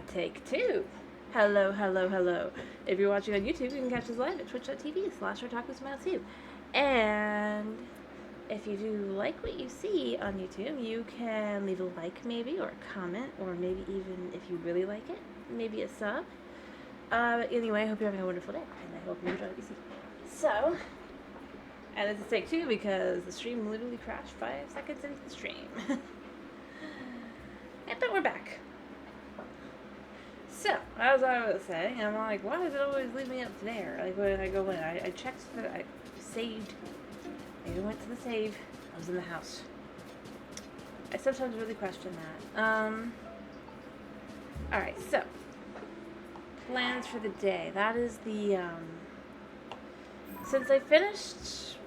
Take two. Hello, hello, hello. If you're watching on YouTube, you can catch us live at twitch.tv/TotK. And if you do like what you see on YouTube, you can leave a like maybe, or a comment, or maybe even if you really like it, maybe a sub. Anyway, I hope you're having a wonderful day, and I hope you enjoy what you see. So, and it's a take two because the stream literally crashed 5 seconds into the stream. But we're back. So, as I was saying, I'm like, why does it always leave me up there? Like, when I go in, I checked that I saved. I even went to the save. I was in the house. I sometimes really question that. Alright, so. Plans for the day. That is the, since I finished,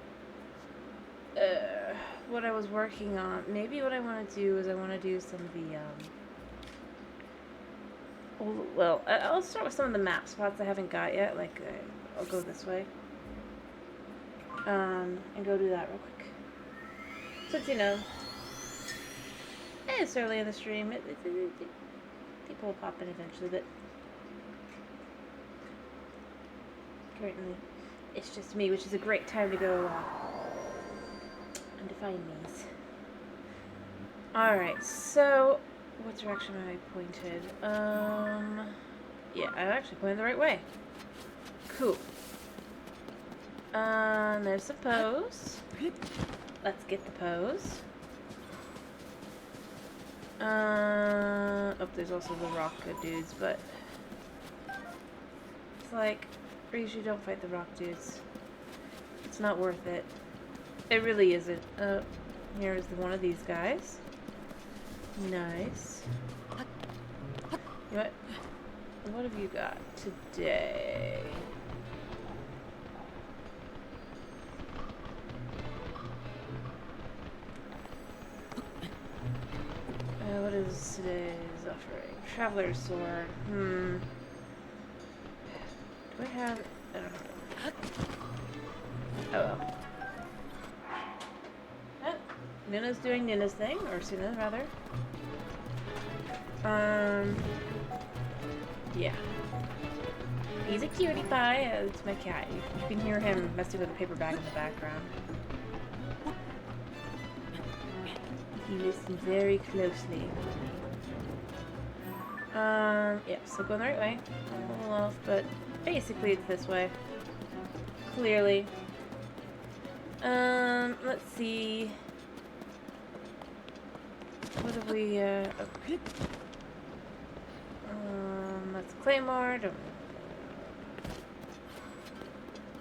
what I was working on, maybe what I want to do is I want to do some of the, well, I'll start with some of the map spots I haven't got yet. Like, I'll go this way. And go do that real quick. Since, you know, it's early in the stream. People will pop in eventually, but currently it's just me, which is a great time to go and to find these. Alright, so what direction am I pointed? Yeah, I'm actually pointing the right way. Cool. There's the pose. Let's get the pose. Oh, there's also the rock dudes, but it's like, usually don't fight the rock dudes. It's not worth it. It really isn't. Here's one of these guys. Nice. What have you got today? What is today's offering? Traveler's sword. Do I have... I don't know. Oh well. Nuna's doing Nuna's thing, or Suna rather. Yeah. He's a cutie pie. It's my cat. You can hear him messing with a paper bag in the background. He listens very closely. Yeah, so going the right way. I'm a little off, but basically it's this way. Clearly. Let's see. What have we, okay. That's Claymore.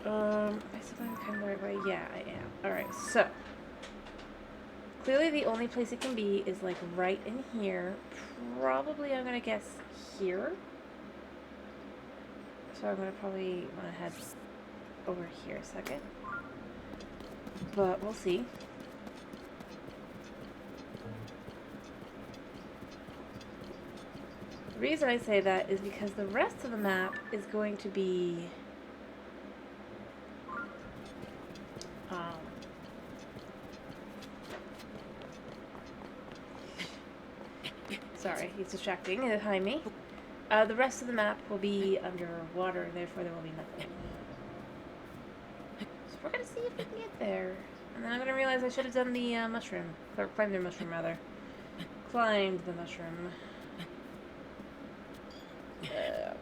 I said I'm kind of the right way. Yeah, I am. Alright, so. Clearly the only place it can be is, like, right in here. Probably, I'm gonna guess, here. So I'm gonna probably want to head over here a second. But we'll see. The reason I say that is because the rest of the map is going to be sorry, he's distracting behind me. The rest of the map will be underwater, and therefore there will be nothing. So we're gonna see if we can get there. And then I'm gonna realize I should have done the mushroom. Or climbed the mushroom, rather. Climbed the mushroom. Yeah.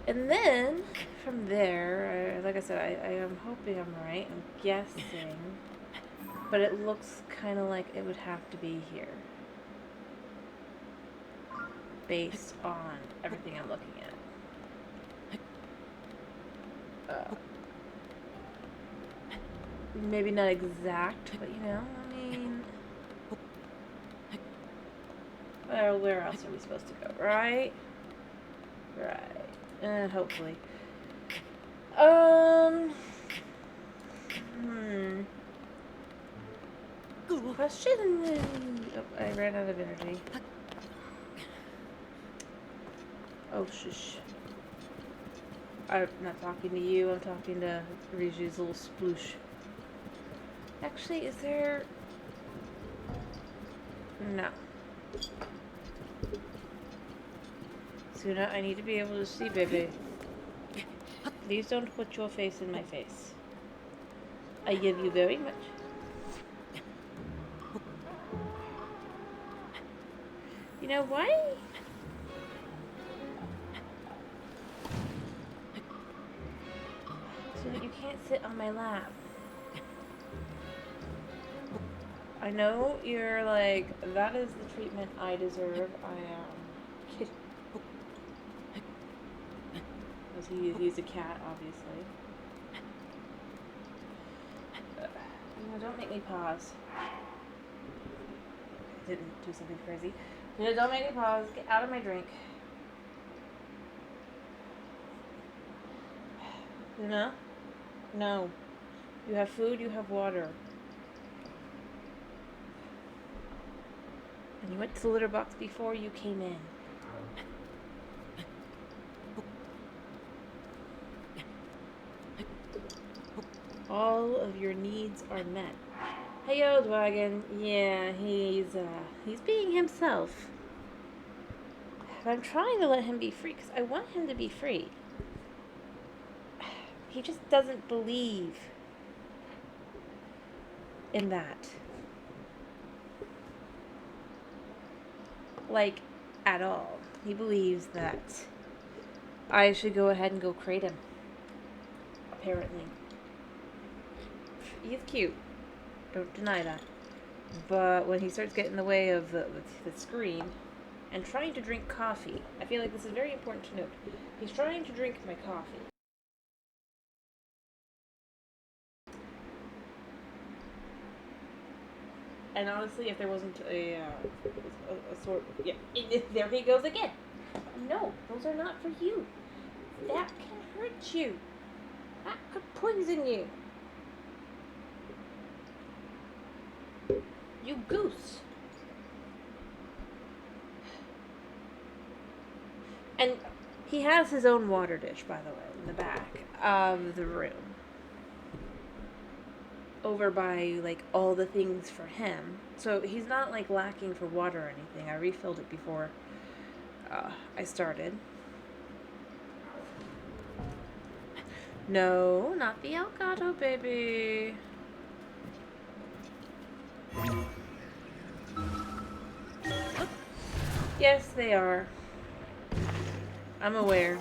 And then, from there, like I said, I am hoping I'm right. I'm guessing. But it looks kind of like it would have to be here. Based on everything I'm looking at. Maybe not exact, but you know, I mean... Well, where else are we supposed to go, right? Right. Hopefully. Question? Oh, I ran out of energy. Oh, shush. I'm not talking to you, I'm talking to Riju's little sploosh. Actually, is there... No. Suna, I need to be able to see, baby. Please don't put your face in my face. I give you very much. You know, why? So that you can't sit on my lap. I know you're like, that is the treatment I deserve. I am kidding. Because he's a cat, obviously. No, don't make me pause. I didn't do something crazy. No, don't make me pause. Get out of my drink. Luna? No. You have food, you have water. And you went to the litter box before you came in. All of your needs are met. Hey, old wagon. Yeah, he's being himself. But I'm trying to let him be free because I want him to be free. He just doesn't believe in that. Like, at all. He believes that I should go ahead and go crate him. Apparently. He's cute. Don't deny that. But when he starts getting in the way of the screen and trying to drink coffee, I feel like this is very important to note. He's trying to drink my coffee. And honestly, if there wasn't a sort... Yeah, there he goes again. No, those are not for you. That can hurt you. That could poison you. You goose. And he has his own water dish, by the way, in the back of the room. Over by, like, all the things for him. So he's not, like, lacking for water or anything. I refilled it before I started. No, not the avocado, baby. Yes, they are. I'm aware.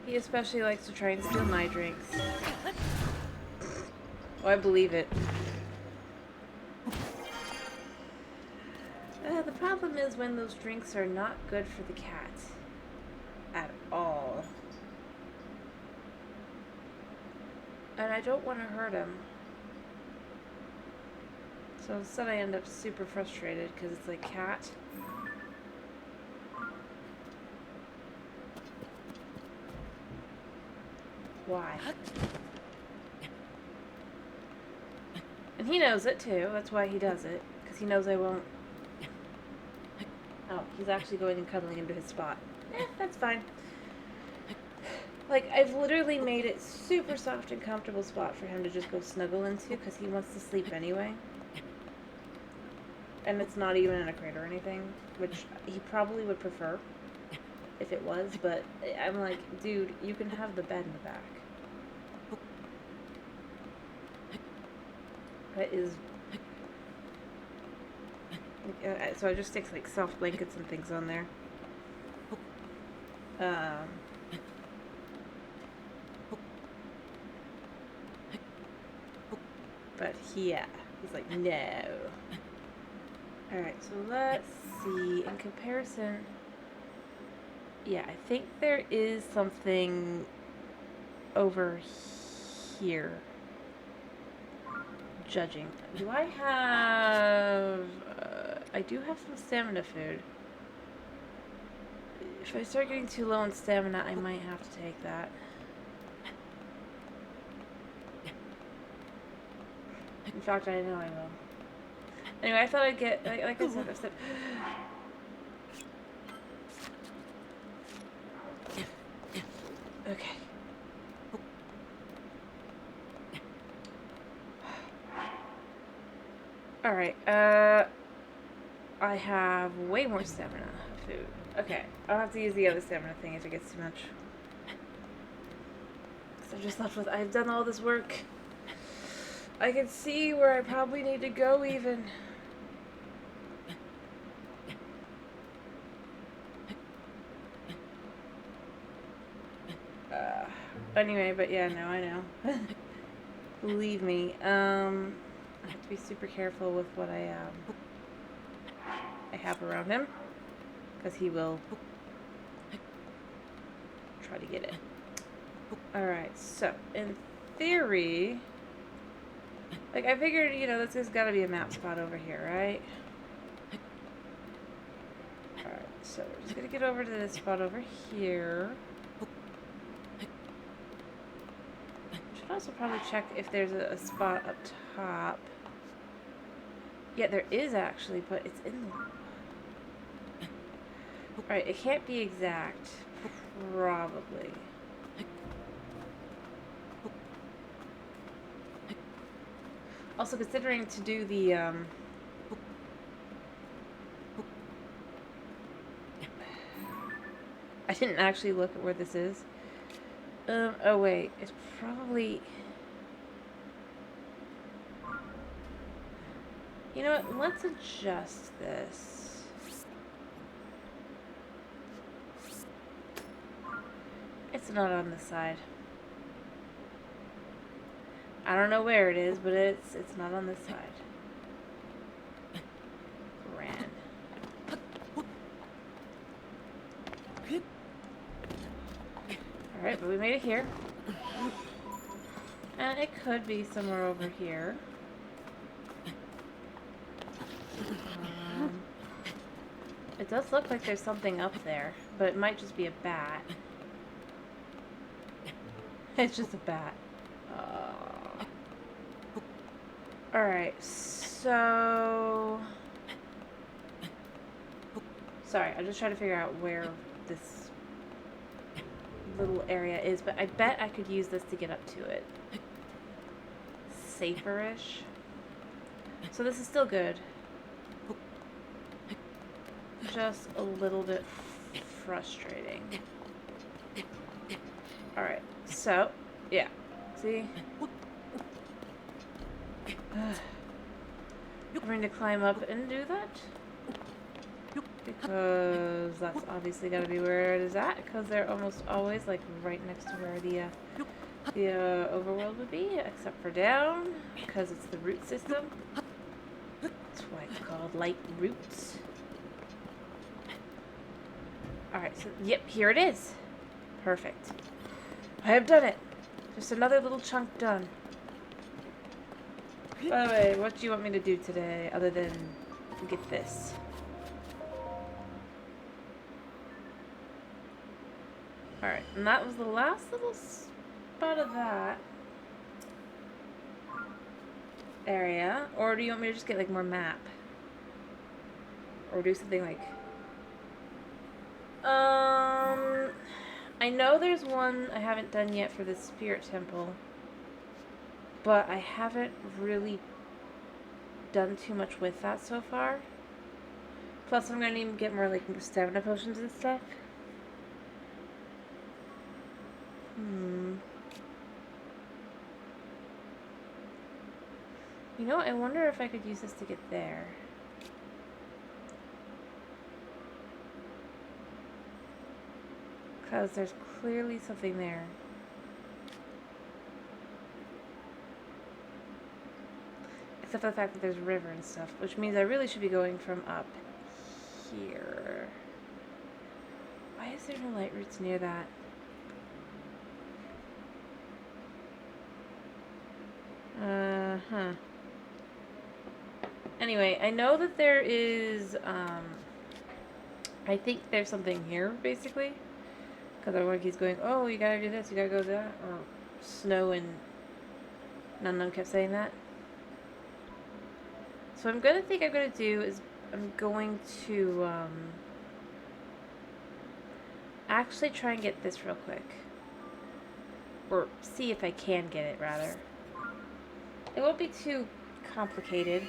He especially likes to try and steal my drinks. Oh, I believe it. The problem is when those drinks are not good for the cat. At all. And I don't want to hurt him. So instead I end up super frustrated because it's like, cat. Why? And he knows it too. That's why he does it. Because he knows I won't. Oh, he's actually going and cuddling into his spot. That's fine. Like, I've literally made it super soft and comfortable spot for him to just go snuggle into because he wants to sleep anyway. And it's not even in a crate or anything, which he probably would prefer if it was, but I'm like, dude, you can have the bed in the back. That is... so I just stick, like, soft blankets and things on there. But yeah, he's like, no. Alright, so let's see. In comparison, yeah, I think there is something over here. Judging. Do I have... I do have some stamina food. If I start getting too low on stamina, I might have to take that. In fact, I know I will. Anyway, I thought I'd get, like I said, okay. Alright, I have way more stamina food. Okay, I'll have to use the other stamina thing if it gets too much. Because I'm just left with, I've done all this work. I can see where I probably need to go even. Anyway, but yeah, no, I know. Believe me. I have to be super careful with what I have around him. Because he will try to get it. Alright, so, in theory... Like, I figured, you know, there's gotta be a map spot over here, right? Alright, so we're just gonna get over to this spot over here. Should also probably check if there's a spot up top. Yeah, there is actually, but it's in the... Alright, it can't be exact. Probably. Also, considering to do the, I didn't actually look at where this is. Oh wait, it's probably... You know what, let's adjust this. It's not on this side. I don't know where it is, but it's not on this side. Grand. Alright, but we made it here. And it could be somewhere over here. It does look like there's something up there, but it might just be a bat. It's just a bat. Alright, so... Sorry, I'm just trying to figure out where this little area is, but I bet I could use this to get up to it. Safer-ish. So this is still good. Just a little bit frustrating. Alright, so, yeah. See? I'm going to climb up and do that. Because that's obviously got to be where it is at. Because they're almost always like right next to where the overworld would be. Except for down. Because it's the root system. That's why it's called light roots. Alright, so yep, here it is. Perfect. I have done it. Just another little chunk done. By the way, what do you want me to do today other than get this? Alright, and that was the last little spot of that area. Or do you want me to just get like more map? Or do something like... I know there's one I haven't done yet for the Spirit Temple. But I haven't really done too much with that so far. Plus, I'm going to need to get more, like, stamina potions and stuff. You know, I wonder if I could use this to get there. Because there's clearly something there. Except for the fact that there's a river and stuff, which means I really should be going from up here. Why is there no light roots near that? Anyway, I know that there is, I think there's something here, basically. Because everyone keeps going, oh, you gotta do this, you gotta go that. Or Snow and None kept saying that. So what I'm going to do is I'm going to actually try and get this real quick. Or see if I can get it, rather. It won't be too complicated.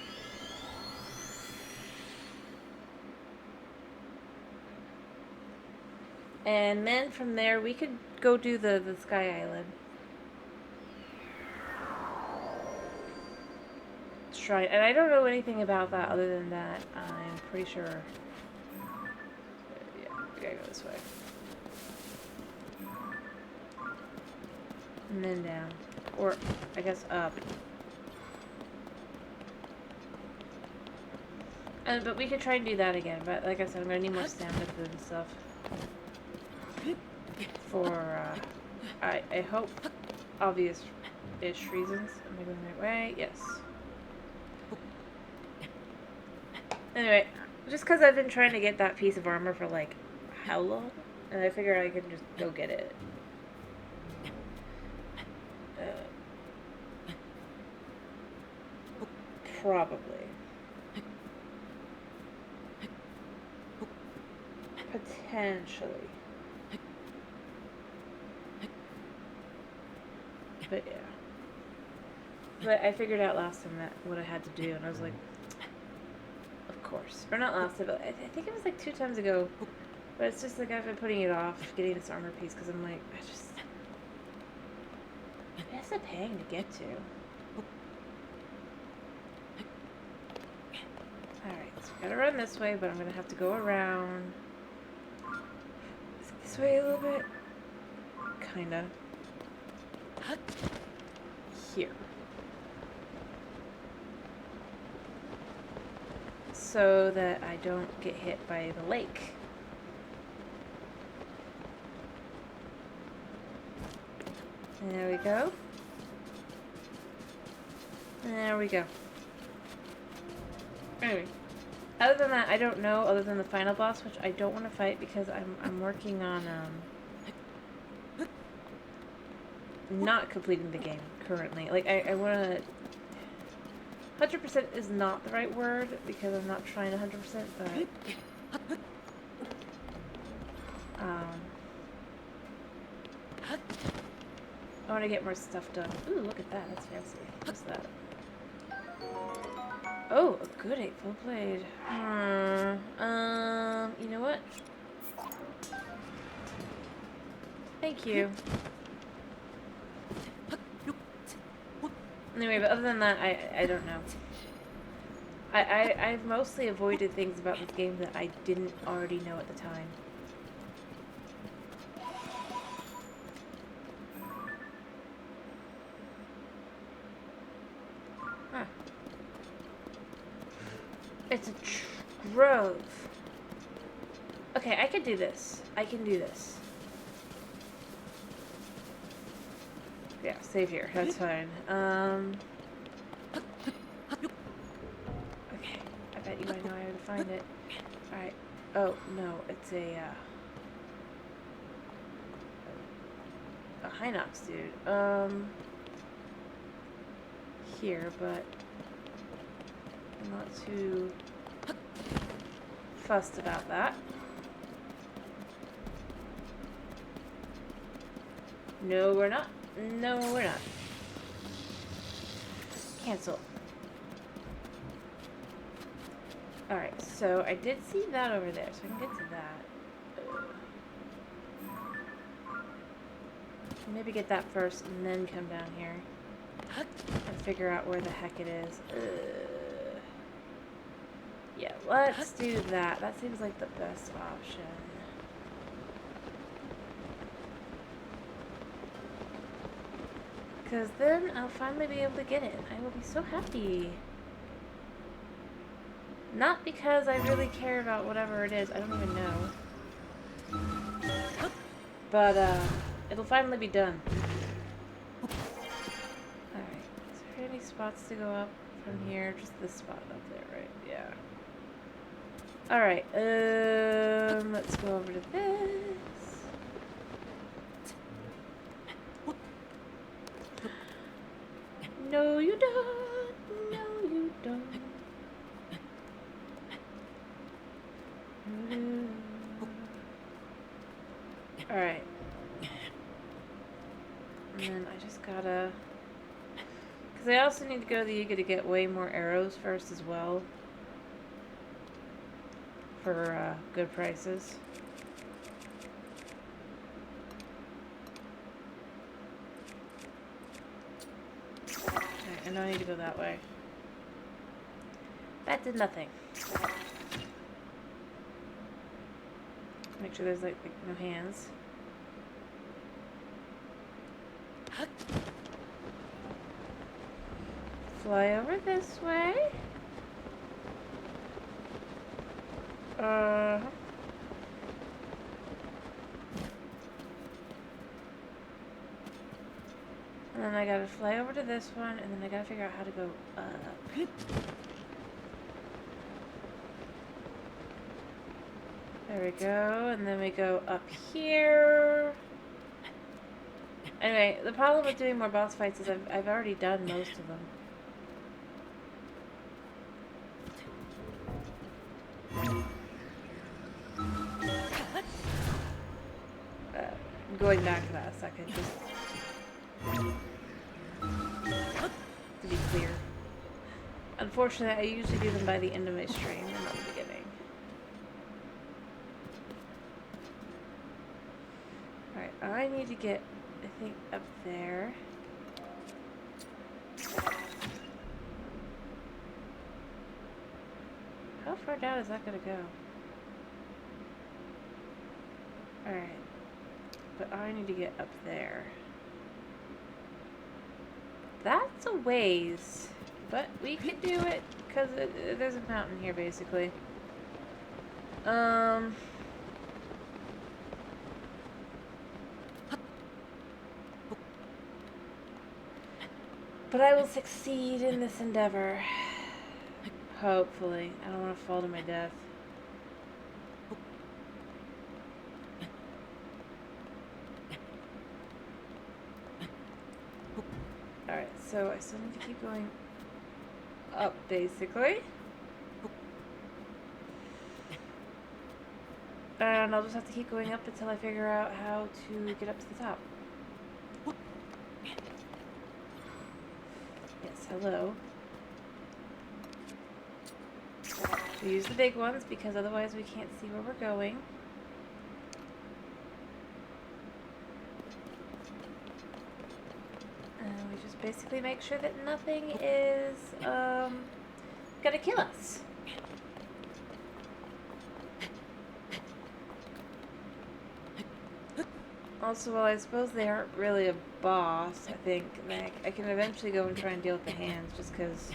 And then from there, we could go do the Sky Island shrine. And I don't know anything about that other than that I'm pretty sure. Yeah, we gotta go this way. And then down. Or, I guess up. But we could try and do that again. But like I said, I'm gonna need more stamina food and stuff. For, I hope obvious-ish reasons. Am I going the right way? Yes. Anyway, just because I've been trying to get that piece of armor for, like, how long? And I figured I could just go get it. Probably. Potentially. But yeah. But I figured out last time that what I had to do, and I was like, of course. Or not last time, but I think it was like 2 times ago. But it's just like I've been putting it off, getting this armor piece, because I'm like, it's a pain to get to. Alright, so we gotta run this way, but I'm gonna have to go around. This way a little bit. Kinda. Here. So that I don't get hit by the lake. There we go. There we go. Anyway, other than that, I don't know, other than the final boss, which I don't want to fight because I'm working on, not completing the game currently. Like, I want to... 100% is not the right word because I'm not trying 100%, but... I want to get more stuff done. Ooh, look at that. That's fancy. What's that? Oh, a good 8 full blade. You know what? Thank you. Anyway, but other than that, I don't know. I've mostly avoided things about this game that I didn't already know at the time. Huh. It's a grove. Okay, I can do this. I can do this. Yeah, save here. That's fine. Okay. I bet you I know how to find it. Alright. Oh, no. It's a Hinox, dude. Here, but I'm not too fussed about that. No, we're not. No, we're not. Cancel. Alright, so I did see that over there, so I can get to that. Maybe get that first and then come down here and figure out where the heck it is. Yeah, let's do that. That seems like the best option. Because then I'll finally be able to get it. I will be so happy. Not because I really care about whatever it is. I don't even know. But, it'll finally be done. Alright. Is there any spots to go up from here? Just this spot up there, right? Yeah. Alright. Let's go over to this. No, you don't. No, you don't. Alright. And then I just gotta... Because I also need to go to the Yuga to get way more arrows first as well. For, good prices. I know I need to go that way. That did nothing. Make sure there's like no hands. Fly over this way. And then I gotta fly over to this one, and then I gotta figure out how to go up. There we go, and then we go up here. Anyway, the problem with doing more boss fights is I've already done most of them. Going back to that a second, just to be clear. Unfortunately, I usually do them by the end of my stream and not the beginning. Alright, I need to get, I think, up there. How far down is that gonna go? Alright. But I need to get up there. That's a ways. But we can do it, because there's a mountain here, basically. But I will succeed in this endeavor. Hopefully. I don't want to fall to my death. Alright, so I still need to keep going up, basically. And I'll just have to keep going up until I figure out how to get up to the top. Yes, hello. We use the big ones because otherwise we can't see where we're going. And we just basically make sure that nothing is gonna kill us. Also, well, I suppose they aren't really a boss, I think. Like, I can eventually go and try and deal with the hands just because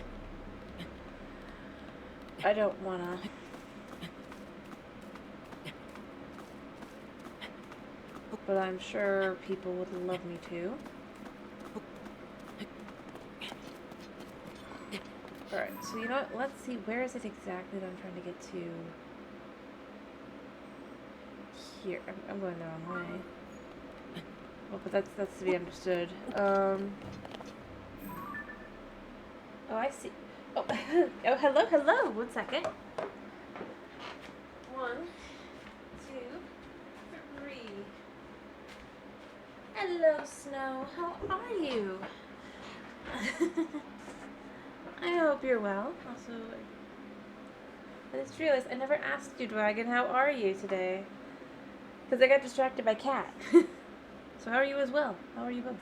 I don't wanna. But I'm sure people would love me to. Alright, so you know what? Let's see, where is it exactly that I'm trying to get to? Here. I'm going the wrong way. Oh, but that's to be understood. Oh, I see. Oh, oh, hello, hello. 1 second. 1, 2, 3. Hello, Snow. How are you? I hope you're well. Also, I just realized I never asked you, Dragon, how are you today? Because I got distracted by Cat. So how are you as well? How are you both?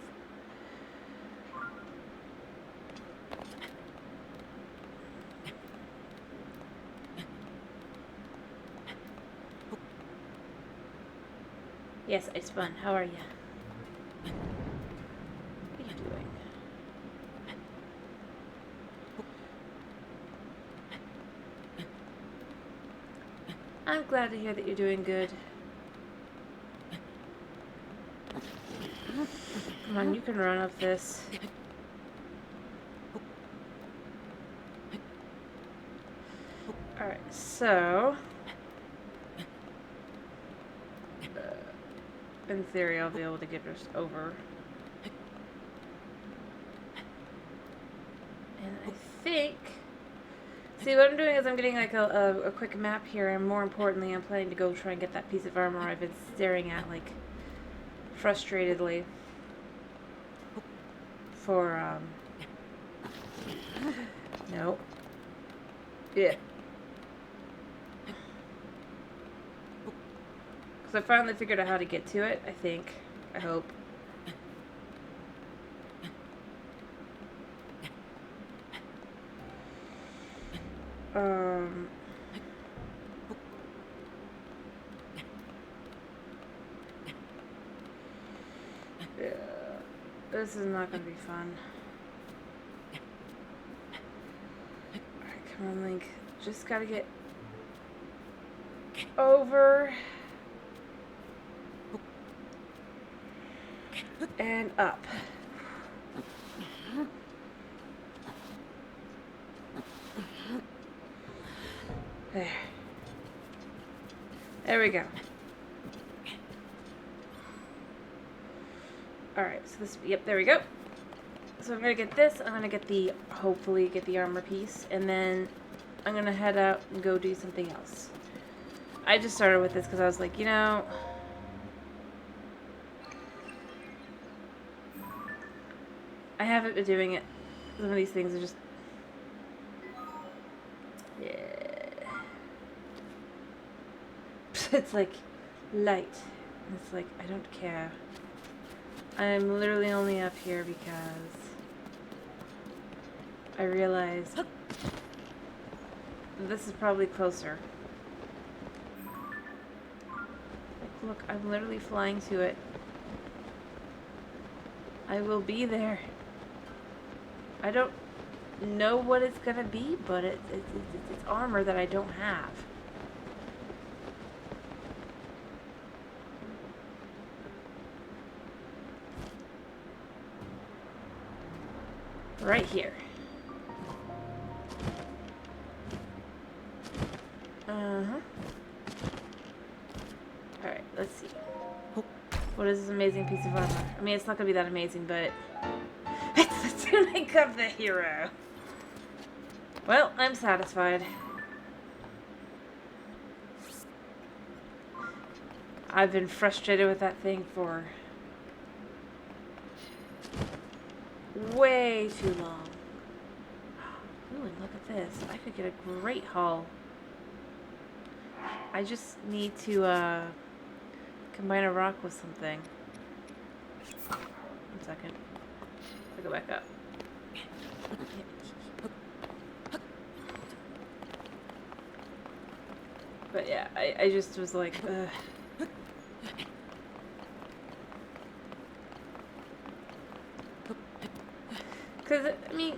Yes, I spun. How are you? What are you doing? I'm glad to hear that you're doing good. Come on, you can run up this. Alright, so... in theory, I'll be able to get us over. And I think... See, what I'm doing is I'm getting like a quick map here, and more importantly, I'm planning to go try and get that piece of armor I've been staring at, like, frustratedly. For, no. Yeah. Because I finally figured out how to get to it, I think. I hope. Um... Yeah. This is not gonna be fun. Alright, come on, Link. Just gotta get over and up. There. There we go. Alright, so this, yep, there we go. So I'm gonna get this, I'm gonna get the, hopefully get the armor piece, and then I'm gonna head out and go do something else. I just started with this because I was like, you know, I haven't been doing it. Some of these things are just, yeah. It's like light. And it's like, I don't care. I'm literally only up here because I realized this is probably closer. Look, I'm literally flying to it. I will be there. I don't know what it's gonna be, but it's armor that I don't have. Right here. Uh-huh. Alright, let's see. What is this amazing piece of armor? I mean, it's not gonna be that amazing, but it's the tunic of the hero. Well, I'm satisfied. I've been frustrated with that thing for way too long. Ooh, and look at this. I could get a great haul. I just need to combine a rock with something. 1 second. I'll go back up. But yeah, I just was like, ugh. Because, I mean,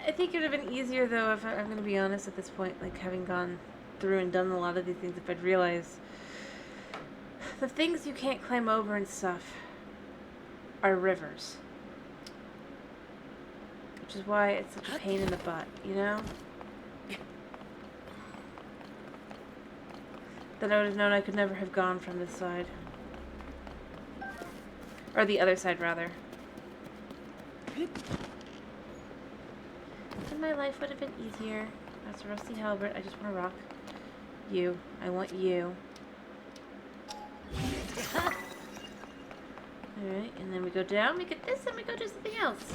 I think it would have been easier, though, if I'm going to be honest at this point, like, having gone through and done a lot of these things, if I'd realized the things you can't climb over and stuff are rivers. Which is why it's such a pain in the butt, you know? That I would have known I could never have gone from this side. Or the other side, rather. And my life would have been easier. That's a rusty halberd. I just want to rock you. I want you. Alright, and then we go down, we get this, and we go do something else.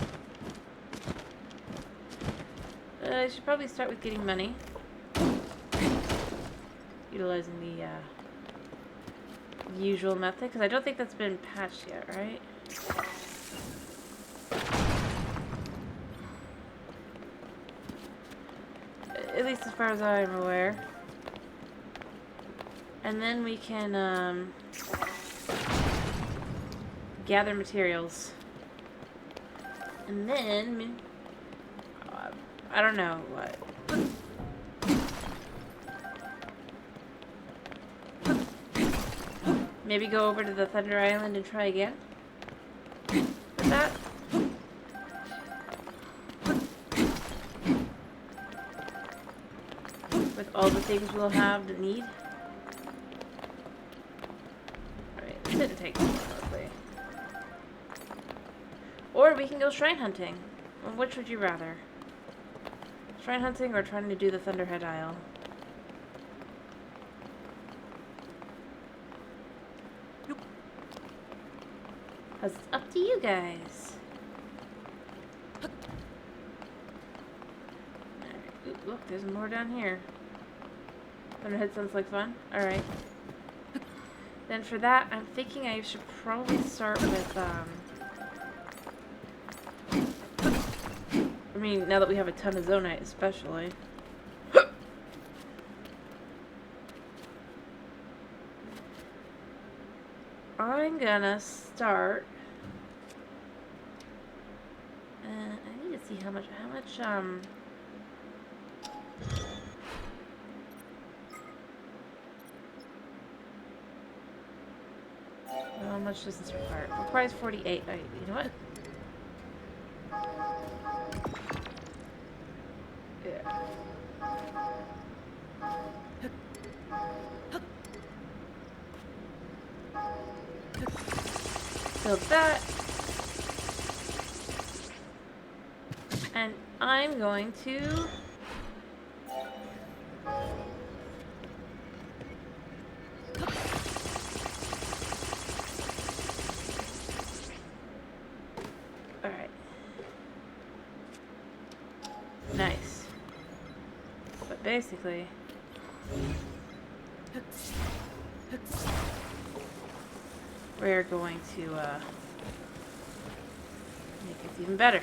I should probably start with getting money. Utilizing the usual method, because I don't think that's been patched yet, right? At least as far as I'm aware. And then we can gather materials. And then I don't know what. Maybe go over to the Thunder Island and try again with that. With all the things we'll have to need. Alright, it didn't take too long, honestly. Or we can go shrine hunting. Well, which would you rather? Shrine hunting or trying to do the Thunderhead Isle? Because it's up to you guys. Alright, look, there's more down here. Thunderhead sounds like fun. Alright. Then for that, I'm thinking I should probably start with, I mean, now that we have a ton of Zonite, especially. I'm gonna start. I need to see how much, how much does this require? It requires 48. Alright, you know what? Yeah. Build that. And I'm going to... Alright. Nice. But basically... we're going to, make it even better.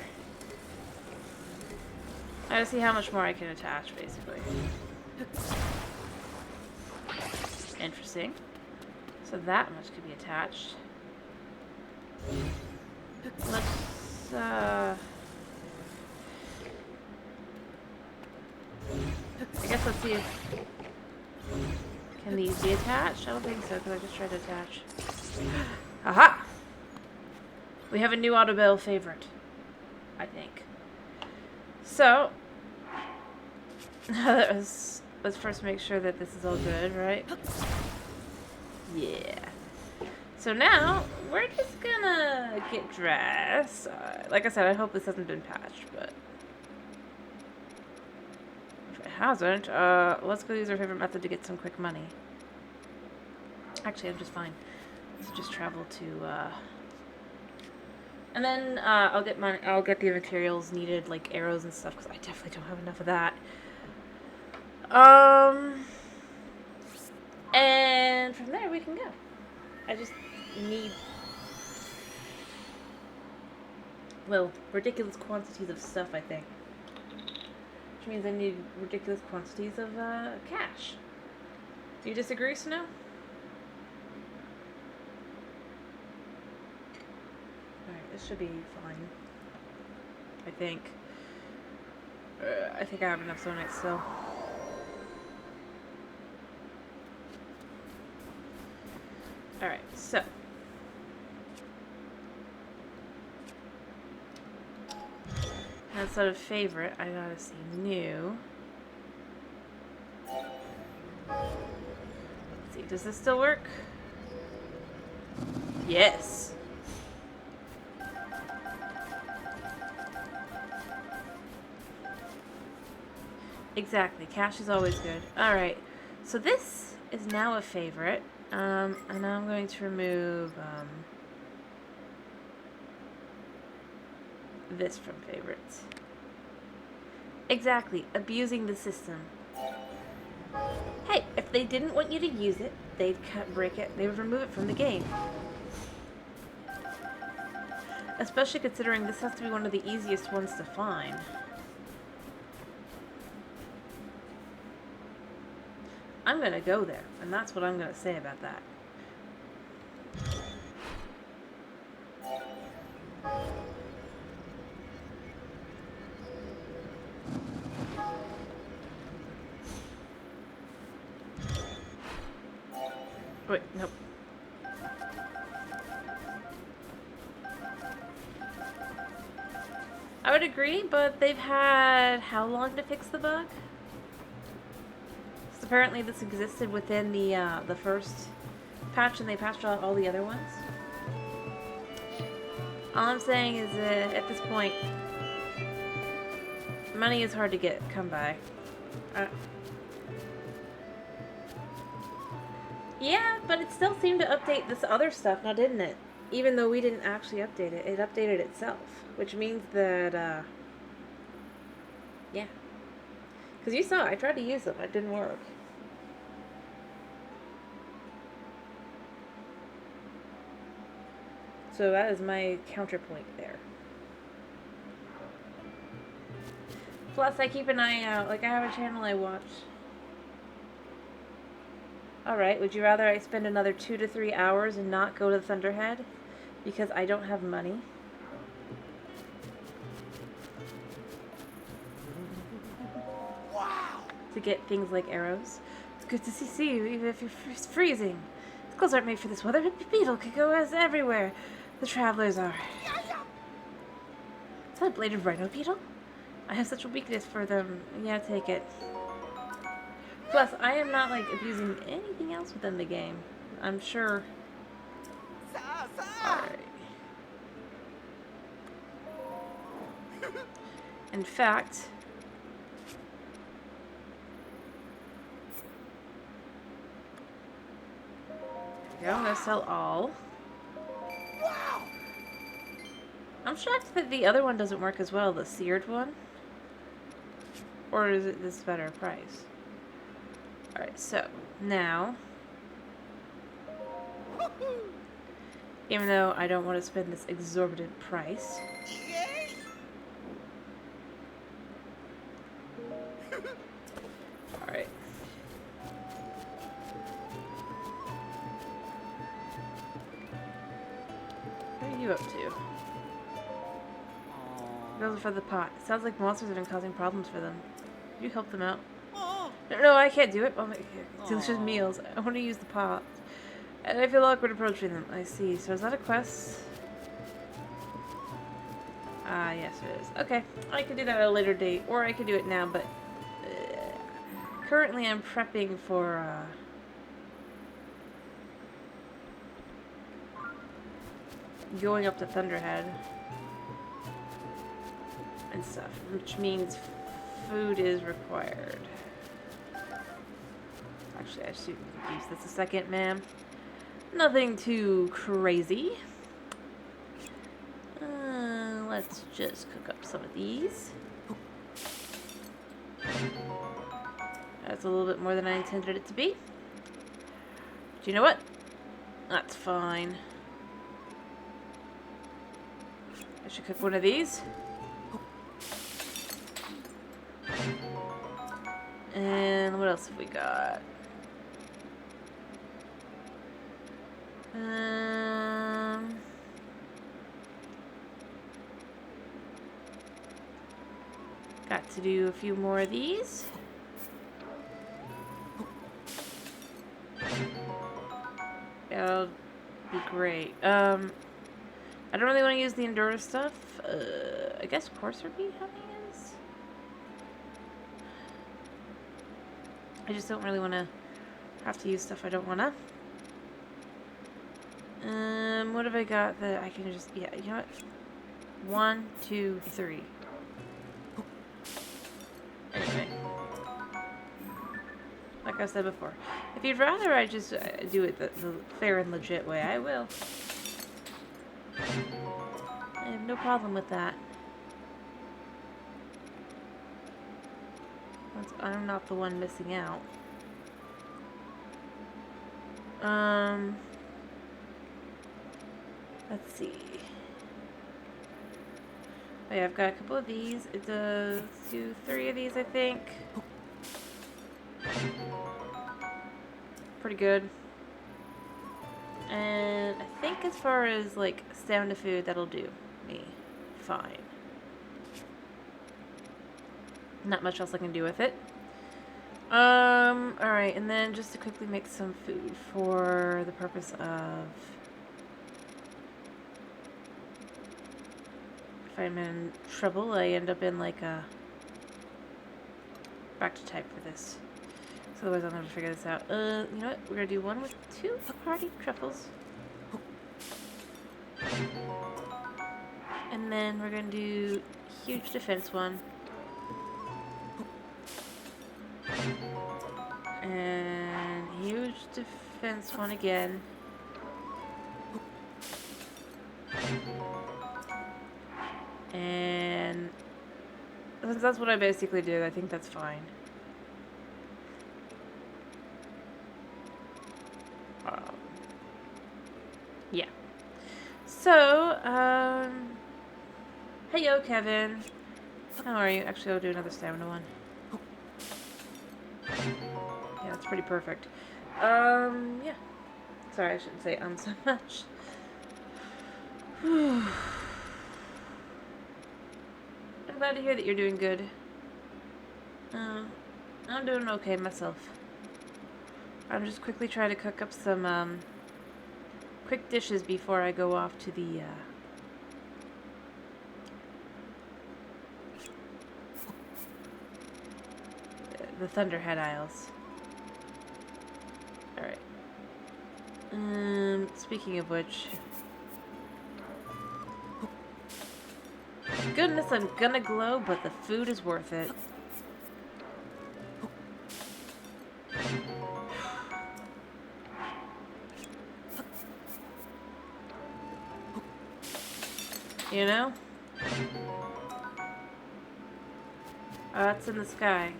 I gotta see how much more I can attach, basically. Interesting. So that much could be attached. Let's, I guess let's see if... Can these be attached? I don't think so, because I just tried to attach. Aha! We have a new auto-bill favorite, I think. So, let's first make sure that this is all good, right? Yeah. So now, we're just gonna get dressed. Like I said, I hope this hasn't been patched, but... if it hasn't, let's go use our favorite method to get some quick money. Actually, I'm just fine. Let's just travel to, and then, I'll get the materials needed, like arrows and stuff, because I definitely don't have enough of that. And from there we can go. I just need, well, ridiculous quantities of stuff, I think. Which means I need ridiculous quantities of, cash. Do you disagree, Snow? This should be fine. I think. I think I have enough Sonics still. Alright, so. Instead of favorite, I gotta see new. Let's see, does this still work? Yes! Exactly. Cash is always good. Alright. So this is now a favorite. And now I'm going to remove this from favorites. Exactly. Abusing the system. Hey, if they didn't want you to use it, they'd break it. They would remove it from the game. Especially considering this has to be one of the easiest ones to find. I'm gonna go there, and that's what I'm gonna say about that. Wait, nope. I would agree, but they've had how long to fix the bug? Apparently this existed within the first patch, and they patched out all the other ones. All I'm saying is that at this point, money is hard to come by. Yeah, but it still seemed to update this other stuff now, didn't it? Even though we didn't actually update it, it updated itself. Which means that, yeah. Because you saw, I tried to use them, it didn't work. So that is my counterpoint there. Plus, I keep an eye out. Like, I have a channel I watch. Alright, would you rather I spend another 2 to 3 hours and not go to the Thunderhead? Because I don't have money. Wow! To get things like arrows. It's good to see you, even if you're freezing. The clothes aren't made for this weather. A beetle could go everywhere. The travelers are. Is that a bladed rhino beetle? I have such a weakness for them. Yeah, take it. Plus, I am not, like, abusing anything else within the game. I'm sure. Alright. In fact... Yeah, I'm gonna sell all. Wow! I'm shocked that the other one doesn't work as well, the seared one. Or is it this better price? Alright, so now, even though I don't want to spend this exorbitant price, Yay! alright. What are you up to? Those are for the pot. Sounds like monsters have been causing problems for them. You help them out. No, I can't do it. Oh my, delicious meals. I want to use the pot. And I feel awkward approaching them. I see. So is that a quest? Ah, yes it is. Okay. I can do that at a later date. Or I can do it now, but... currently I'm prepping for, going up to Thunderhead. And stuff. Which means food is required. Actually, I should use this a second, ma'am. Nothing too crazy. Let's just cook up some of these. That's a little bit more than I intended it to be. But you know what? That's fine. I should cook one of these. And what else have we got? Got to do a few more of these. That'll be great. I don't really want to use the Endura stuff. I guess Courser Bee honey is? I just don't really want to have to use stuff I don't want to. What have I got that I can just... Yeah, you know what? 1, 2, 3. Anyway. Like I said before. If you'd rather I just do it the fair and legit way, I will. I have no problem with that. Once I'm not the one missing out. Let's see. Oh yeah, I've got a couple of these. It's 2, 3 of these, I think. Pretty good. And I think as far as like stamina food, that'll do me fine. Not much else I can do with it. Alright, and then just to quickly make some food for the purpose of if I'm in trouble, I end up in like a back to type for this. So otherwise I'll never figure this out. You know what? We're gonna do one with 2 party truffles. And then we're gonna do huge defense one. And huge defense one again. And since that's what I basically do, I think that's fine. Yeah. So, hey yo, Kevin. How are you? Actually, I'll do another stamina one. Yeah, that's pretty perfect. Yeah. Sorry, I shouldn't say so much. I'm glad to hear that you're doing good. I'm doing okay myself. I'm just quickly trying to cook up some, quick dishes before I go off to the Thunderhead Isles. Alright. Speaking of which... Goodness, I'm gonna glow, but the food is worth it. You know? That's in the sky.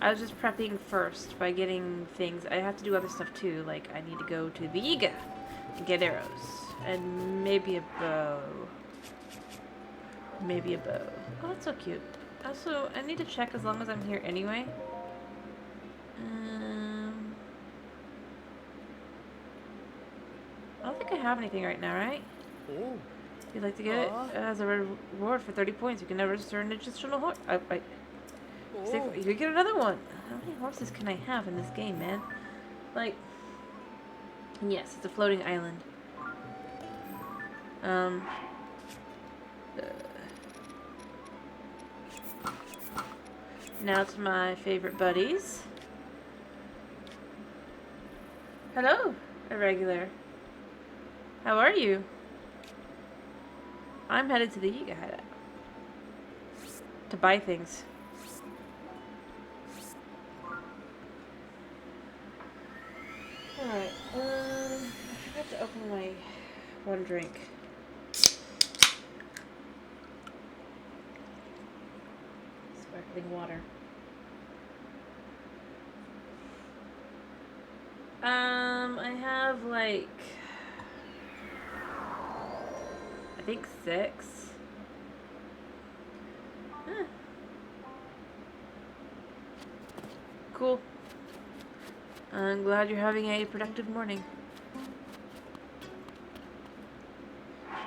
I was just prepping first by getting things. I have to do other stuff too, like I need to go to the Yiga and get arrows. And maybe a bow. Maybe a bow. Oh, that's so cute. Also, I need to check as long as I'm here anyway. I don't think I have anything right now, right? Oh. If you'd like to get it as a reward for 30 points, you can never register an additional horse. You could get another one. How many horses can I have in this game, man? Like, yes, it's a floating island. Now to my favorite buddies. Hello, irregular. How are you? I'm headed to the Yiga hideout to buy things. Alright, I forgot to open my one drink. Sparkling water. I have like... I think 6. Huh. Cool. I'm glad you're having a productive morning.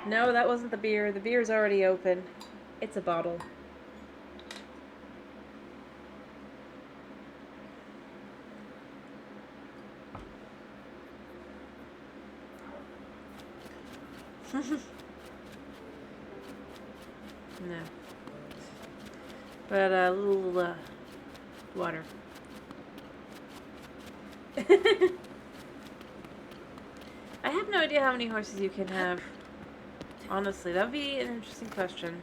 No, that wasn't the beer. The beer's already open. It's a bottle. No. But a little water. I have no idea how many horses you can have. Honestly, that would be an interesting question.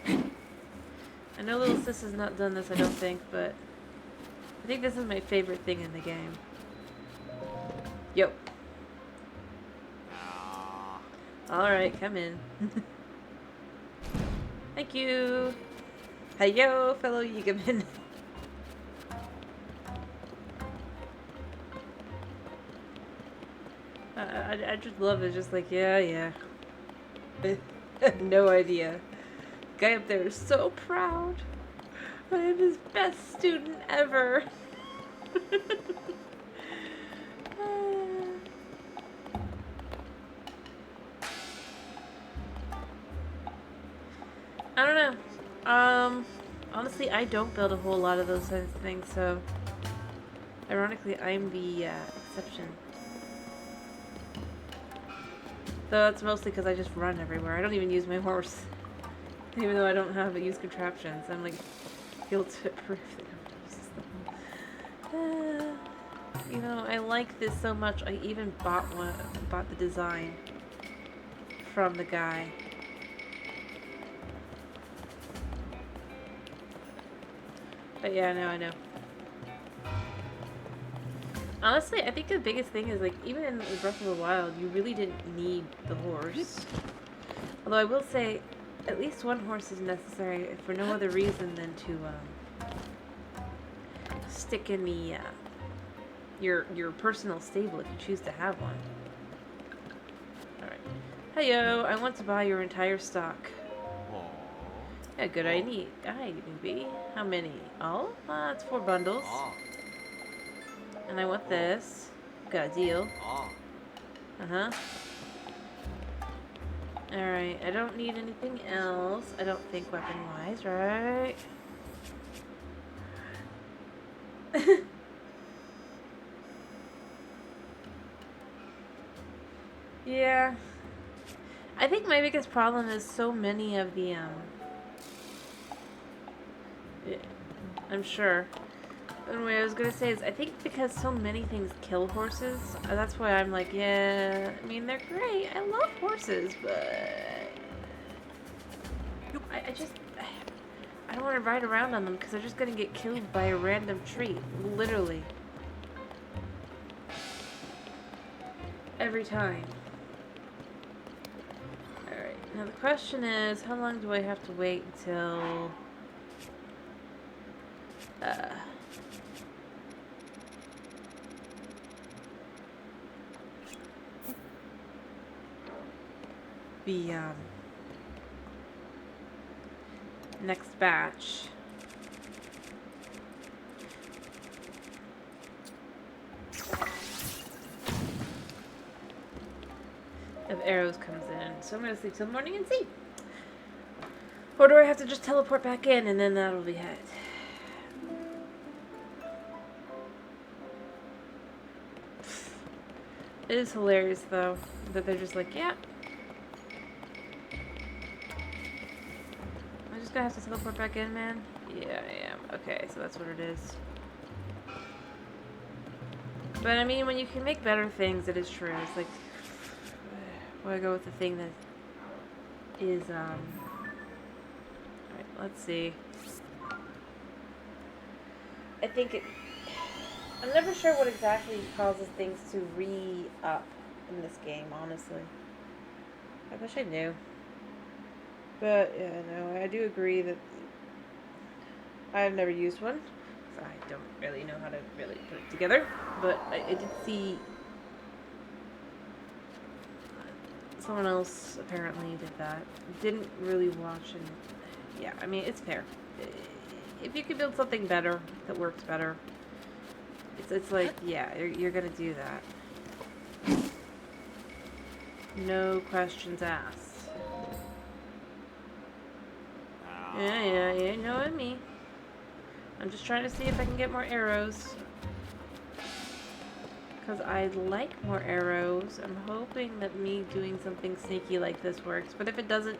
I know little sis has not done this, I don't think, but I think this is my favorite thing in the game. Yo. Alright, come in. Thank you. Heyo, fellow Yigaman. I just love it. Just like, yeah. I have no idea. The guy up there is so proud. I am his best student ever. I don't know. Honestly, I don't build a whole lot of those kinds of things, so ironically, I'm the exception. Though that's mostly because I just run everywhere. I don't even use my horse. Even though I don't have use contraptions, I'm like guilt-proof that nobody uses them. You know, I like this so much. I even bought the design from the guy. But yeah, no, I know. Honestly, I think the biggest thing is, like, even in Breath of the Wild, you really didn't need the horse. Although I will say, at least one horse is necessary for no other reason than to stick in the your personal stable if you choose to have one. Alright. Heyo, I want to buy your entire stock. Yeah, good idea. Hi, newbie. How many? All? That's 4 bundles. And I want this. Got a deal. Oh. Uh-huh. Alright, I don't need anything else. I don't think weapon-wise, right? Yeah. I think my biggest problem is so many of the, yeah, I'm sure. And what I was gonna say is, I think because so many things kill horses, that's why I'm like, yeah, I mean, they're great. I love horses, but I just, I don't want to ride around on them because they're just gonna get killed by a random tree, literally. Every time. Alright, now the question is, how long do I have to wait until, the, next batch. Of arrows comes in. So I'm gonna sleep till morning and see. Or do I have to just teleport back in and then that'll be it? It is hilarious though, that they're just like, yeah. I'm just gonna have to teleport back in, man? Yeah, I am. Okay, so that's what it is. But I mean, when you can make better things, it is true. It's like, well, I go with the thing that is, alright, let's see. I think it, I'm never sure what exactly causes things to re-up in this game, honestly. I wish I knew. But, yeah, no, I do agree that I've never used one, so I don't really know how to really put it together. But I did see someone else apparently did that. Didn't really watch, and yeah, I mean, it's fair. If you could build something better that works better, it's like, yeah, you're gonna do that. No questions asked. Yeah, you know what I mean. I'm just trying to see if I can get more arrows. Because I'd like more arrows. I'm hoping that me doing something sneaky like this works. But if it doesn't,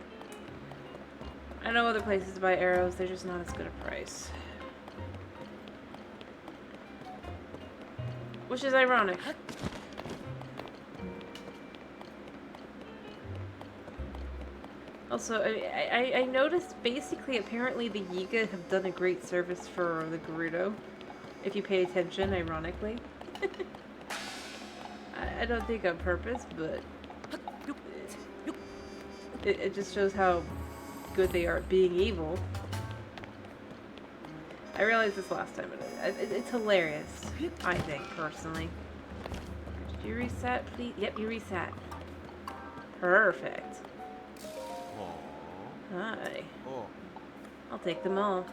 I know other places to buy arrows. They're just not as good a price. Which is ironic. Also, I noticed basically apparently the Yiga have done a great service for the Gerudo. If you pay attention, ironically. I don't think on purpose, but it just shows how good they are at being evil. I realized this last time. It's hilarious, I think, personally. Did you reset, please? Yep, you reset. Perfect. Hi. I'll take them all.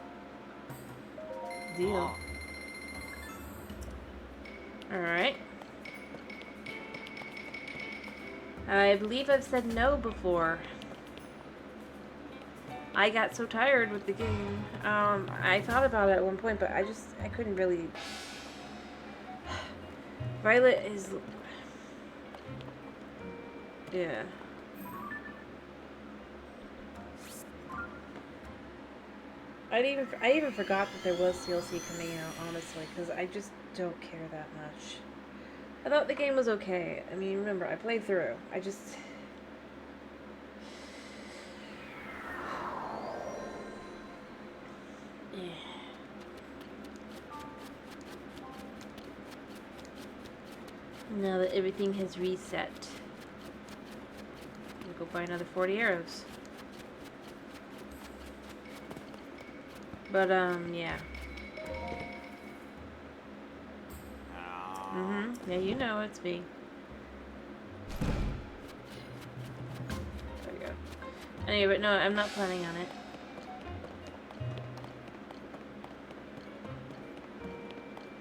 Deal. Alright. I believe I've said no before. I got so tired with the game. I thought about it at one point, but I couldn't really. Violet is. Yeah. I even forgot that there was DLC coming out, honestly, because I just don't care that much. I thought the game was okay. I mean, remember, I played through. I just. Yeah. Now that everything has reset, I'm gonna go buy another 40 arrows. But, yeah. Yeah, you know it's me. There we go. Anyway, but no, I'm not planning on it.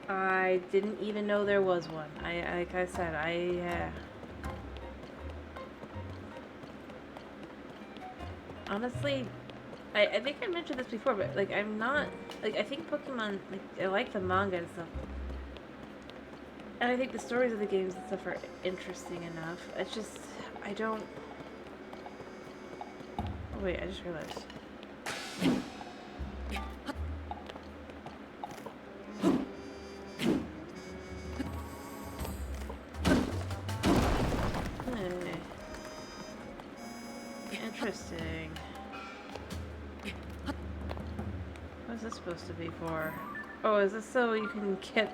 I I didn't even know there was one. Like I said, honestly, I think I mentioned this before, but like I'm not like I think Pokemon, like I like the manga and stuff, and I think the stories of the games and stuff are interesting enough. It's just I don't. Oh, wait, I just realized. Interesting. What's this supposed to be for? Oh, is this so you can get...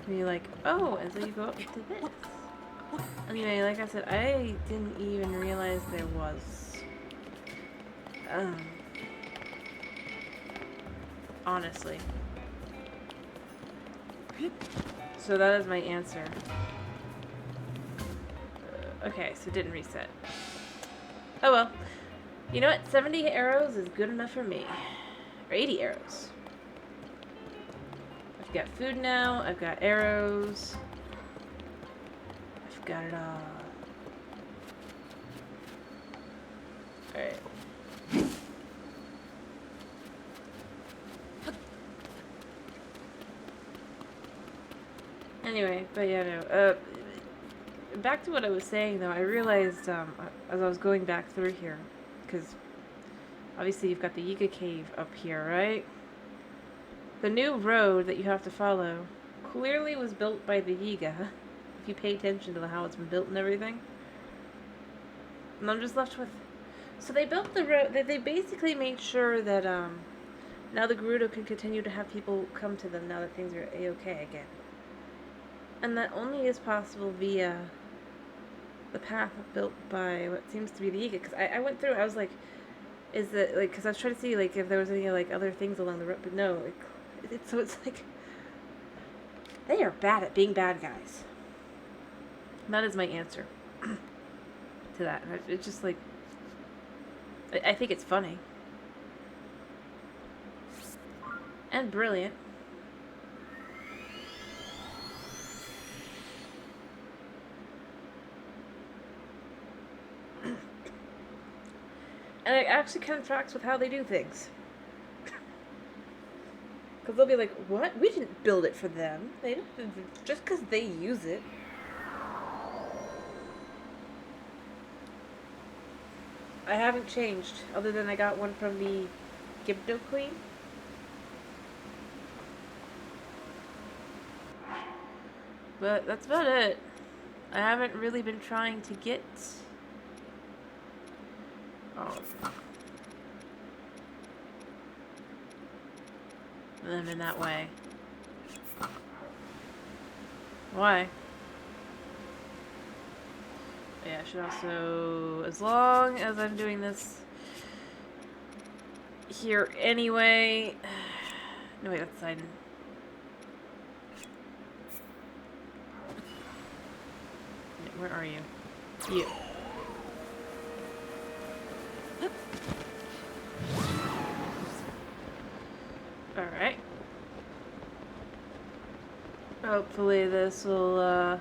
And you're like, oh, and so you go up to this. Anyway, like I said, I didn't even realize there was... honestly. So that is my answer. Okay, so it didn't reset. Oh well. You know what? 70 arrows is good enough for me. Or 80 arrows. I've got food now. I've got arrows. I've got it all. Alright. Anyway, but yeah, no. Back to what I was saying, though, I realized as I was going back through here, because obviously you've got the Yiga Cave up here, right? The new road that you have to follow clearly was built by the Yiga, if you pay attention to how it's been built and everything. And I'm just left with... So they built the road... They basically made sure that now the Gerudo can continue to have people come to them now that things are A-okay again. And that only is possible via the path built by what seems to be the Yiga. Because I went through, I was like, is it, like, because I was trying to see, like, if there was any, like, other things along the road, but no, like, so it's like, they are bad at being bad guys. That is my answer to that. It's just, like, I think it's funny. And brilliant. And it actually kind of tracks with how they do things. Because they'll be like, what? We didn't build it for them. They don't, just because they use it. I haven't changed, other than I got one from the Gibdo Queen. But that's about it. I haven't really been trying to get... Oh. Them in that way. Why? Yeah, I should also... As long as I'm doing this here anyway... No, wait, that's Sidon. Where are you? You. Alright. Hopefully this will,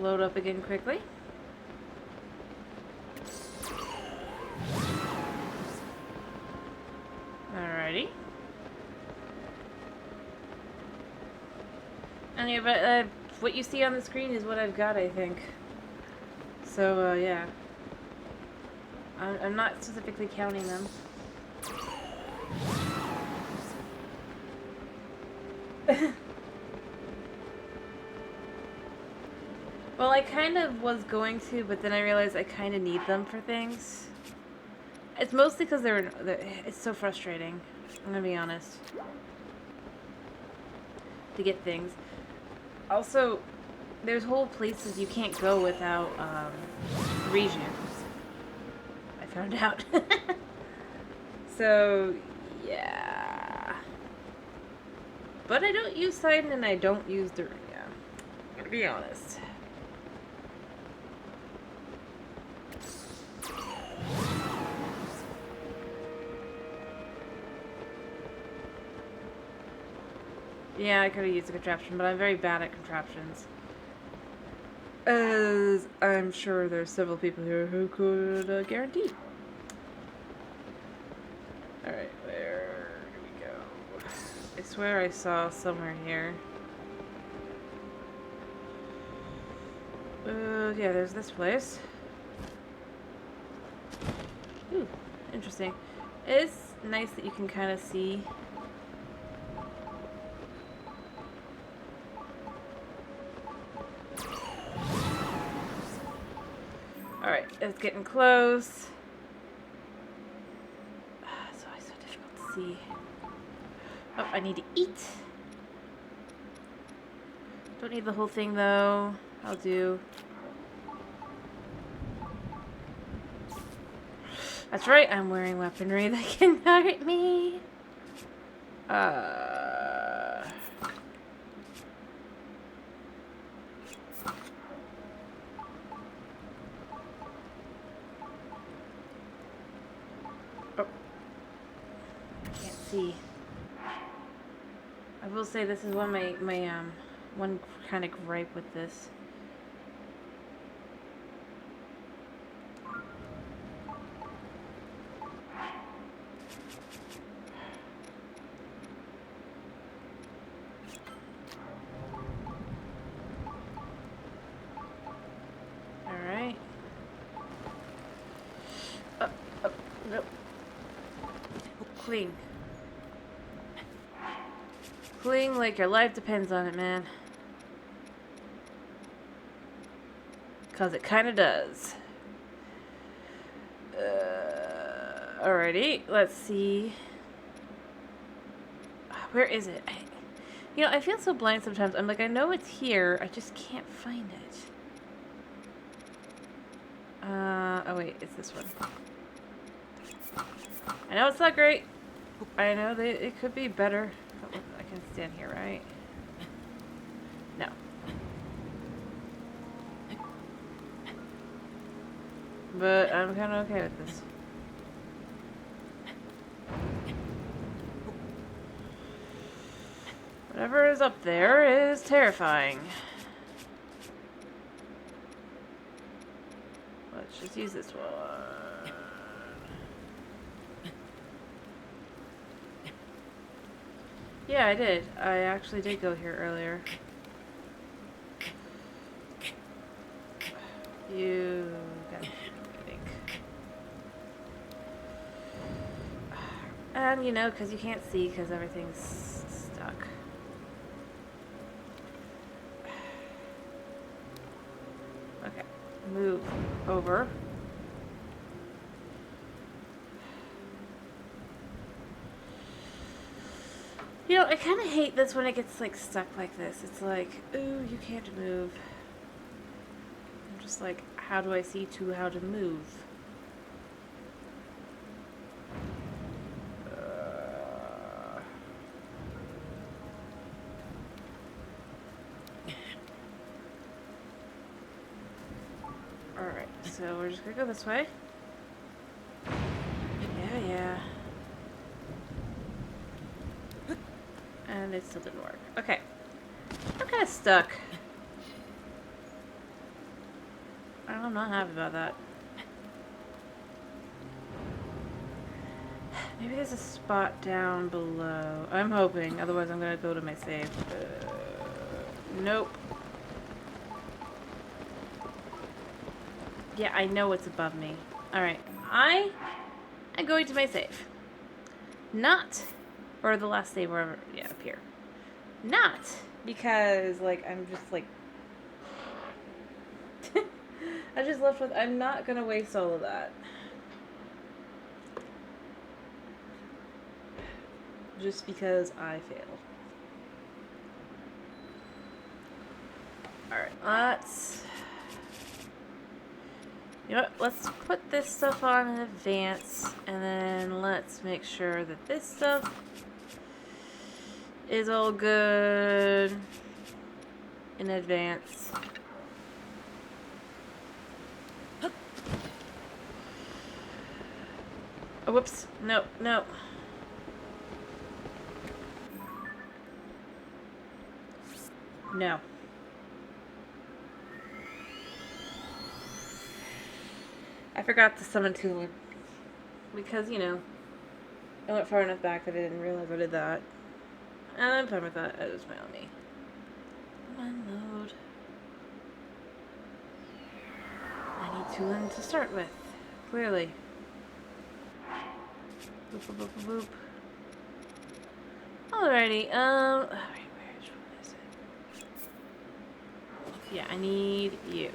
load up again quickly. Alrighty. Anyway, but, what you see on the screen is what I've got, I think. So, yeah. I'm not specifically counting them. Well, I kind of was going to, but then I realized I kind of need them for things. It's mostly because they're it's so frustrating. I'm gonna be honest. To get things. Also, there's whole places you can't go without Riju. I found out. So, yeah. But I don't use Sidon and I don't use Darunia. To be honest. Yeah, I could have used a contraption, but I'm very bad at contraptions. As I'm sure there's several people here who could guarantee. Alright, where do we go? I swear I saw somewhere here. Yeah, there's this place. Ooh, interesting. It's nice that you can kind of see. Alright, it's getting close. It's always so difficult to see. Oh, I need to eat. Don't need the whole thing though. I'll do. That's right, I'm wearing weaponry that can hurt me. Oh. I can't see. I will say this is one of my one kind of gripe with this. Alright. Nope. Cling. Cling like your life depends on it, man. 'Cause it kinda does. Alrighty, let's see. Where is it? You know, I feel so blind sometimes. I'm like, I know it's here, I just can't find it. Oh wait, it's this one. I know it's not great. I know that it could be better. Oh, I can stand here, right? No. But I'm kind of okay with this. Whatever is up there is terrifying. Let's just use this one. Yeah, I did. I actually did go here earlier. You got it, I think. And you know, because you can't see because everything's stuck. Okay, move over. You know, I kind of hate this when it gets like stuck like this. It's like, ooh, you can't move. I'm just like, how do I see how to move? Alright, so we're just gonna go this way. Yeah. And it still didn't work. Okay. I'm kind of stuck. I'm not happy about that. Maybe there's a spot down below. I'm hoping. Otherwise, I'm going to go to my save. Nope. Yeah, I know it's above me. Alright. I am going to my save. Not... Or the last save wherever... Yeah, up here. Not because, like, I'm just, like... I just left with... I'm not going to waste all of that. Just because I failed. Alright, let's... You know what? Let's put this stuff on in advance, and then let's make sure that this stuff is all good in advance. Oh, whoops. No. No. I forgot to summon Tula. Because, you know, I went far enough back that I didn't realize I did that. And I'm fine with that. It was my own me. Come on, load. I need Tulin to start with. Clearly. Boop, boop, boop, boop, boop. Alrighty, alright, which one is it? Yeah, I need you.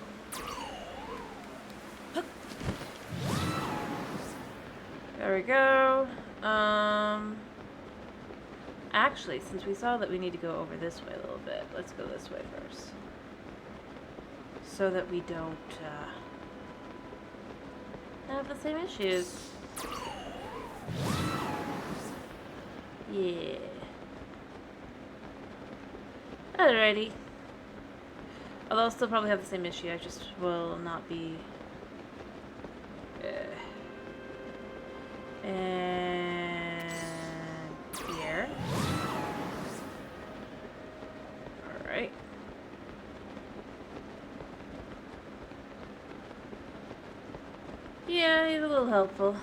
There we go. Actually, since we saw that we need to go over this way a little bit, let's go this way first. So that we don't, have the same issues. Yeah. Alrighty. Although I'll still probably have the same issue, I just will not be... And... here. Alright. Yeah, he's a little helpful.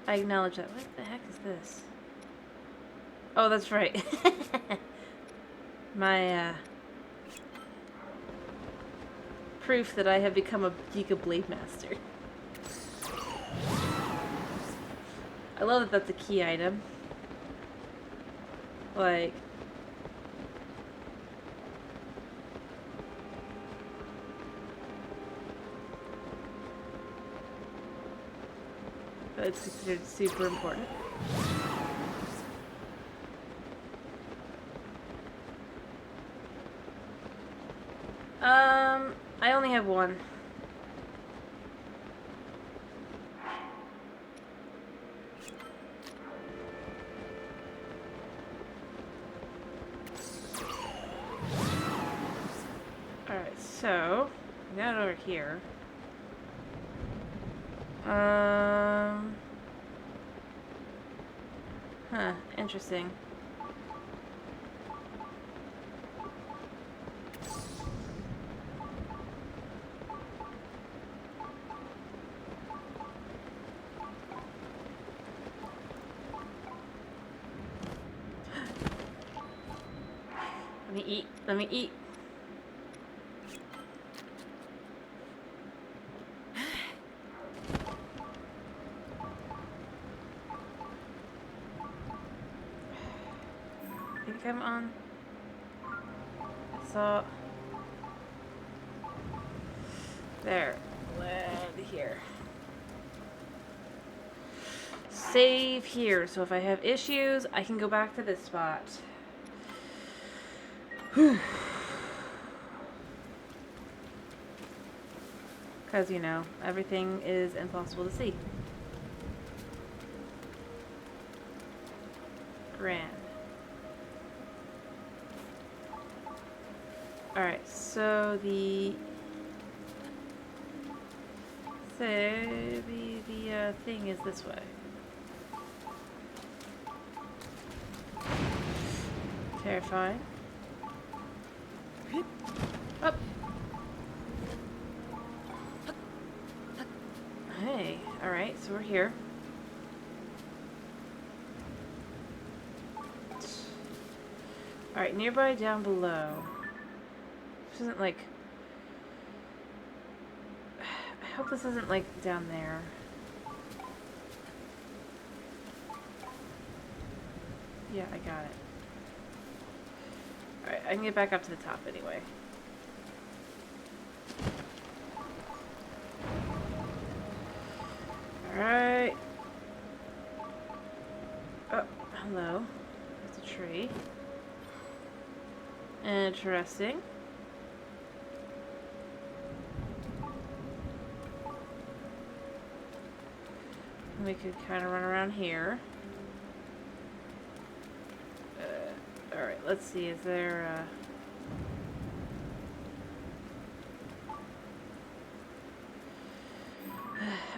I acknowledge that. What the heck is this? Oh, that's right. My, proof that I have become a Giga Blade Master. I love that that's a key item. Like... but it's considered super important. I only have one. Alright, so we got it over here. Huh, interesting. Let me eat. Let me eat. I think I'm on. I saw. There. Land here. Save here. So if I have issues, I can go back to this spot. Because, you know, everything is impossible to see. Grand. Alright, so the thing is this way. Terrifying. Up. Hey, alright, so we're here. Alright, nearby down below. This isn't like... I hope this isn't like down there. Yeah, I got it. Alright, I can get back up to the top anyway. Alright. Oh, hello. There's a tree. Interesting. We could kind of run around here. Alright, let's see. Is there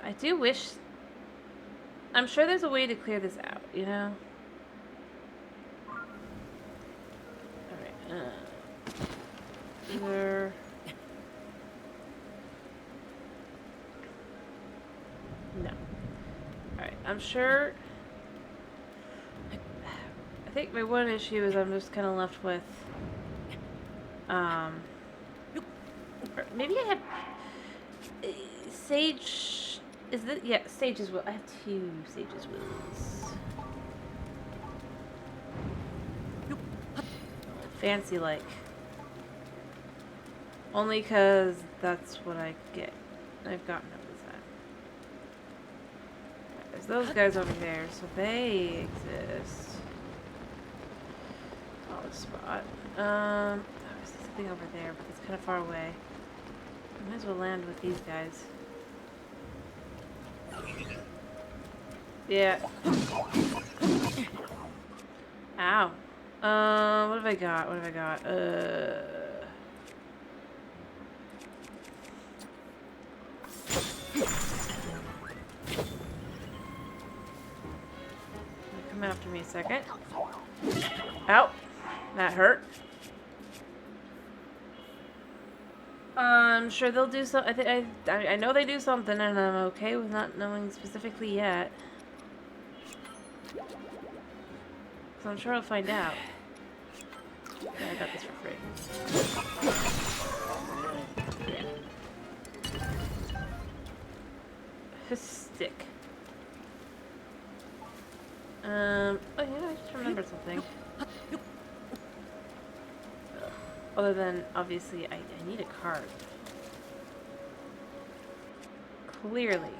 I do wish... I'm sure there's a way to clear this out, you know? Alright. There. No. Alright, I'm sure. I think my one issue is I'm just kind of left with. Or maybe I have. Sage. Is this. Yeah, Sage's will. I have 2 Sage's wills. Fancy like. Only because that's what I get. I've gotten over that. There's those guys over there, so they exist. Oh, spot. Oh, there's something over there, but it's kind of far away. I might as well land with these guys. Yeah. Ow. What have I got? What have I got? Come after me a second. Ow. That hurt. I'm sure they'll do so. I know they do something, and I'm okay with not knowing specifically yet. So I'm sure I'll find out. Yeah, I got this for free. Yeah. Stick. Oh yeah, I just remembered something. Other than, obviously, I need a card. Clearly.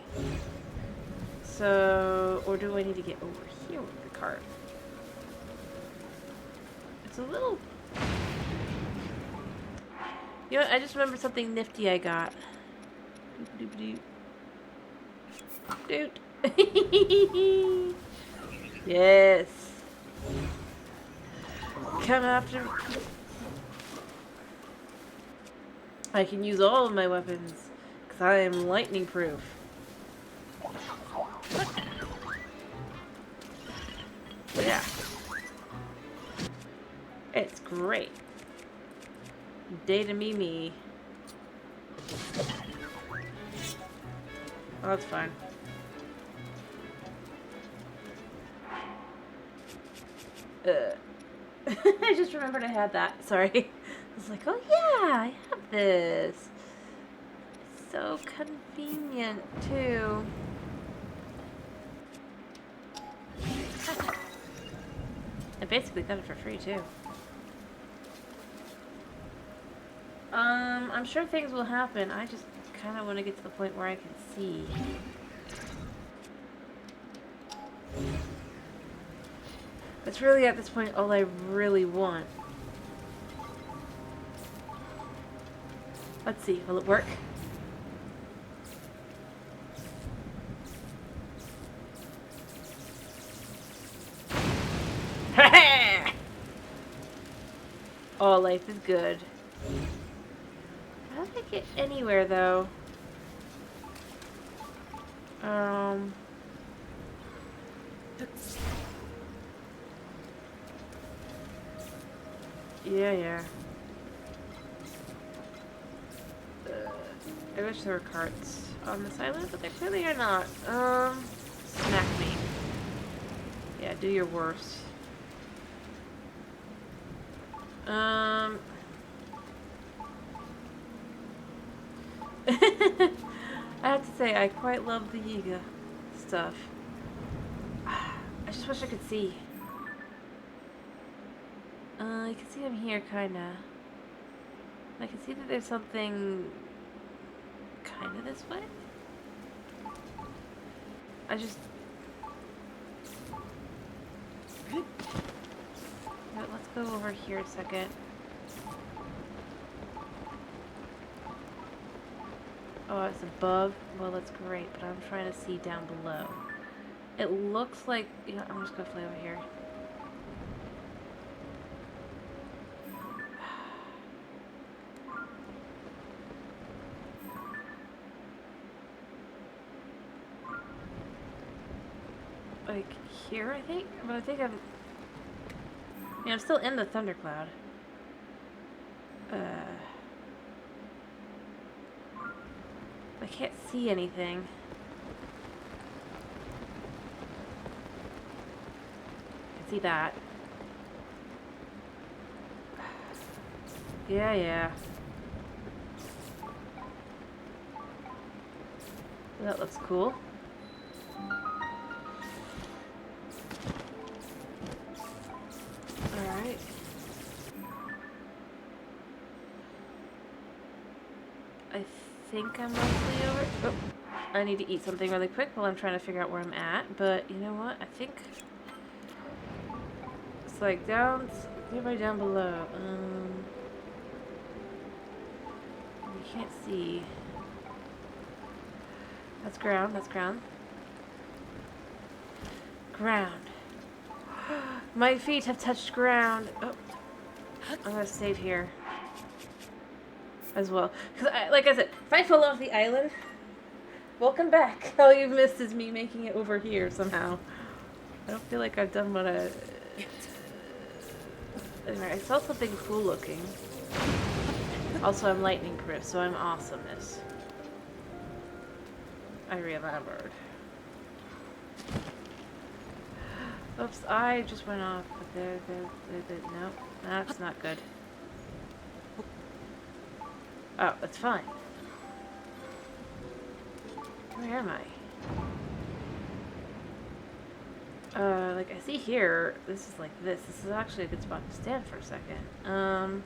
So, or do I need to get over here with the card? It's a little... You know what, I just remembered something nifty I got. Doot. Yes. Come after me. I can use all of my weapons, because I am lightning proof. Yeah. It's great. Data me. Oh, that's fine. I just remembered I had that. Sorry. I was like, oh yeah, I have this. It's so convenient, too. I basically got it for free, too. I'm sure things will happen. I just kind of want to get to the point where I can see. That's really, at this point, all I really want. Let's see, will it work? Oh, life is good. How do I get anywhere, though? Yeah. I wish there were carts on this island, but there clearly are not. Smack me. Yeah, do your worst. I have to say, I quite love the Yiga stuff. I just wish I could see. You can see him here, kinda. I can see that there's something kinda this way. I just... Let's go over here a second. Oh, it's above? Well, that's great, but I'm trying to see down below. It looks like... You know, I'm just gonna fly over here. Like, here, I think? But I think I'm... Yeah, I'm still in the thundercloud. I can't see anything. I can see that. Yeah. That looks cool. Alright. I think I'm mostly over. Oh, I need to eat something really quick while I'm trying to figure out where I'm at. But you know what? I think it's like down, nearby down below. You can't see. That's ground. That's ground. Ground. My feet have touched ground. Oh, I'm gonna save here as well. Because, like I said, if I fall off the island, welcome back. All you've missed is me making it over here somehow. I don't feel like I've done what I... Anyway, I saw something cool looking. Also, I'm lightning proof, so I'm awesomeness. I remembered. Oops, I just went off. But there. No, that's not good. Oh, that's fine. Where am I? Like I see here, this is like this. This is actually a good spot to stand for a second.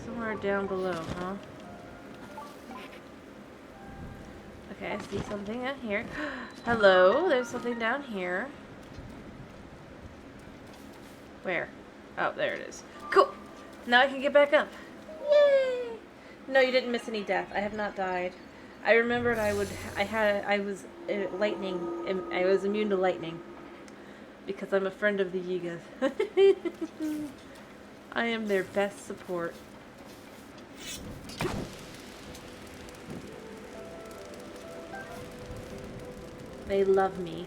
Somewhere down below, huh? Okay, I see something out here. Hello, there's something down here. Where? Oh, there it is. Cool! Now I can get back up. Yay! No, you didn't miss any death. I have not died. I remembered I was lightning, I was immune to lightning. Because I'm a friend of the Yigas. I am their best support. They love me.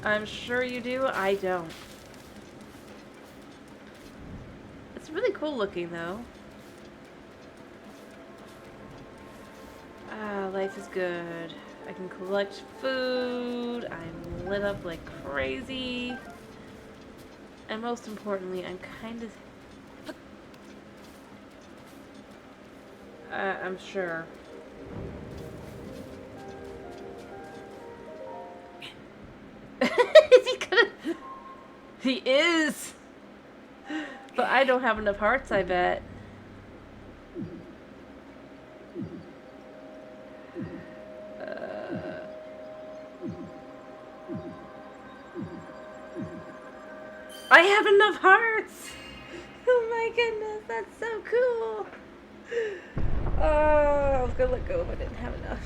I'm sure you do. I don't. It's really cool looking, though. Ah, life is good. I can collect food. I'm lit up like crazy. And most importantly, I'm kind of... I'm sure. Is he gonna... He is! But I don't have enough hearts, I bet. I have enough hearts! Oh my goodness, that's so cool! Oh, I was gonna let go if I didn't have enough.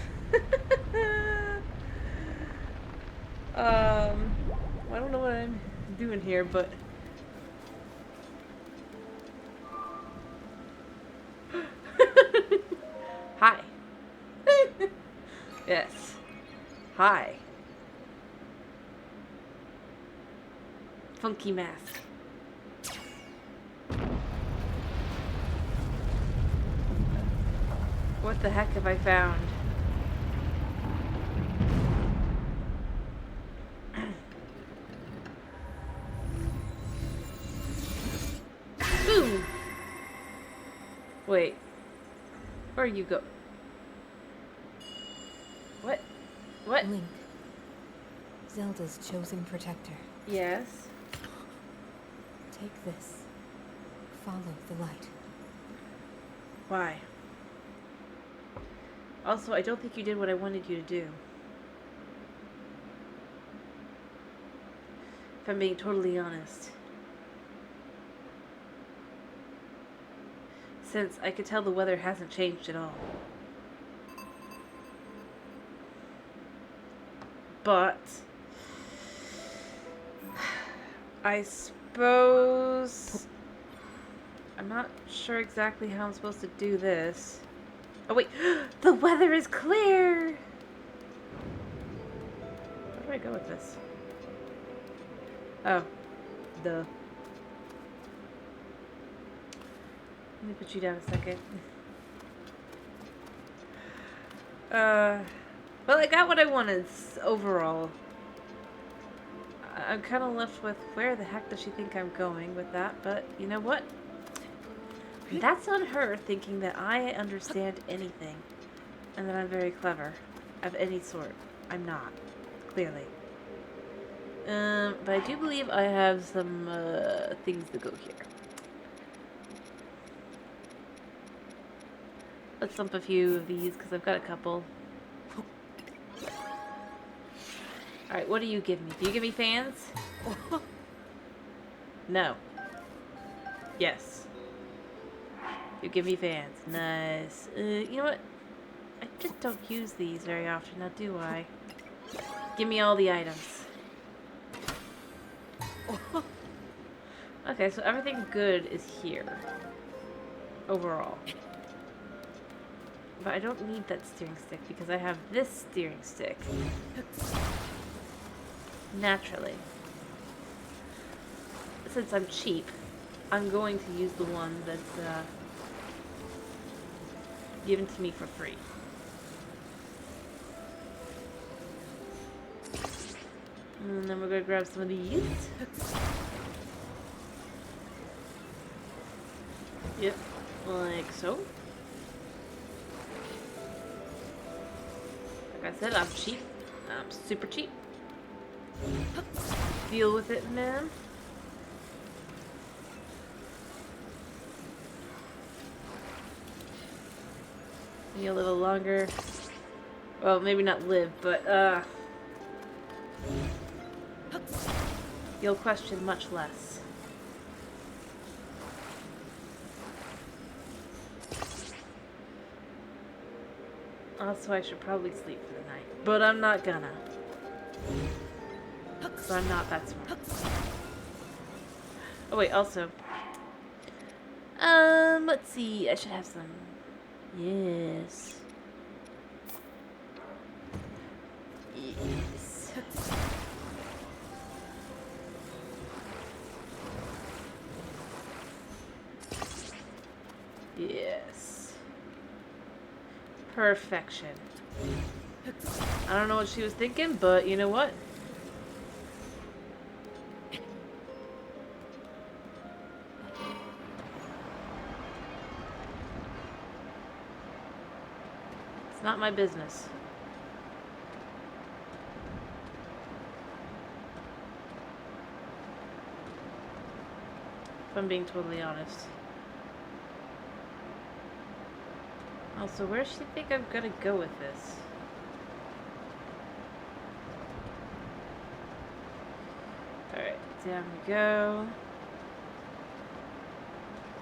I don't know what I'm doing here, but... Hi. Yes. Hi. Funky mask. What the heck have I found? Boom! Wait. Where you go? What? What? Link. Zelda's chosen protector. Yes. Take this. Follow the light. Why? Also, I don't think you did what I wanted you to do. If I'm being totally honest. Since I could tell the weather hasn't changed at all. But... I suppose... I'm not sure exactly how I'm supposed to do this. Oh wait, the weather is clear! Where do I go with this? Oh. Duh. Let me put you down a second. Well, I got what I wanted overall. I'm kind of left with where the heck does she think I'm going with that, but you know what? That's on her thinking that I understand anything and that I'm very clever of any sort. I'm not, clearly. But I do believe I have some things to go here. Let's dump a few of these because I've got a couple. Alright, what do you give me? Do you give me fans? No. Yes. You give me fans. Nice. You know what? I just don't use these very often, now do I? Give me all the items. Okay, so everything good is here. Overall. But I don't need that steering stick because I have this steering stick. Naturally. Since I'm cheap, I'm going to use the one that's given to me for free. And then we're going to grab some of these. Yep, like so. Like I said, I'm cheap. I'm super cheap. Deal with it, man. Maybe a little longer. Well, maybe not live, but you'll question much less. Also, I should probably sleep for the night, but I'm not gonna. So I'm not that smart. Oh wait, also. Let's see. I should have some. Yes. Yes. Yes. Perfection. I don't know what she was thinking, but you know what? It's not my business. If I'm being totally honest. Also, where does she think I'm gonna go with this? Alright, down we go.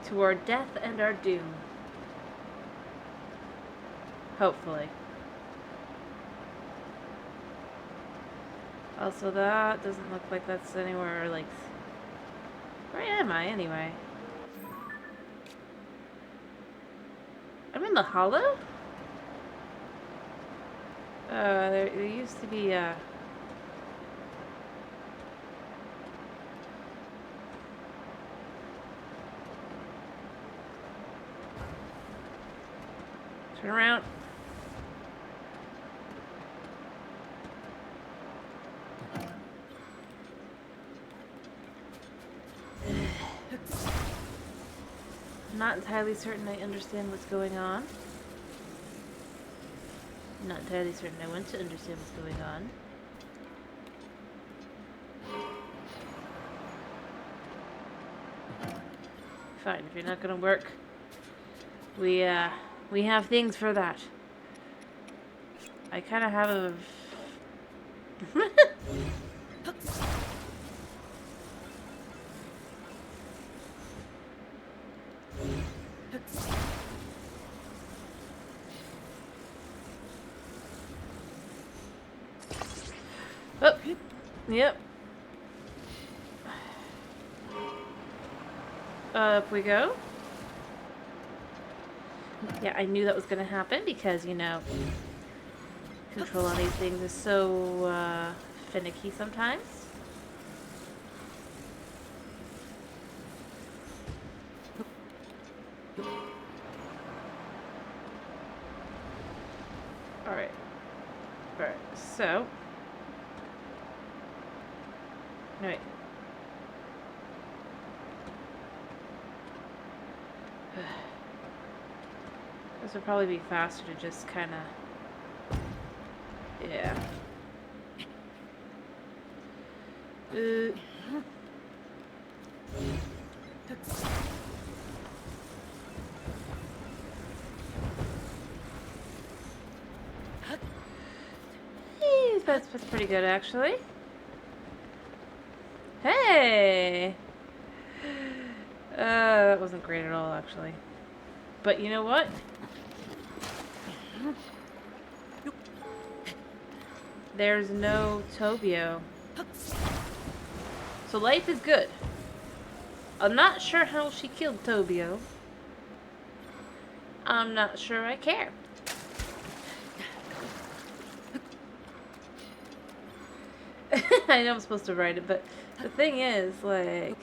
To our death and our doom. Hopefully. Also, that doesn't look like that's anywhere, like... Where am I, anyway? I'm in the hollow? There used to be, Turn around. I'm not entirely certain I understand what's going on. I'm not entirely certain I want to understand what's going on. Fine, if you're not gonna work, we have things for that. I kind of have a... Oh, yep. Up we go. Yeah, I knew that was gonna happen because, you know, control on these things is so, finicky sometimes. Alright. Alright, so. Alright. This would probably be faster to just kind of. Yeah. That's pretty good, actually. Hey! That wasn't great at all, actually. But you know what? There's no Tobio. So life is good. I'm not sure how she killed Tobio. I'm not sure I care. I know I'm supposed to write it, but the thing is, like...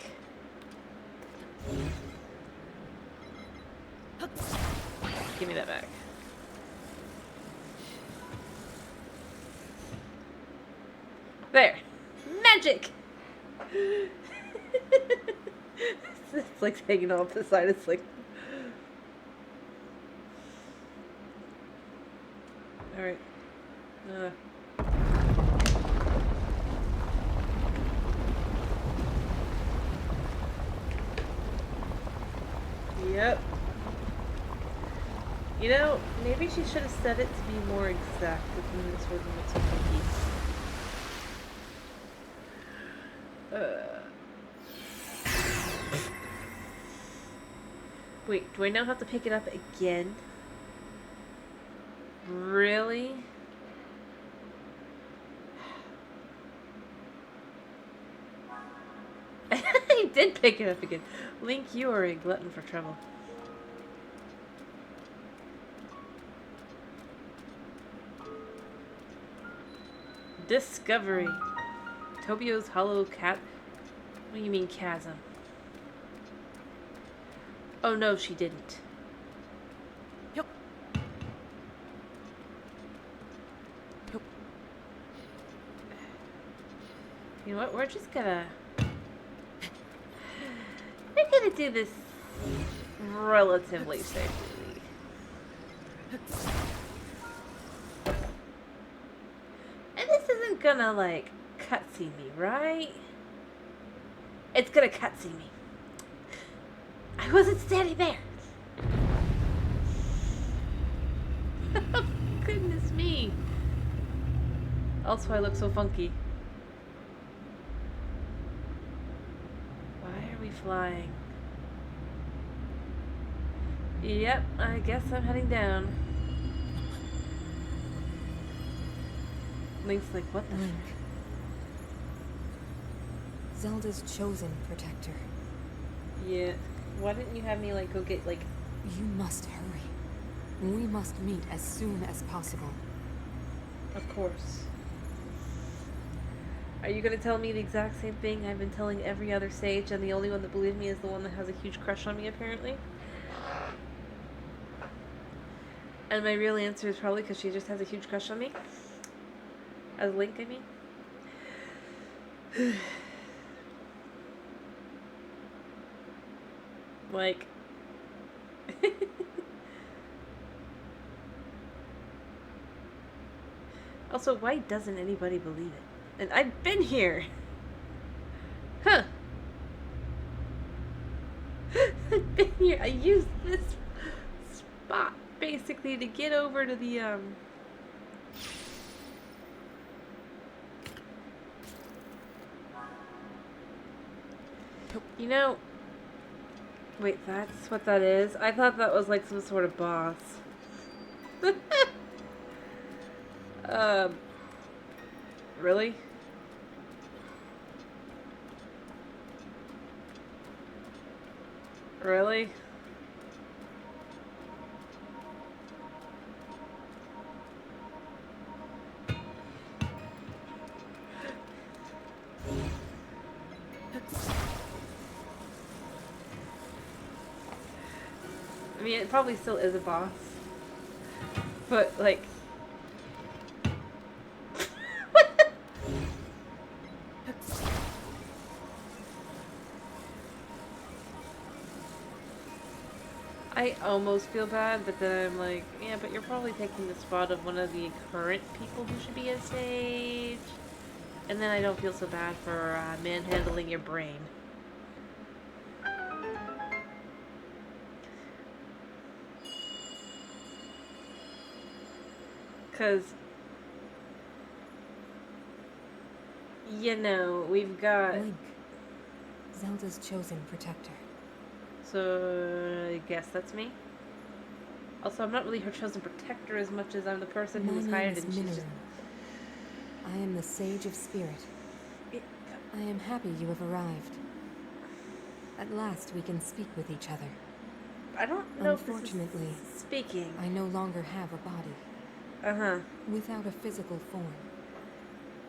Give me that back. There! Magic! It's like hanging off the side, it's like... Alright. Yep. You know, maybe she should have said it to be more exact with when this word limits on Wait, do I now have to pick it up again? Really? I did pick it up again. Link, you are a glutton for trouble. Discovery. Tobio's hollow cat. What do you mean chasm? Oh no, she didn't. Yup. Yup. You know what? We're just gonna... We're gonna do this relatively safely. And this isn't gonna, like, cutscene me, right? It's gonna cutscene me. I wasn't standing there. Oh, goodness me. Also, I look so funky. Why are we flying? Yep, I guess I'm heading down. Link's like, what the Link. Zelda's chosen protector. Yeah. Why didn't you have me, like, go get, like... You must hurry. We must meet as soon as possible. Of course. Are you gonna tell me the exact same thing I've been telling every other sage, and the only one that believed me is the one that has a huge crush on me, apparently? And my real answer is probably because she just has a huge crush on me? As Link, I mean? Like... Also, why doesn't anybody believe it? And I've been here! Huh! I've been here! I used this spot, basically, to get over to the, You know... Wait, that's what that is? I thought that was like some sort of boss. Really? Really? I mean, it probably still is a boss. But, like... I almost feel bad, but then I'm like, yeah, but you're probably taking the spot of one of the current people who should be on stage. And then I don't feel so bad for manhandling your brain. Because, you know, we've got... Link. Zelda's chosen protector. So, I guess that's me? Also, I'm not really her chosen protector as much as I'm the person who was hired and she's just... I am the Sage of Spirit. I am happy you have arrived. At last we can speak with each other. I don't know if Unfortunately, this is speaking. I no longer have a body. Uh-huh. Without a physical form.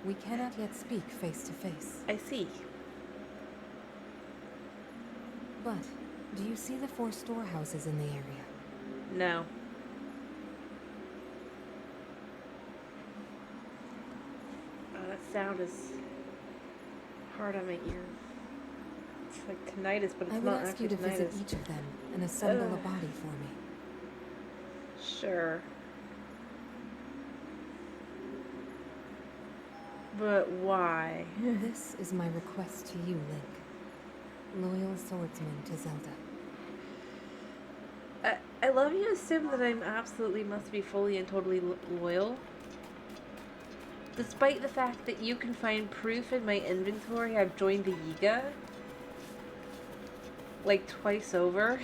We cannot yet speak face to face. I see. But, do you see the 4 storehouses in the area? No. Oh, that sound is hard on my ear. It's like tinnitus, but it's I will not ask actually you to visit tinnitus. each of them and assemble a body for me. Sure. But why? This is my request to you, Link. Loyal swordsman to Zelda. I love you assume that I'm absolutely must be fully and totally loyal. Despite the fact that you can find proof in my inventory I've joined the Yiga. Like twice over.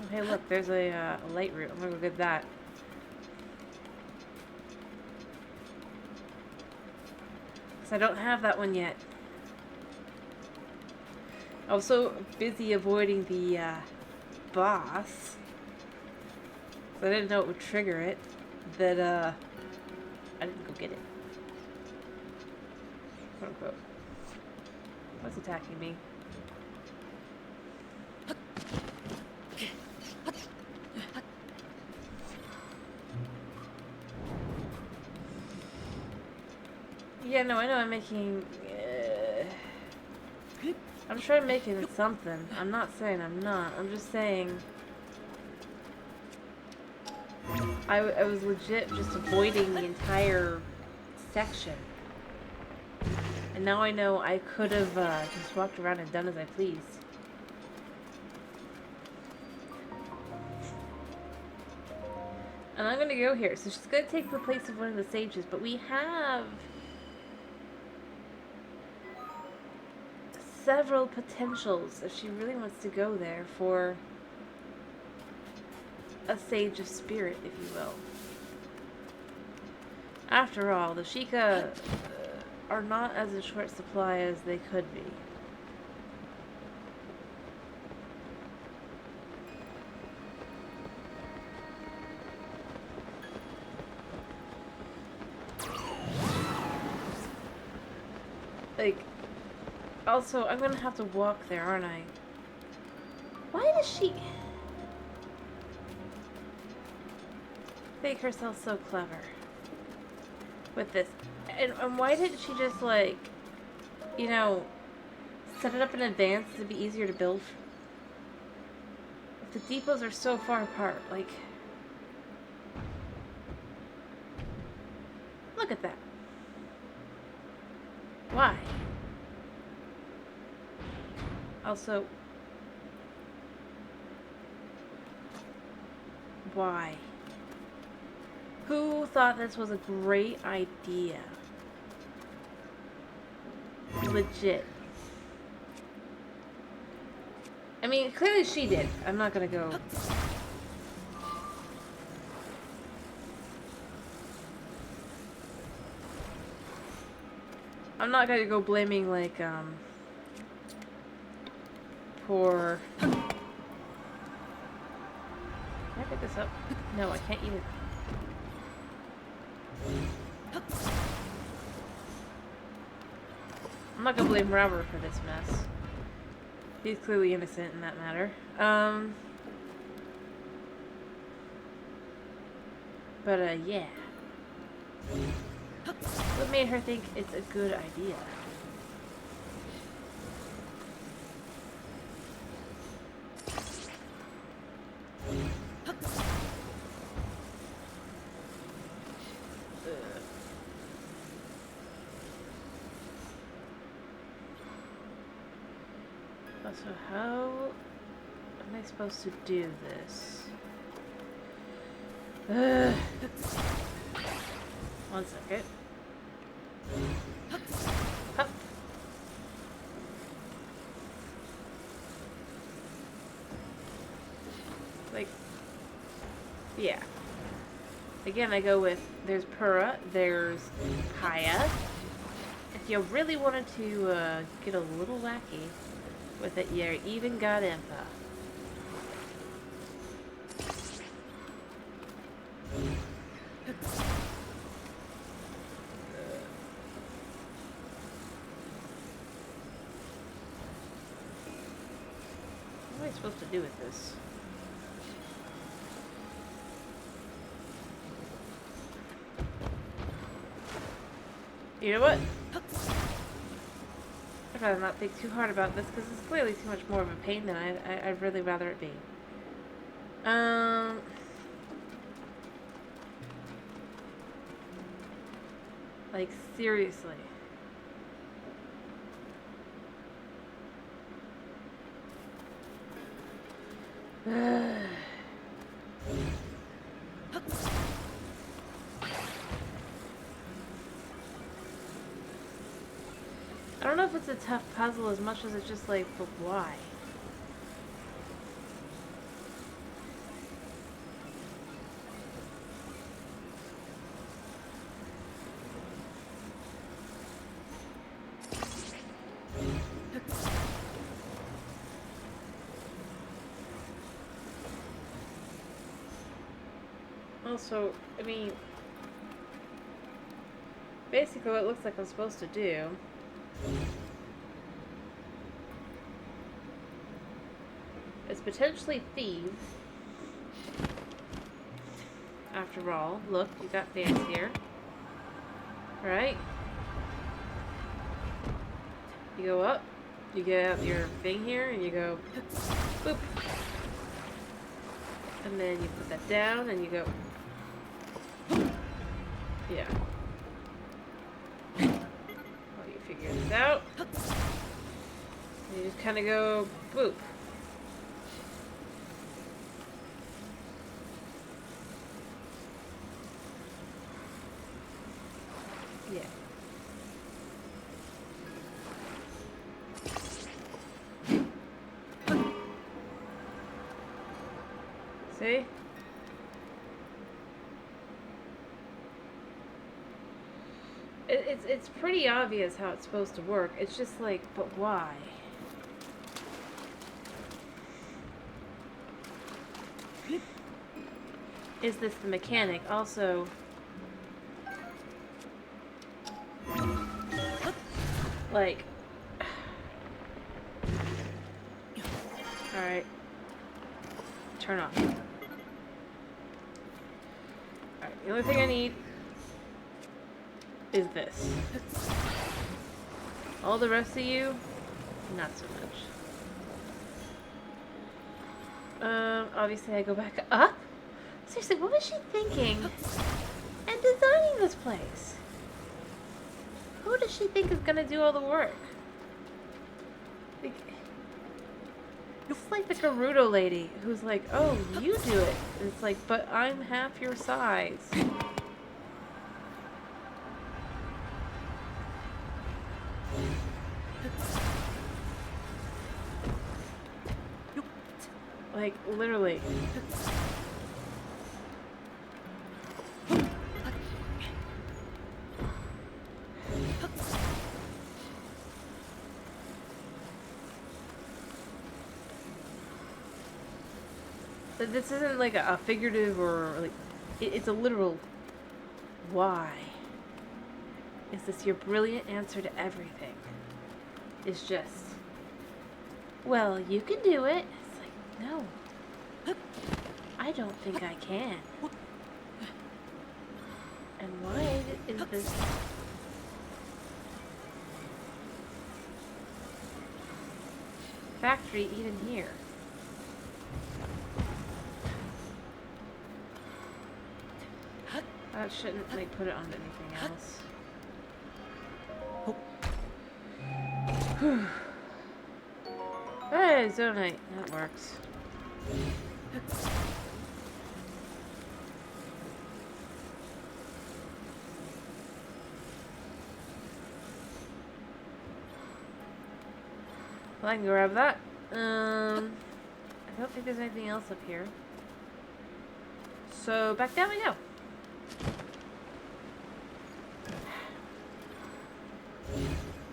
Oh hey look, there's a light route. I'm gonna go get that. Because I don't have that one yet. I was so busy avoiding the boss, so I didn't know it would trigger it, that I didn't go get it. Quote unquote. What's attacking me? Yeah, no, I know I'm making... I'm sure I'm making something. I'm not saying I'm not. I'm just saying... I was legit just avoiding the entire section. And now I know I could have just walked around and done as I pleased. And I'm gonna go here. So she's gonna take the place of one of the sages, but we have... several potentials if she really wants to go there for a Sage of Spirit, if you will. After all, the Sheikah are not as in short supply as they could be. Like, also, I'm gonna have to walk there, aren't I? Why does she make herself so clever with this? And why didn't she just, like, you know, set it up in advance to be easier to build? If the depots are so far apart, like... Look at that. Why? Also, why? Who thought this was a great idea? Legit. I mean, clearly she did. I'm not gonna go... I'm not gonna go blaming, like, poor... Can I pick this up? No, I can't eat it. I'm not gonna blame Robert for this mess. He's clearly innocent in that matter. But, yeah. What made her think it's a good idea? So how am I supposed to do this? One second. Hup. Like, yeah. Again, I go with, there's Pura, there's Kaya. If you really wanted to get a little wacky with it, you even got Impa. What am I supposed to do with this? You know what? I'd rather not think too hard about this because it's clearly too much more of a pain than I'd really rather it be. Like, seriously. I don't know if it's a tough puzzle as much as it's just like, but why? Also, I mean, basically what it looks like I'm supposed to do is potentially thieve. After all, look, you got fans here. Right? You go up, you get out your thing here, and you go boop. And then you put that down, and you go. Yeah. While you figure this out, you just kind of go boop. Yeah. See? It's pretty obvious how it's supposed to work. It's just like, but why? Is this the mechanic? Also, like, alright, turn off. Alright, the only thing I need is this. All the rest of you, not so much. Obviously I go back up. Seriously, what was she thinking and designing this place? Who does she think is gonna do all the work? Like, it's like the Gerudo lady who's like, oh, you do it. And it's like, but I'm half your size. Like, literally. This isn't like a figurative or like, it's a literal why. Is this your brilliant answer to everything? It's just, well, you can do it. It's like, no. I don't think I can. And why is this... factory even here? That shouldn't, like, put it on anything else. Yay, Zonite. That works. Well, I can grab that. I don't think there's anything else up here. So back down we go.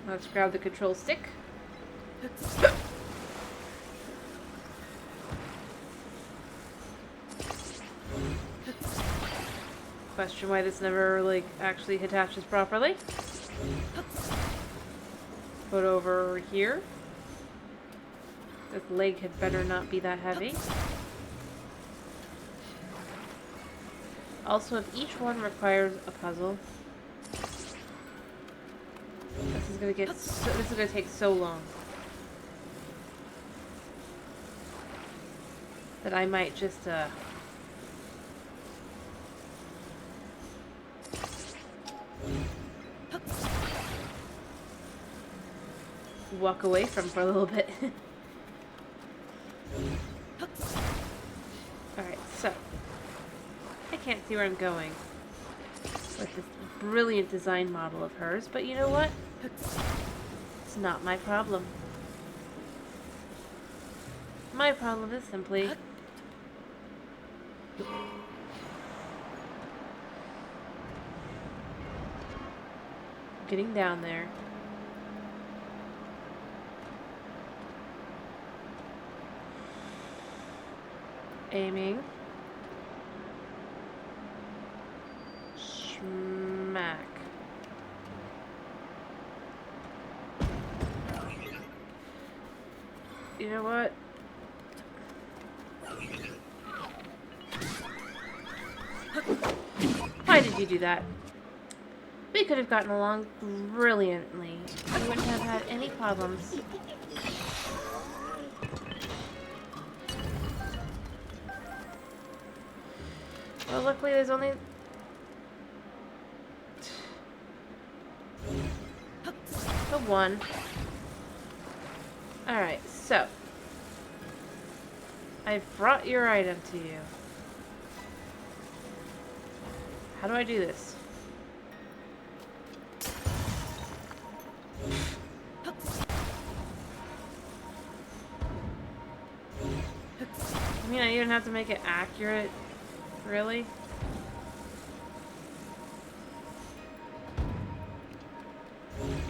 Let's grab the control stick. Question why this never, like, actually attaches properly. Put over here. This leg had better not be that heavy. Also, if each one requires a puzzle, this is gonna take so long that I might just walk away from for a little bit. Alright, so I can't see where I'm going with this brilliant design model of hers, but you know what? It's not my problem. My problem is simply getting down there. Aiming. Smack. You know what? Why did you do that? We could have gotten along brilliantly. We wouldn't have had any problems. Well, luckily there's only... the one. Alright, so. I've brought your item to you. How do I do this? I mean, I even have to make it accurate. Really?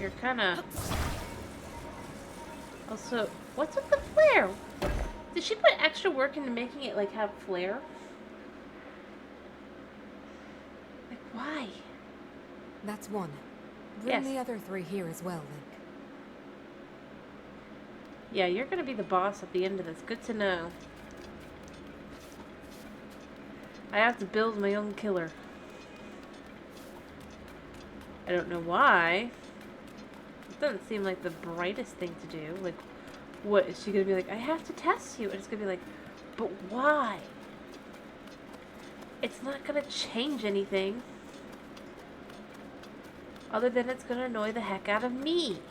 You're kinda... Also, what's with the flare? Did she put extra work into making it, like, have flare? Like, why? That's one. Bring Yes. the other three here as well, Link. Yeah, you're gonna be the boss at the end of this. Good to know. I have to build my own killer. I don't know why. It doesn't seem like the brightest thing to do. Like, what is she gonna be like? I have to test you, and it's gonna be like, but why? It's not gonna change anything, other than it's gonna annoy the heck out of me.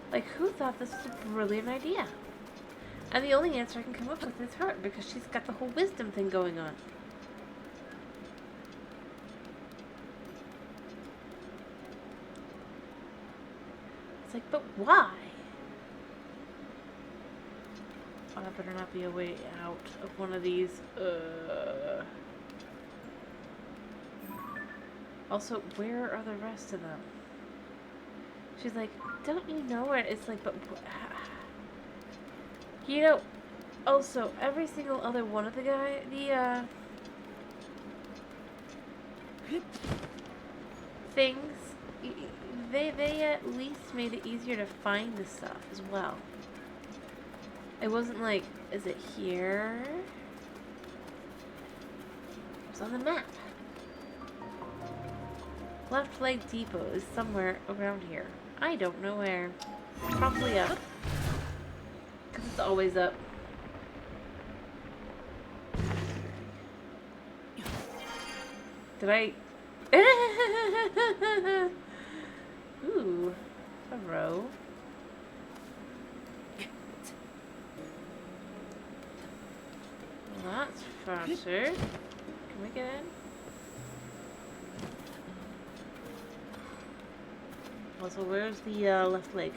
Like, who thought this was a brilliant idea? And the only answer I can come up with is her, because she's got the whole wisdom thing going on. It's like, but why? Oh, that better not be a way out of one of these. Also, where are the rest of them? She's like, don't you know where? It's like, but... You know, also, every single other one of things, they at least made it easier to find the stuff as well. It wasn't like, is it here? It's on the map. Left Leg Depot is somewhere around here. I don't know where. Probably up. Because it's always up. Did I Ooh, a row. Well, that's faster. Can we get in? Also, where's the left leg?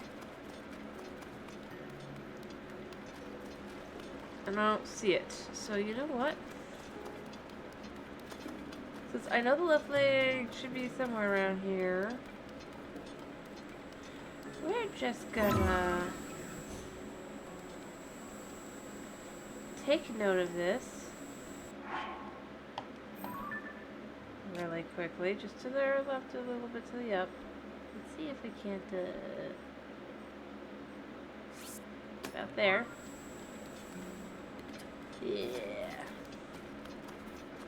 I don't see it. So you know what? Since I know the left leg should be somewhere around here, we're just gonna take note of this really quickly, just to the left a little bit to the up. Let's see if we can't, about there. Yeah.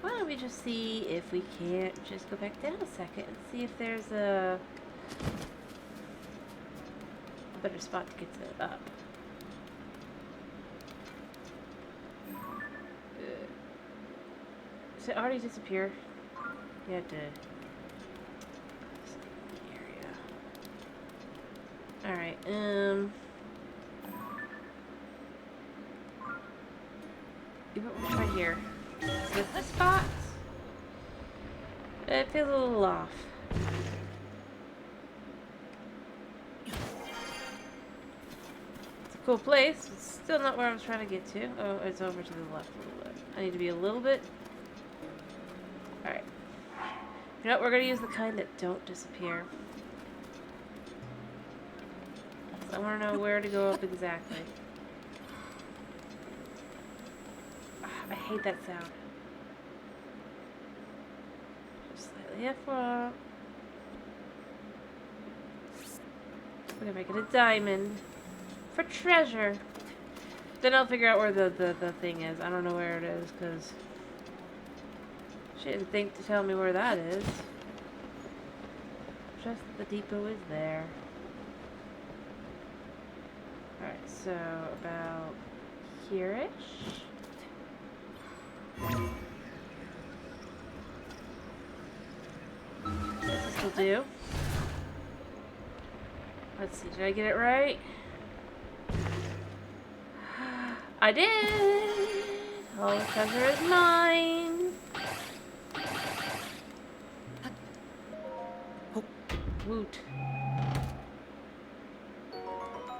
Why don't we just see if we can't just go back down a second and see if there's a better spot to get to up. Did it already disappear? Yeah, it did. Area. Alright, we'll try here. Is this the spot? It feels a little off. It's a cool place. It's still not where I was trying to get to. Oh, it's over to the left a little bit. I need to be a little bit. Alright. You know what? We're going to use the kind that don't disappear. So I want to know where to go up exactly. I hate that sound. Just slightly up. We're gonna make it a diamond for treasure. Then I'll figure out where the thing is. I don't know where it is because she didn't think to tell me where that is. Just the depot is there. Alright, so about here-ish. This will do. Let's see, did I get it right? I did! All the treasure is mine! Woot.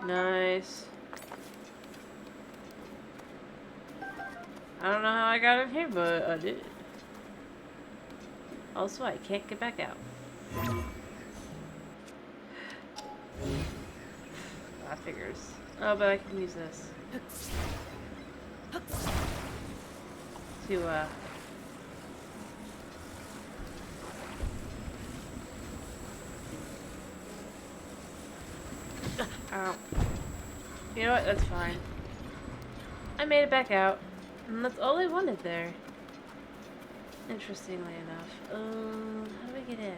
Nice. I don't know how I got in here, but I did. Also, I can't get back out. That figures. Oh, but I can use this. To, ow. You know what? That's fine. I made it back out. And that's all I wanted there. Interestingly enough. How do we get in?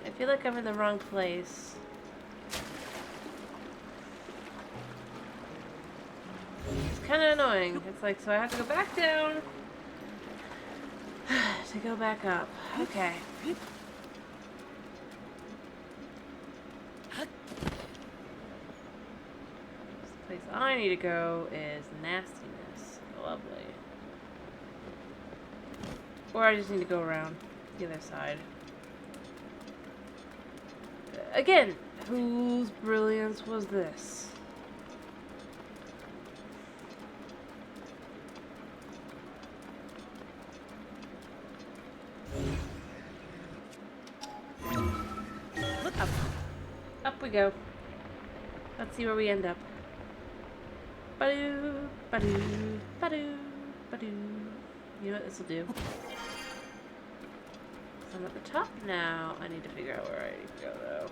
I feel like I'm in the wrong place. It's kind of annoying. It's like, so I have to go back down to go back up. Okay. This place I need to go is nastiness. Lovely. Or I just need to go around the other side. Again, whose brilliance was this? Up. Up we go. Let's see where we end up. Ba-doo, ba-doo, ba-doo, ba-doo. You know what this will do? So I'm at the top now. I need to figure out where I need to go, though.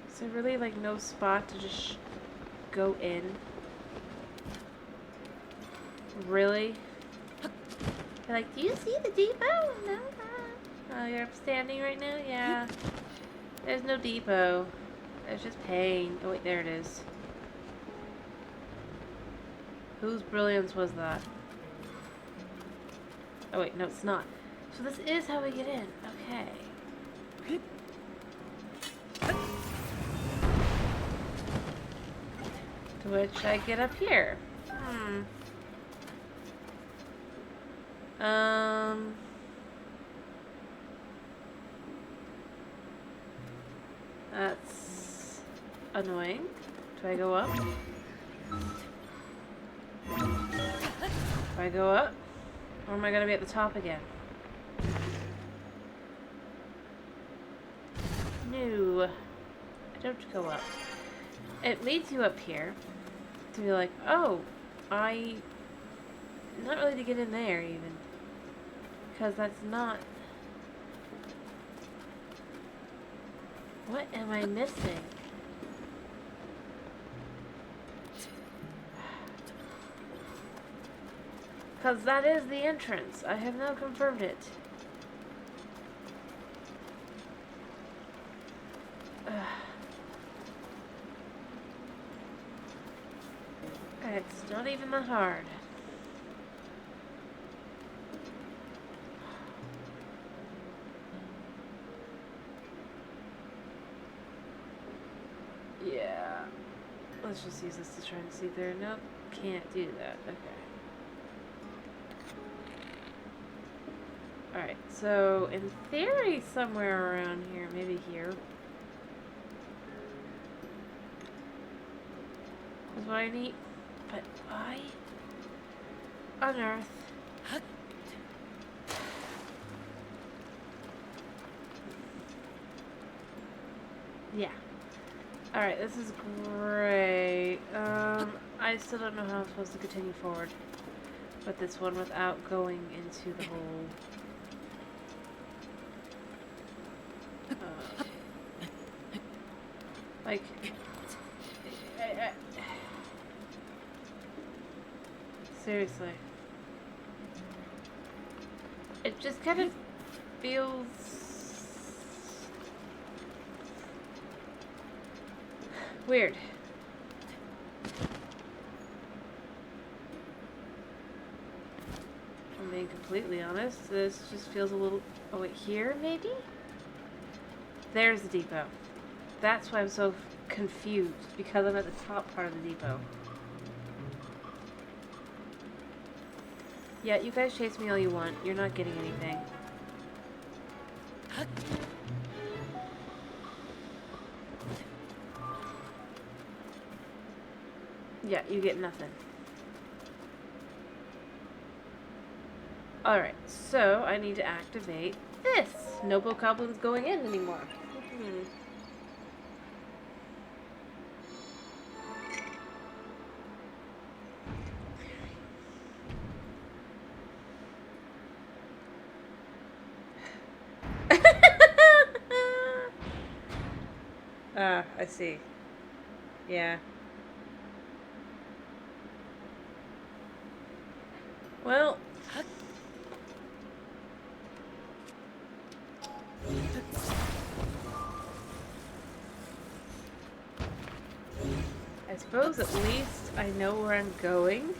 Is there really, like, no spot to just go in? Really? You're like, do you see the depot? No. Oh, you're upstanding right now? Yeah. There's no depot. There's just pain. Oh, wait, there it is. Whose brilliance was that? Oh, wait, no, it's not. So this is how we get in. Okay. To which I get up here. That's annoying. Do I go up? Do I go up? Or am I gonna be at the top again? No. I don't go up. It leads you up here to be like, oh, not really to get in there even. Because that's not... What am I missing? Because that is the entrance. I have now confirmed it. It's not even that hard. Yeah. Let's just use this to try and see there. Nope. Can't do that. Okay. Alright, so in theory somewhere around here, maybe here, is what I need. But why on earth? Yeah. Alright, this is great. I still don't know how I'm supposed to continue forward with this one without going into the whole... like... seriously. It just kind of feels... weird. I'm being completely honest. This just feels a little... oh wait, here maybe? There's the depot. That's why I'm so confused, because I'm at the top part of the depot. Yeah, you guys chase me all you want. You're not getting anything. Yeah, you get nothing. Alright, so I need to activate this. No bokoblins going in anymore. I see. Yeah. Well... I suppose at least I know where I'm going.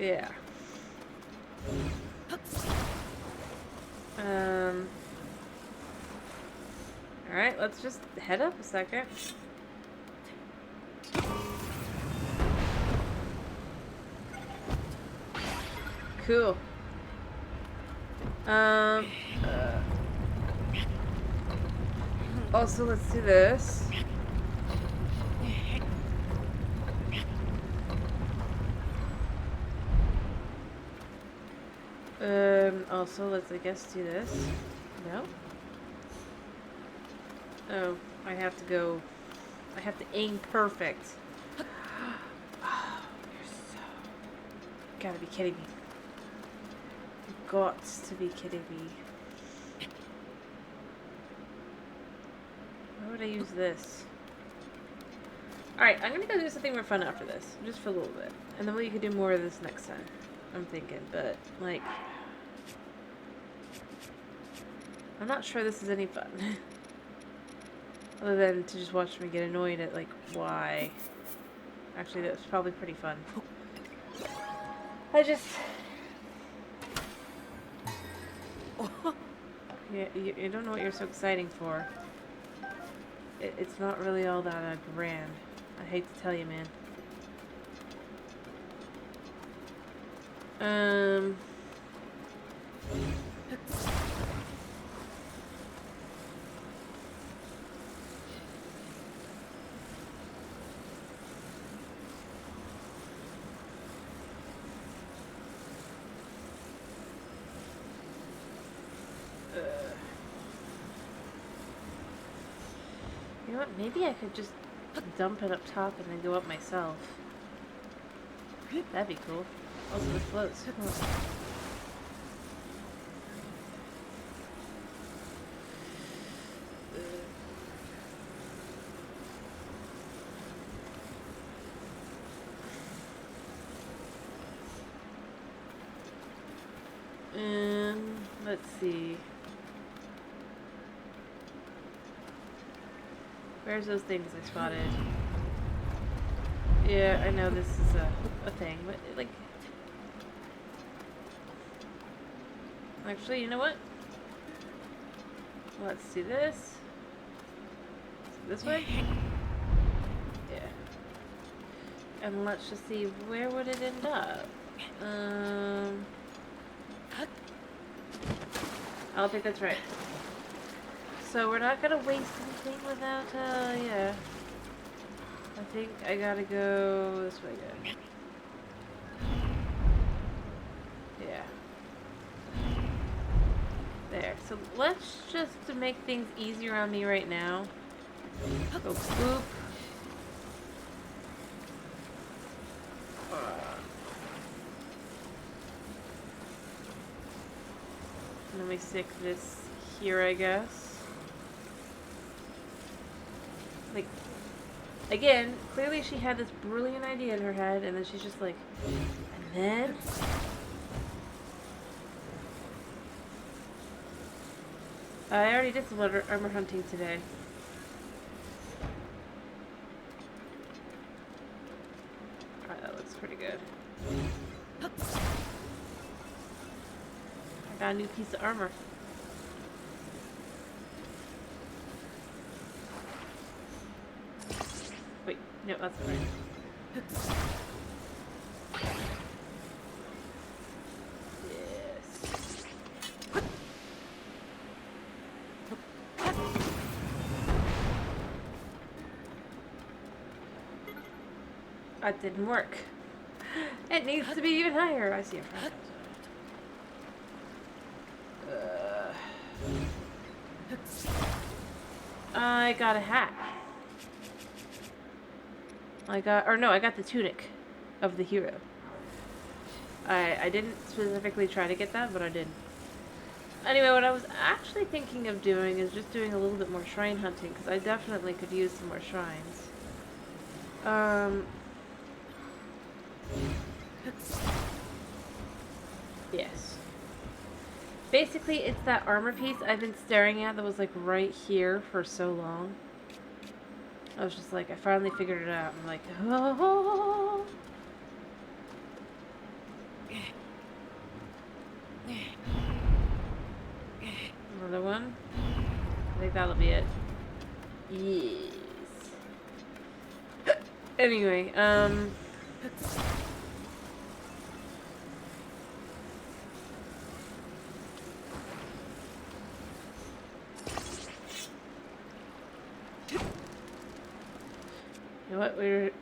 Yeah. Alright, let's just head up a second. Cool. Also, let's do this. Also, let's, I guess, do this. No? Oh, I have to go... I have to aim perfect. Oh, you're so... Gotta be kidding me. You've got to be kidding me. Why would I use this? Alright, I'm gonna go do something more fun after this. Just for a little bit. And then we could do more of this next time. I'm thinking, but, like... I'm not sure this is any fun. Other than to just watch me get annoyed at, like, why... Actually, that was probably pretty fun. I just... Yeah, you don't know what you're so exciting for. It's not really all that grand. I hate to tell you, man. You know what? Maybe I could just dump it up top and then go up myself. That'd be cool. Also, this floats. Come on. Let's see. Where's those things I spotted? Yeah, I know this is a thing, but like... Actually, you know what? Let's do this. This way? Yeah. And let's just see, where would it end up? I don't think that's right. So we're not gonna waste anything without, yeah. I think I gotta go this way again. Yeah. There. So let's just, to make things easier on me right now, go boop. And then we stick this here, I guess. Like, again, clearly she had this brilliant idea in her head, and then she's just like, and then... I already did some armor hunting today. Alright, that looks pretty good. I got a new piece of armor. Wait, no, that's not right. Yes. That didn't work. It needs to be even higher. I see a front. I got a hat. I got the tunic of the hero. I didn't specifically try to get that, but I did. Anyway, what I was actually thinking of doing is just doing a little bit more shrine hunting, because I definitely could use some more shrines. Yes. Basically, it's that armor piece I've been staring at that was like right here for so long. I was just like, I finally figured it out. I'm like, oh. Another one. I think that'll be it. Yes. Anyway, you know what, we're...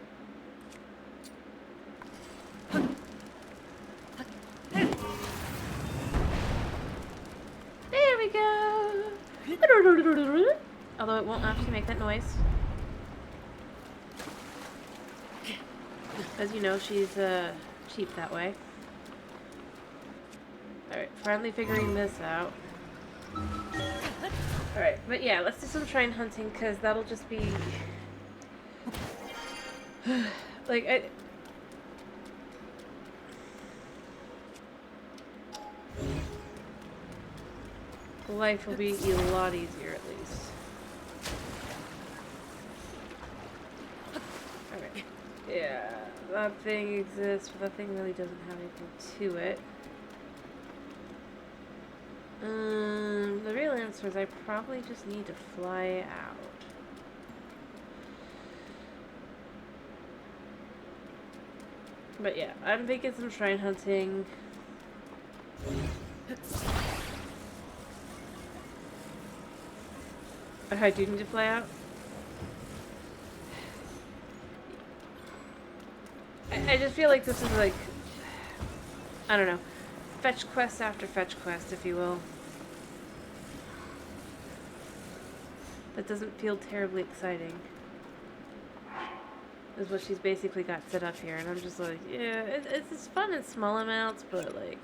There we go! Although it won't actually make that noise. As you know, she's cheap that way. Alright, finally figuring this out. Alright, but yeah, let's do some shrine hunting, because that'll just be... Like, life will be a lot easier at least. Alright. Yeah, that thing exists, but that thing really doesn't have anything to it. The real answer is I probably just need to fly out. But yeah, I'm thinking some shrine hunting. I do need to fly out. I just feel like this is like, I don't know, fetch quest after fetch quest, if you will. That doesn't feel terribly exciting. Is what she's basically got set up here, and I'm just like, yeah, it's fun in small amounts, but like,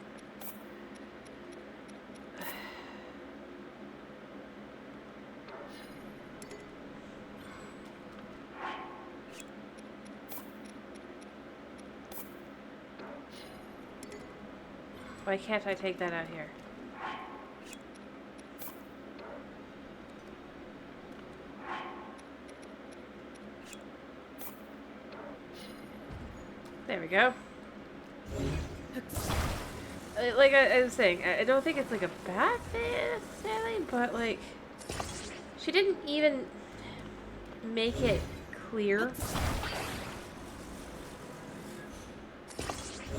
why can't I take that out here? There we go. Like I was saying, I don't think it's like a bad thing necessarily, but like, she didn't even make it clear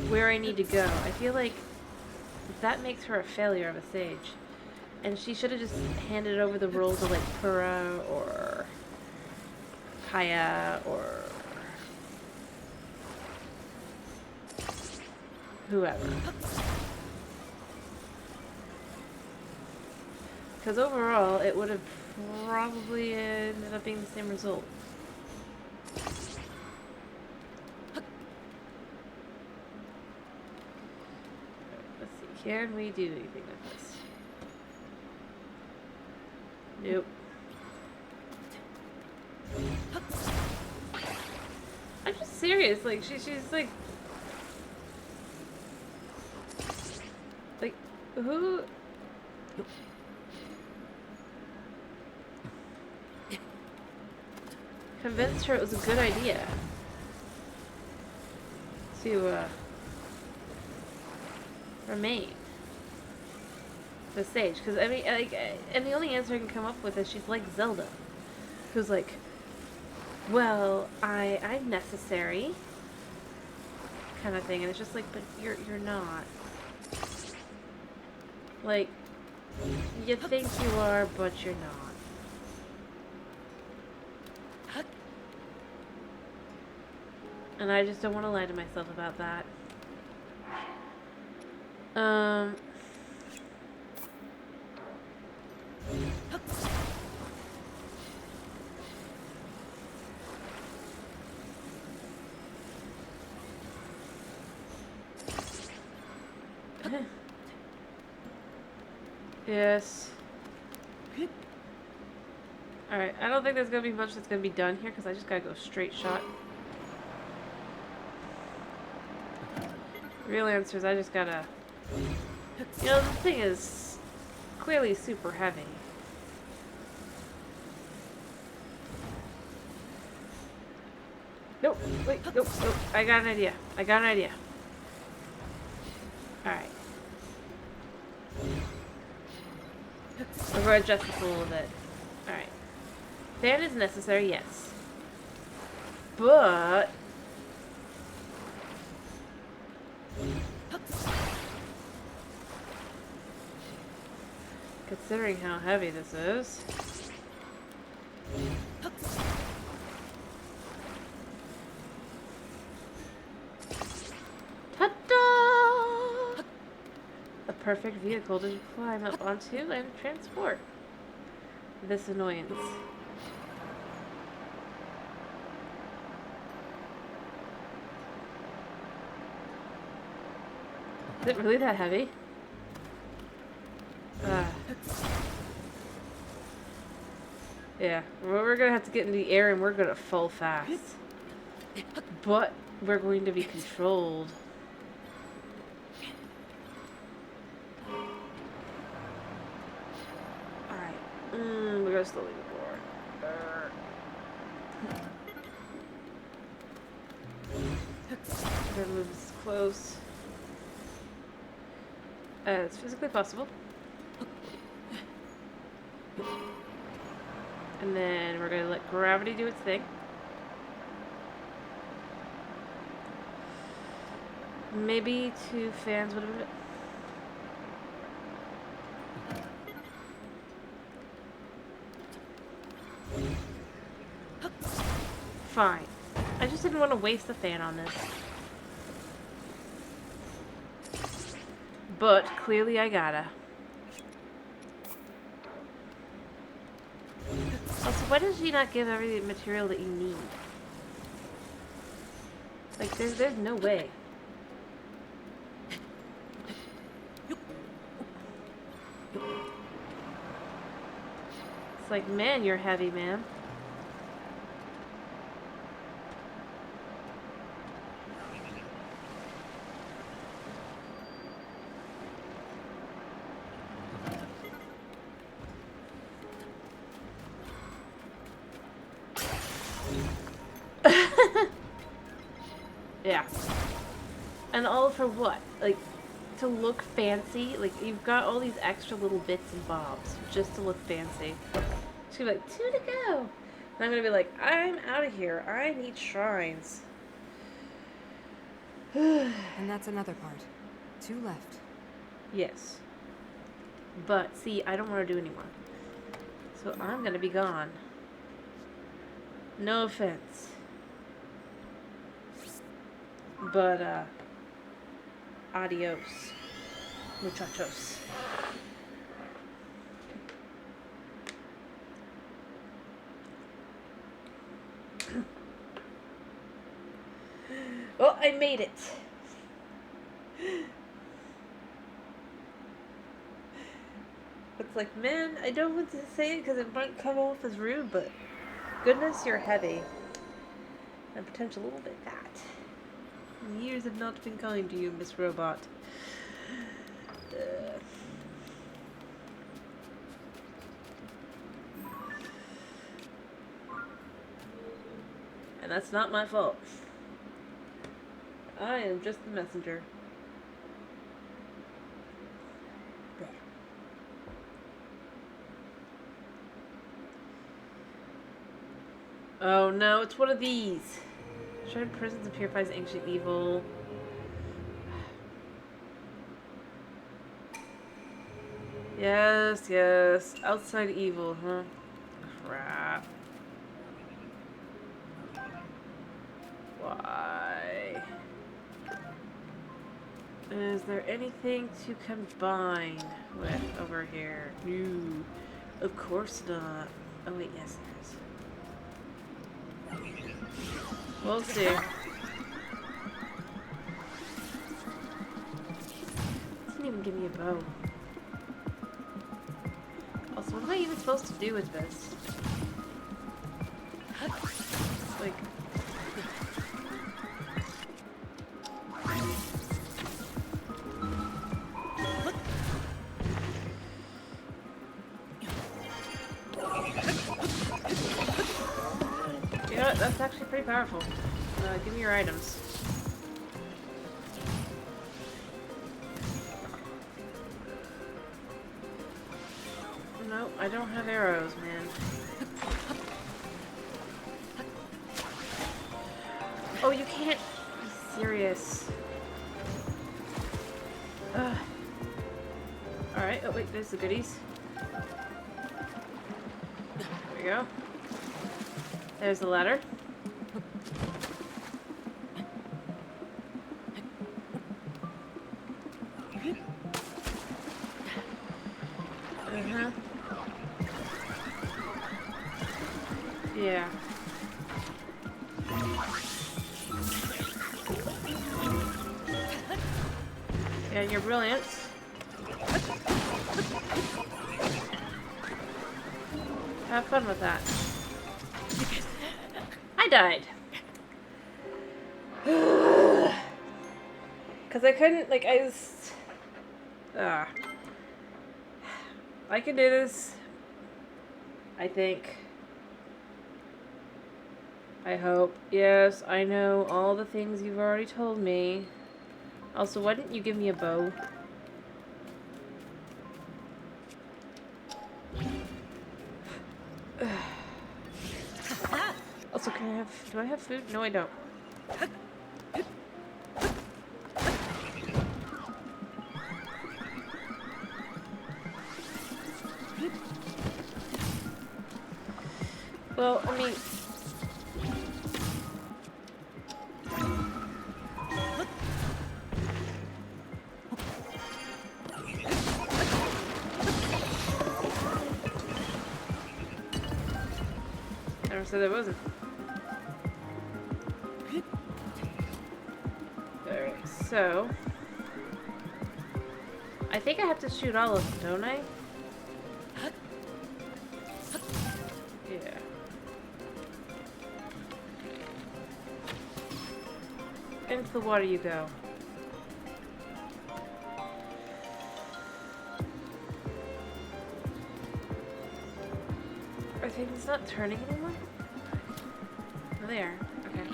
where I need to go. I feel like that makes her a failure of a sage. And she should have just handed over the role to like Pura or Kaya or whoever. Because overall, it would have probably ended up being the same result. Let's see, can we do anything with this? Nope. I'm just serious, like, she's like... Like, who... convinced her it was a good idea to remain the sage, because I mean, like, and the only answer I can come up with is she's like Zelda, who's like, well, I'm necessary, kind of thing, and it's just like, but you're not. Like, you think you are, but you're not. And I just don't want to lie to myself about that. Yes. Alright, I don't think there's gonna be much that's gonna be done here because I just gotta go straight shot. Real answer is I just gotta... You know, the thing is clearly super heavy. Nope, wait, nope. I got an idea. Alright. We're going to adjust this a little bit. Alright. Fan is necessary, yes. But... considering how heavy this is... Ta-da! A perfect vehicle to climb up onto and transport this annoyance. Is it really that heavy? Yeah, we're gonna have to get in the air and we're gonna fall fast. But we're going to be controlled. Alright. We're gonna slowly move forward. We're gonna move this close as physically possible. And then we're gonna let gravity do its thing. Maybe 2 fans would have been. Fine. I just didn't want to waste a fan on this. But clearly I gotta. Also, why does she not give every material that you need? Like, there's no way. It's like, man, you're heavy, man. Yeah. And all for what? Like, to look fancy? Like, you've got all these extra little bits and bobs just to look fancy. She's gonna be like, 2 to go. And I'm gonna be like, I'm out of here. I need shrines. And that's another part. 2 left. Yes. But, see, I don't want to do anymore. So I'm gonna be gone. No offense. But, adios, muchachos. Well, I made it. It's like, man, I don't want to say it because it might come off as rude, but goodness, you're heavy. And potentially a little bit fat. Years have not been kind to you, Miss Robot. And that's not my fault. I am just the messenger. Oh no, it's one of these. Shredded prisons and purifies ancient evil. Yes, yes. Outside evil, huh? Crap. Why? Is there anything to combine with over here? No. Of course not. Oh wait, yes there is. We'll see. Doesn't even give me a bow. Also, what am I even supposed to do with this? Like... You know what? That's actually pretty powerful. Give me your items. No, I don't have arrows, man. Oh, you can't be serious. Alright, oh wait, there's the goodies. There we go. There's the ladder. Uh-huh. Yeah. Yeah, you're brilliant. Have fun with that. I died. Because I couldn't, like, I was... I can do this. I think. I hope. Yes, I know all the things you've already told me. Also, why didn't you give me a bow? Also, can I have... Do I have food? No, I don't. Well, I mean... Never said there wasn't. Alright, so... I think I have to shoot all of them, don't I? Yeah. Into the water you go. Are things not turning anymore? Oh, they are. Okay.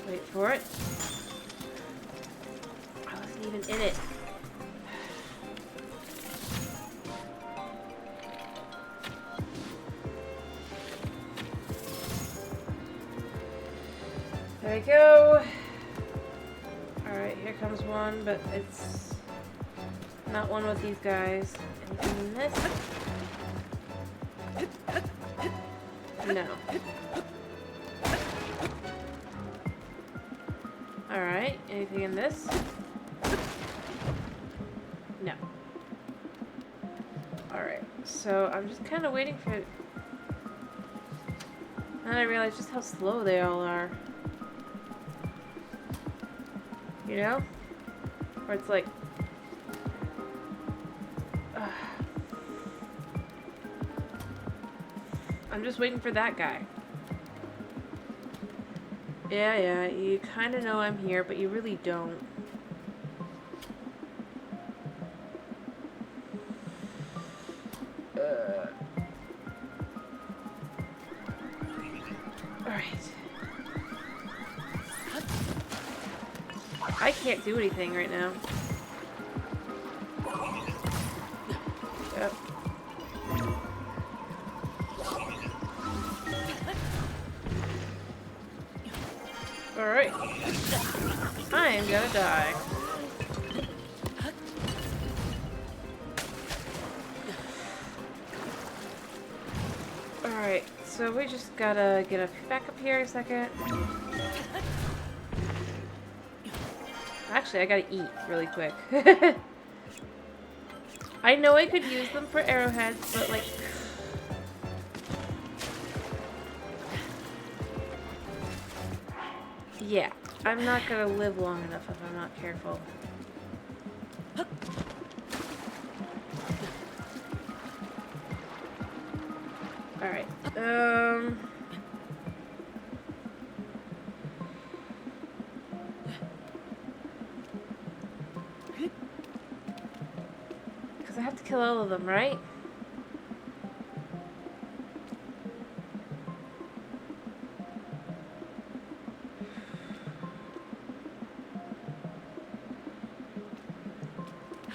Wait for it. I wasn't even in it. There we go. Alright, here comes one, but it's not one with these guys. Anything in this? No. Alright, anything in this? No. Alright, so I'm just kind of waiting for... And I realize just how slow they all are. You know? Where it's like... I'm just waiting for that guy. Yeah, you kind of know I'm here, but you really don't. Alright. I can't do anything right now. Yep. Alright. I am gonna die. Alright, so we just gotta get back up here a second. Actually, I gotta eat really quick. I know I could use them for arrowheads, but like... Yeah, I'm not gonna live long enough if I'm not careful. Alright, because I have to kill all of them, right?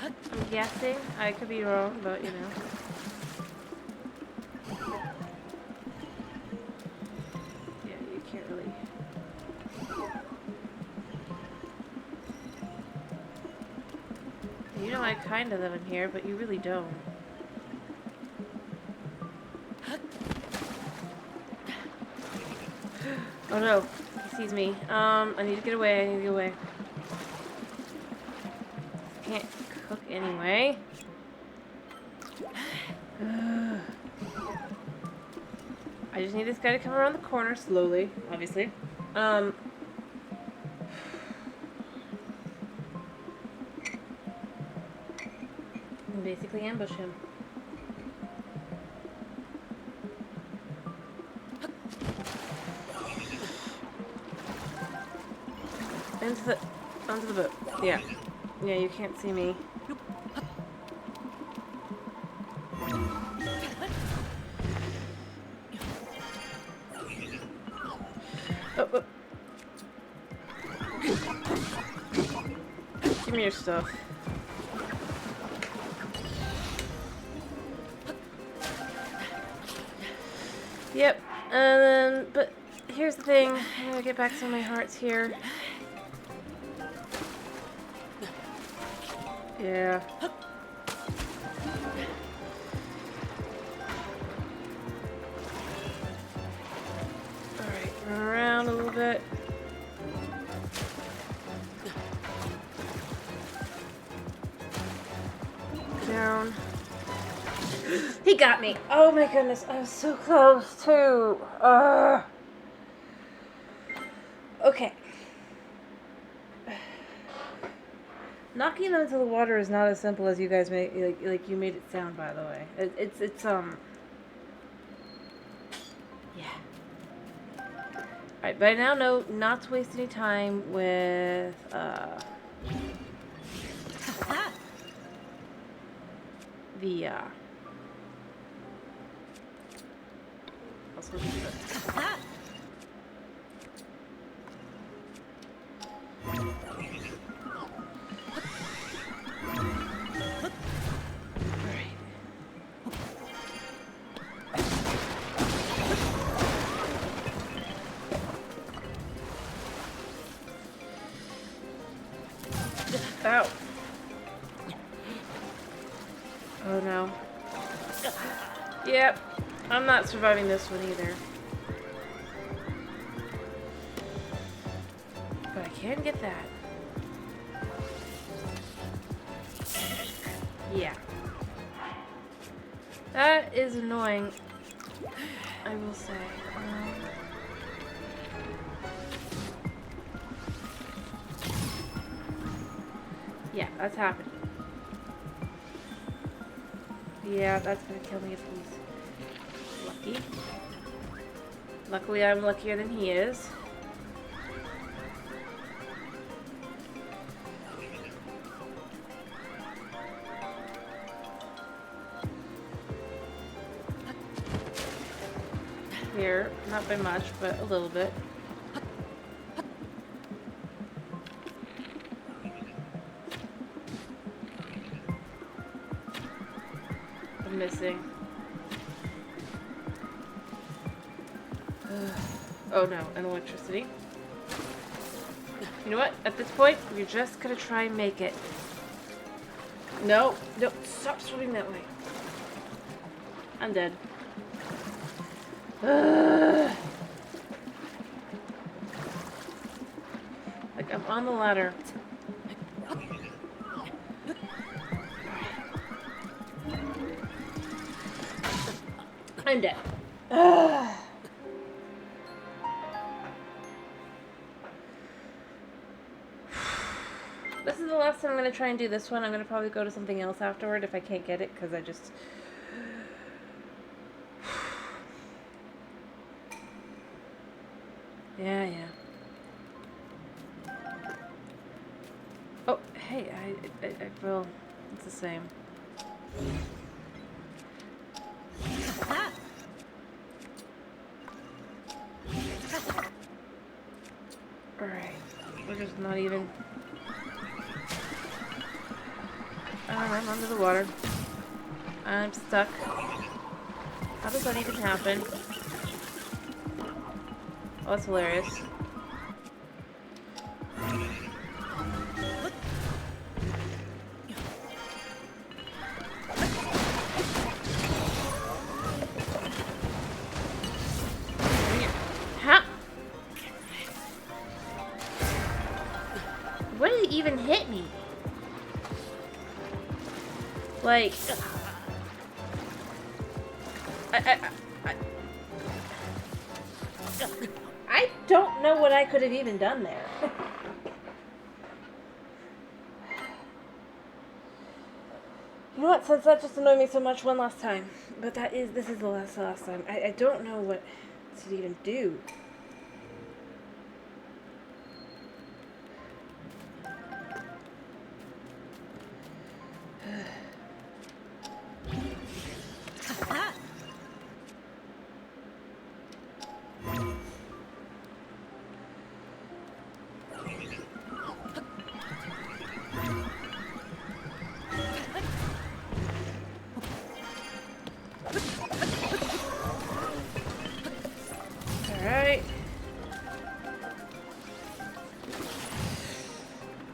I'm guessing. I could be wrong, but you know. Yeah, you can't really... You know I kind of live in here, but you really don't. Oh no, he sees me. I need to get away, I need to get away. Can't cook anyway. I just need this guy to come around the corner slowly, obviously. And basically ambush him. onto the boat. Yeah. Yeah, you can't see me. Oh, oh. Give me your stuff. Yep. And then, but here's the thing. I'm gonna get back to my hearts here. Yeah. Alright, run around a little bit. Down. He got me. Oh my goodness, I was so close too. Okay. Knocking them into the water is not as simple as you guys made, like you made it sound. By the way, it's yeah. All right, but I now know not to waste any time with the also ow. Oh no. Yep. I'm not surviving this one either. But I can get that. Yeah. That is annoying, I will say. Yeah, that's happening. Yeah, that's gonna kill me if he's lucky. Luckily, I'm luckier than he is. Here, not by much, but a little bit. I'm missing. Oh no, and electricity. You know what? At this point, you're just gonna try and make it. No, no, stop swimming that way. I'm dead. Like, I'm on the ladder. I'm dead. This is the last time I'm going to try and do this one. I'm going to probably go to something else afterward if I can't get it, because I just... Yeah. Oh, hey, I feel it's the same. Alright, we're just not even... I'm under the water. I'm stuck. How does that even happen? Oh, that's hilarious. How? What did it even hit me? Like, I don't know what I could have even done there. You know what? Since that just annoyed me so much, one last time. But this is the last time. I don't know what to even do. Alright.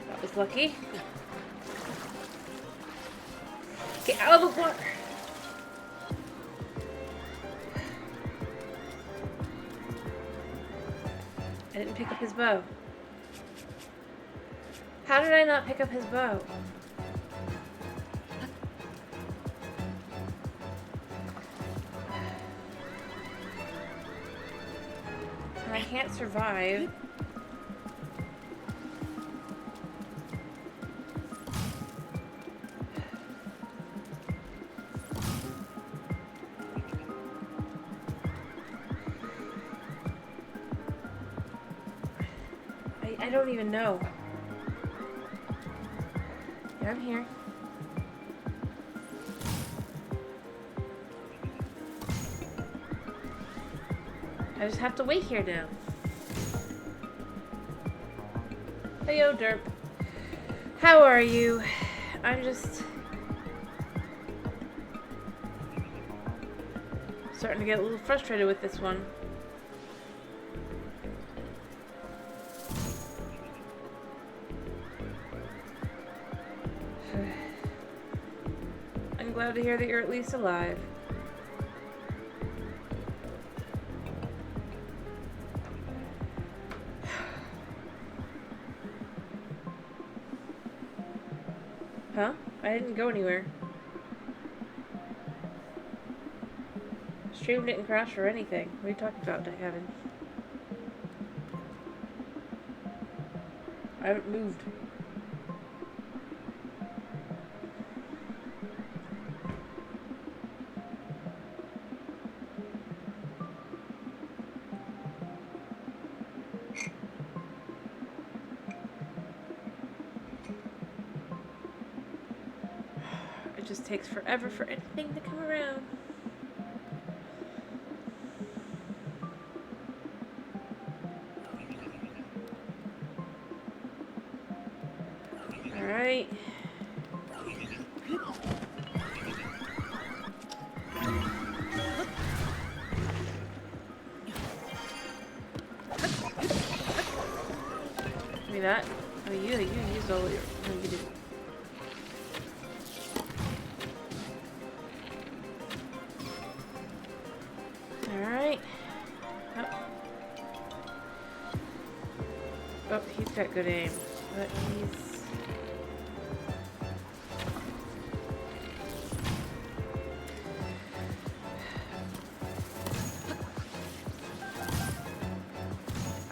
That was lucky. Get out of the water! I didn't pick up his bow. How did I not pick up his bow? I can't survive. I don't even know. Yeah, I'm here. I just have to wait here now. Hey, yo, Derp. How are you? I'm just starting to get a little frustrated with this one. I'm glad to hear that you're at least alive. Huh? I didn't go anywhere. Stream didn't crash or anything. What are you talking about, Kevin? I haven't moved. It just takes forever for anything to come around. Alright. Give me that. Oh, you used all your... No, you didn't. Alright. Oh. Oh, he's got good aim. But he's...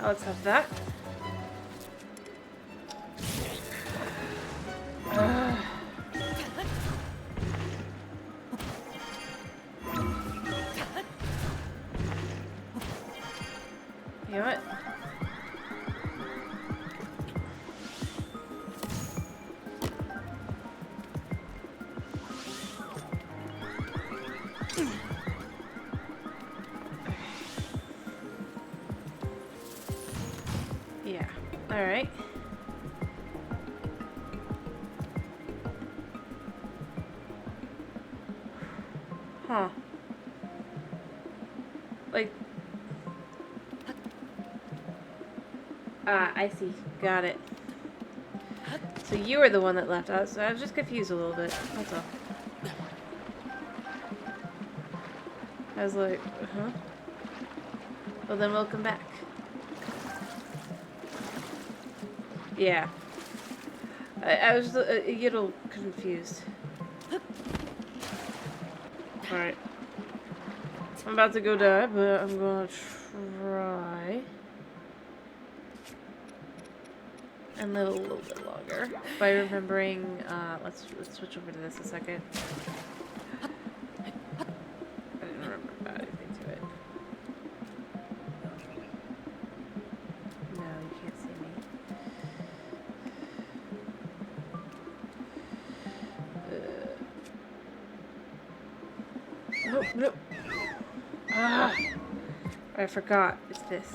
Oh, let's have that. You know what? Yeah. Alright. Huh. Like... Ah, I see. Got it. So you were the one that left us. So I was just confused a little bit. That's all. I was like, huh? Well, then we'll come back. Yeah. I was a little confused. Alright. I'm about to go die, but I'm gonna try and live a little bit longer by remembering. Let's switch over to this a second. I didn't remember about anything to it. No, you can't see me. Oh no! Ah, I forgot. It's this.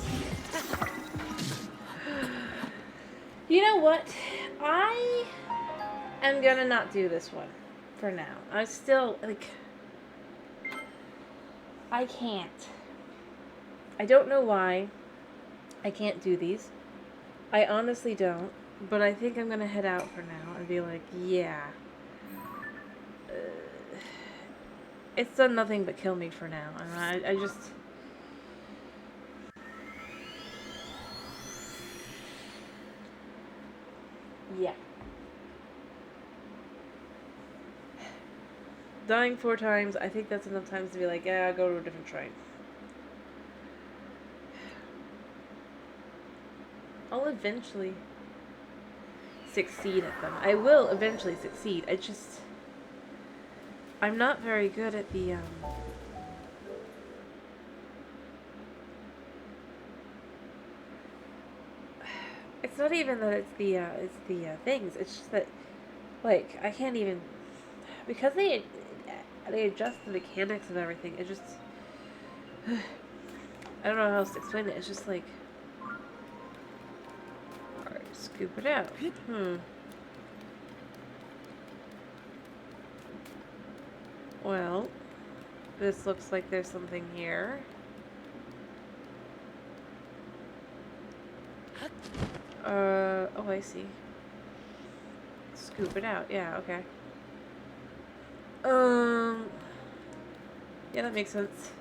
You know what? I am gonna not do this one for now. I still, like, I can't. I don't know why. I can't do these. I honestly don't. But I think I'm gonna head out for now and be like, yeah. It's done nothing but kill me for now. And I just... Yeah. Dying 4 times, I think that's enough times to be like, yeah, I'll go to a different train. I'll eventually succeed at them. I will eventually succeed. I just... I'm not very good at the, It's not even that it's the things. It's just that, like, I can't even... Because they adjust the mechanics of everything, it just... I don't know how else to explain it. It's just like... Alright, scoop it out. Well, this looks like there's something here. Oh, I see. Scoop it out. Yeah, okay. Yeah, that makes sense.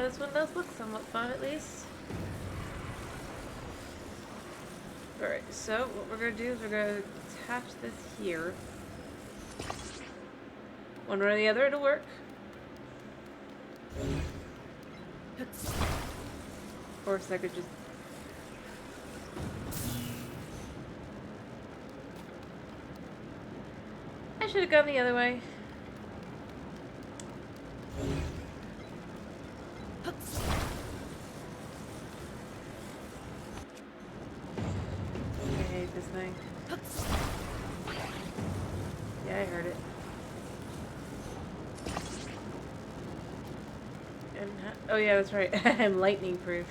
This one does look somewhat fun, at least. Alright, so what we're gonna do is we're gonna attach this here. One way or the other, it'll work. Of course, I could just... I should have gone the other way. I hate this thing. Yeah, I heard it. Oh yeah, that's right. I'm lightning proof.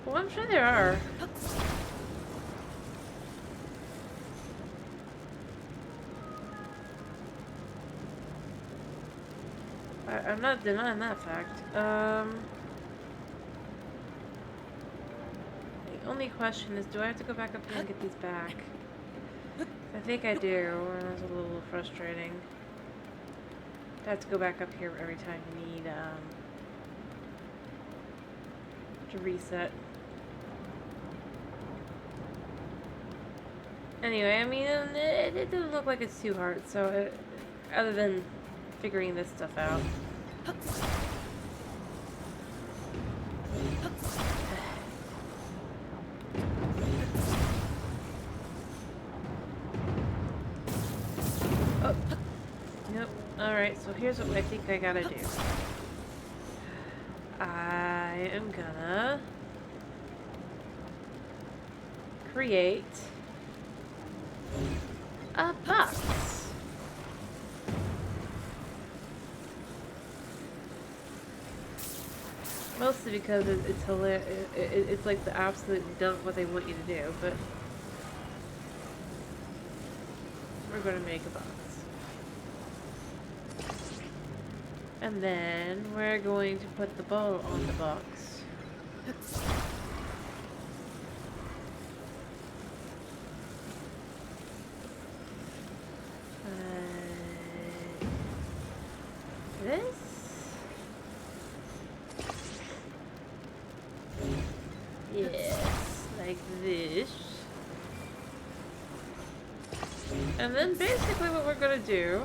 Well, I'm sure there are. I'm not denying that fact. The only question is, do I have to go back up here and get these back? I think I do, and that's a little frustrating. I have to go back up here every time you need, to reset. Anyway, I mean, it doesn't look like it's too hard, so other than figuring this stuff out. Oh. Nope. Alright, so here's what I think I gotta do. I am gonna create a box. Mostly because it's hilarious. It's like the absolute dump what they want you to do, but we're gonna make a box. And then we're going to put the ball on the box. This. Yes, like this. And then basically what we're gonna do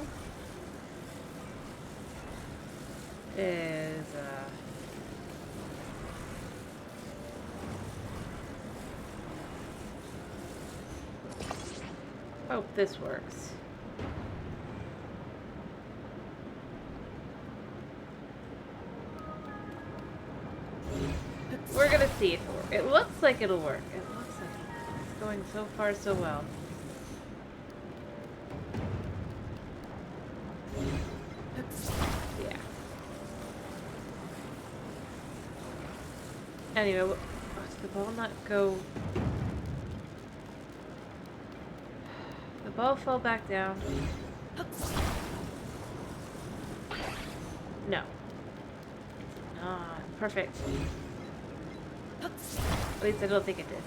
is hope this works. We're gonna see if it works. It looks like it'll work. It looks like it's going so far so well. Yeah. Anyway, did the ball not go? The ball fell back down. No. Ah, perfect. At least I don't think it did.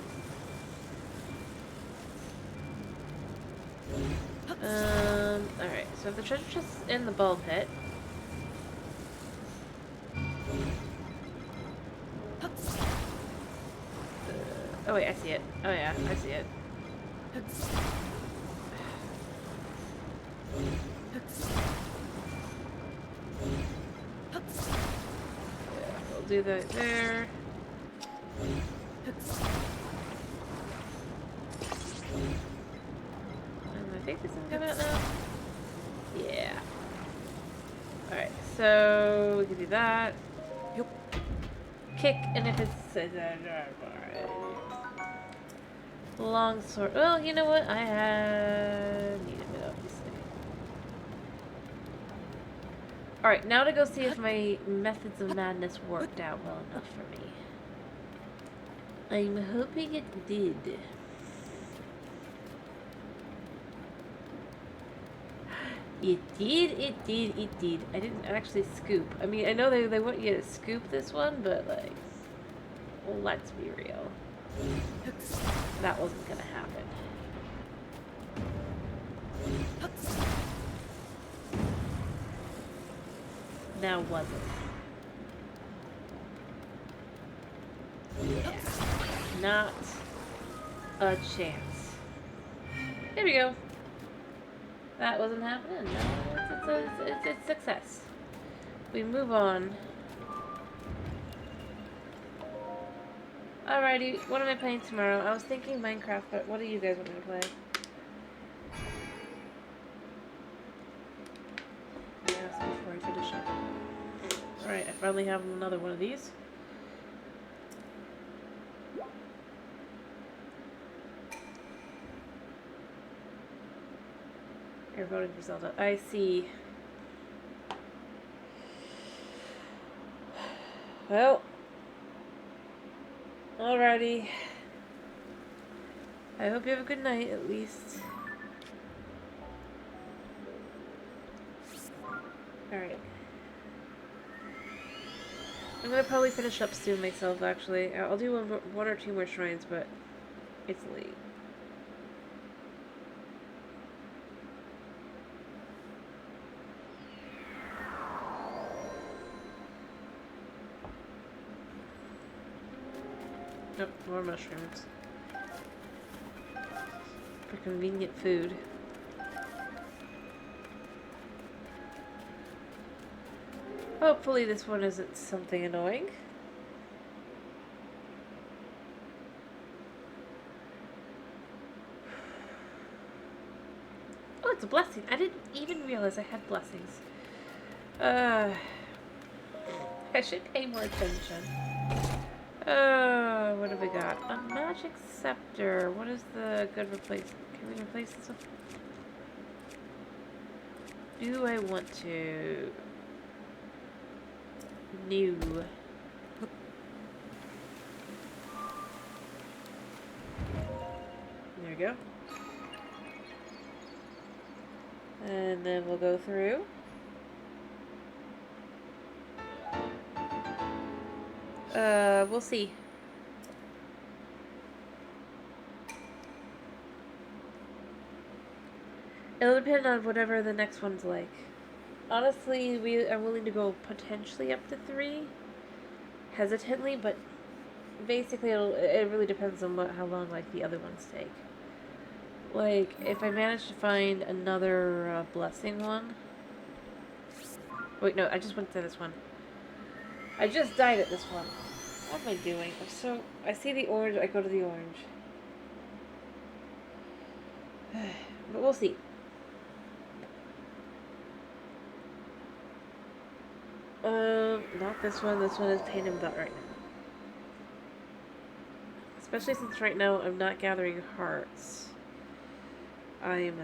Alright, so if the treasure chest's in the ball pit. Oh wait, I see it. Oh yeah, I see it. We'll do that there. And I think this is good now. Yeah. Alright, so we can do that. Kick, and if it says alright. Long sword. Well, you know what? I have needed it, obviously. Alright, now to go see if my methods of madness worked out well enough for me. I'm hoping it did. It did. I didn't actually scoop. I mean, I know they want you to scoop this one, but like, well, let's be real. That wasn't gonna happen. Now was it? Yeah. Not a chance. There we go. That wasn't happening. No, it's success. We move on. Alrighty, what am I playing tomorrow? I was thinking Minecraft, but what do you guys want me to play? Yes, before I finish up. Alright, I finally have another one of these. You're voting for Zelda. I see. Well. Alrighty. I hope you have a good night, at least. Alright. I'm gonna probably finish up soon myself, actually. I'll do one or two more shrines, but it's late. Nope, more mushrooms. For convenient food. Hopefully this one isn't something annoying. Oh, it's a blessing. I didn't even realize I had blessings. I should pay more attention. What have we got? A magic scepter. What is the good replacement? Can we replace this one? Do I want to? New. There we go. And then we'll go through. We'll see. It'll depend on whatever the next one's like. Honestly, we are willing to go potentially up to 3. Hesitantly, but basically it really depends on how long like the other ones take. Like, if I manage to find another blessing one. Wait, no, I just went to this one. I just died at this one. What am I doing? I see the orange, I go to the orange. But we'll see. Not this one. This one is pain in the butt right now. Especially since right now I'm not gathering hearts. I'm,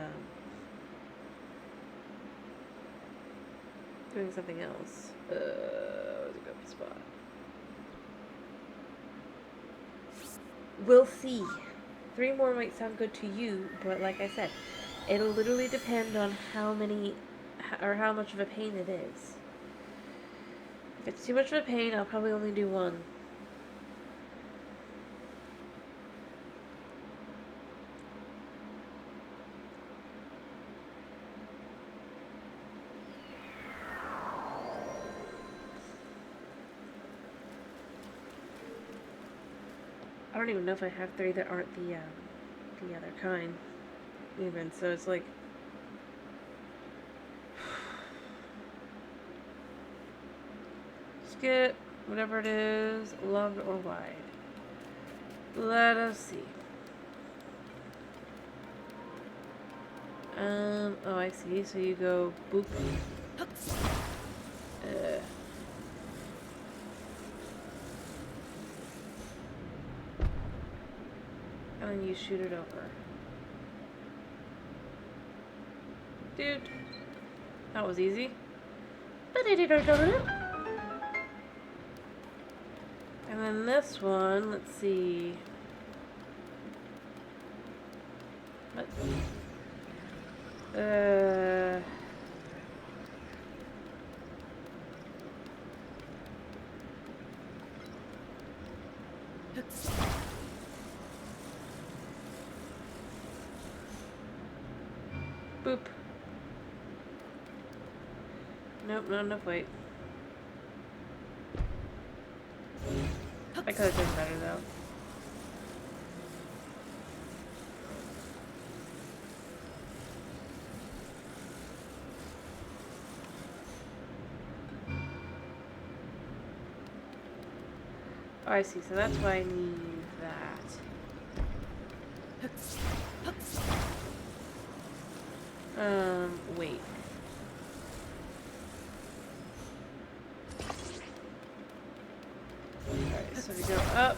doing something else. Where's a good spot? We'll see. 3 more might sound good to you, but like I said, it'll literally depend on how many or how much of a pain it is. If it's too much of a pain, I'll probably only do 1. I don't even know if I have 3 that aren't the other kind, even. So it's like, skip, whatever it is, long or wide. Let us see. Oh, I see. So you go boop. And then you shoot it over. Dude, that was easy. And then this one, let's see. What? Boop. Nope, not enough weight. I could have done better though. Oh, I see. So that's why I need that. Wait. Alright, so we go up.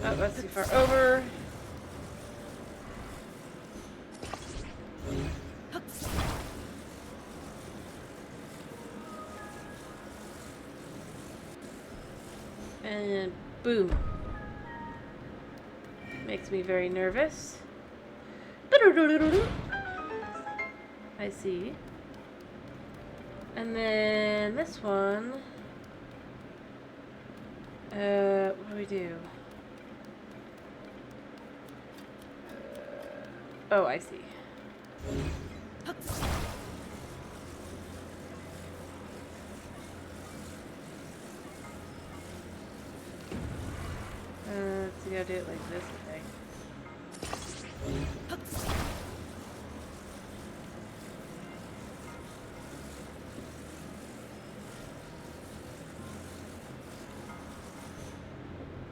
Oh, that's too far over. And boom. Makes me very nervous. I see. And then this one. What do we do? Oh, I see. So you gotta do it like this, I think.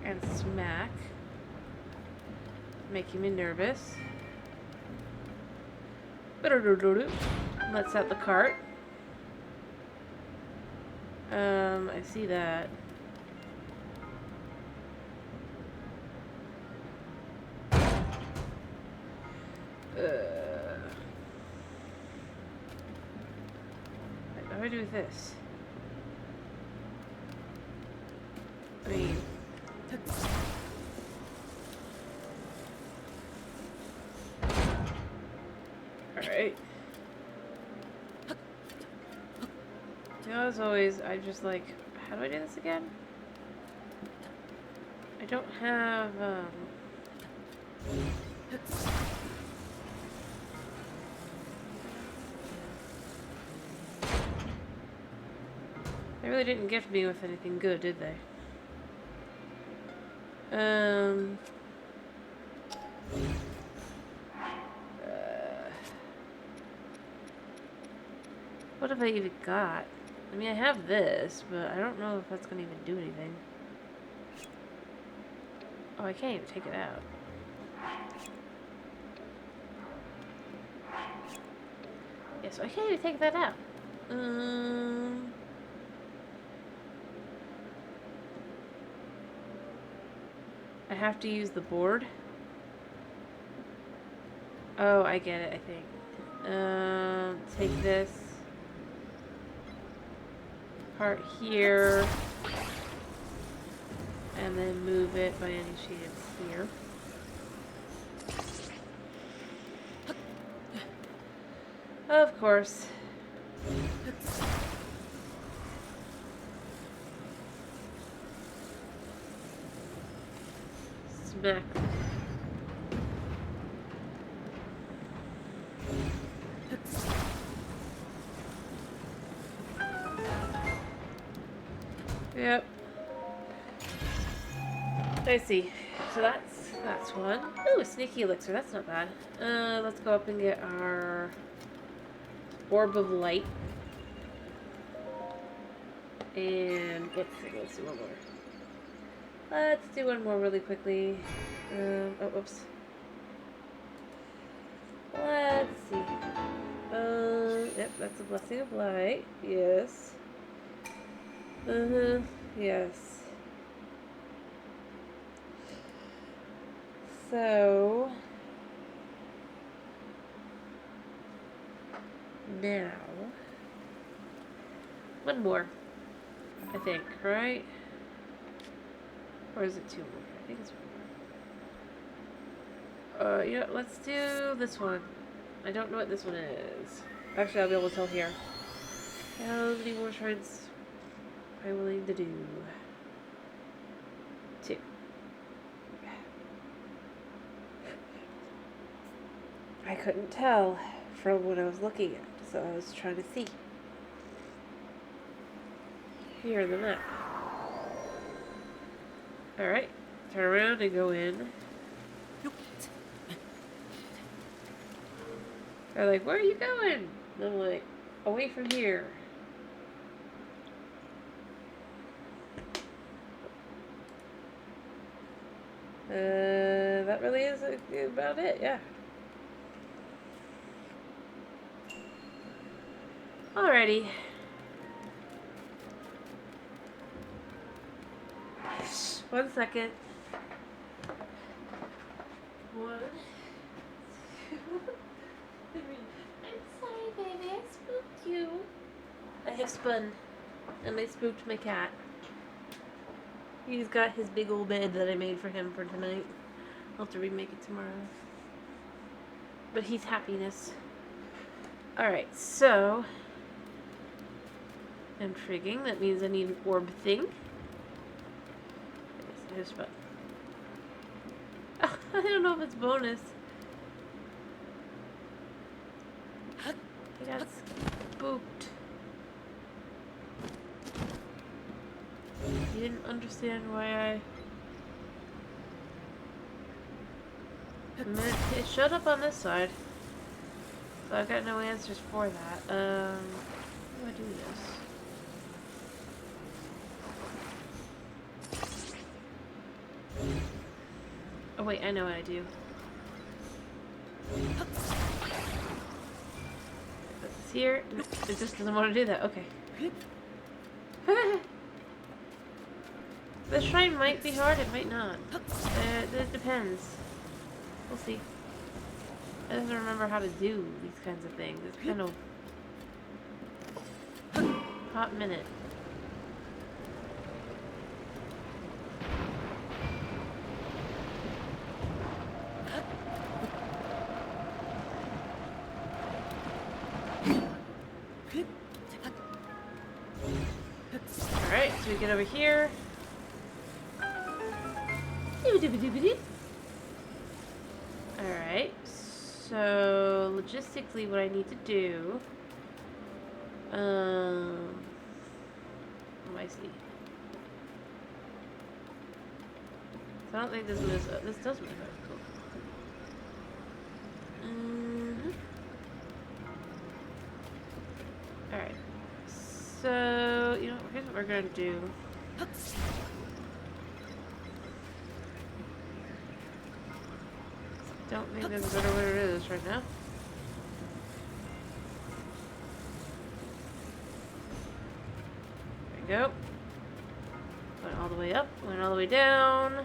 And smack. Making me nervous. Let's set the cart. I see that. What do I do with this? I mean... Alright. You know, as always, I just like... How do I do this again? I don't have, They really didn't gift me with anything good, did they? What have I even got? I mean, I have this, but I don't know if that's gonna even do anything. Oh, I can't even take it out. Yeah, so I can't even take that out. I have to use the board. Oh, I get it, I think. Take this. part here. And then move it by any chance here. Of course. Smack. Yep. I see. So that's one. Ooh, a sneaky elixir. That's not bad. Let's go up and get our orb of light. And let's do one more. Let's do one more really quickly. Oh, whoops. Let's see. Yep, that's a blessing of light. Yes. Yes. So now one more, I think, right? Or is it two more? I think it's one more. Yeah, let's do this one. I don't know what this one is. Actually, I'll be able to tell here. How many more shards am I willing to do? Two. I couldn't tell from what I was looking at, so I was trying to see. Here in the map. Alright, turn around and go in. They're like, where are you going? And I'm like, away from here. That really is about it, yeah. Alrighty. One second. One, two, three. I'm sorry, baby. I spooked you. I have spun, and I spooked my cat. He's got his big old bed that I made for him for tonight. I'll have to remake it tomorrow. But he's happiness. Alright, so intriguing. That means I need an orb thing. Here's fun. I don't know if it's bonus. I got spooked. You didn't understand why it showed up on this side. So I've got no answers for that. How do I do this? Oh wait, I know what I do. It's here. It just doesn't want to do that. Okay. The shrine might be hard, it might not. It depends. We'll see. I don't remember how to do these kinds of things. It's kind of hot minute. Alright, so we get over here. Alright, so logistically what I need to do, oh, I see. So I don't think this moves, this does move up, cool. Alright, so, you know, here's what we're gonna do. Don't think there's a better way to do this right now. There we go. Went all the way up, went all the way down.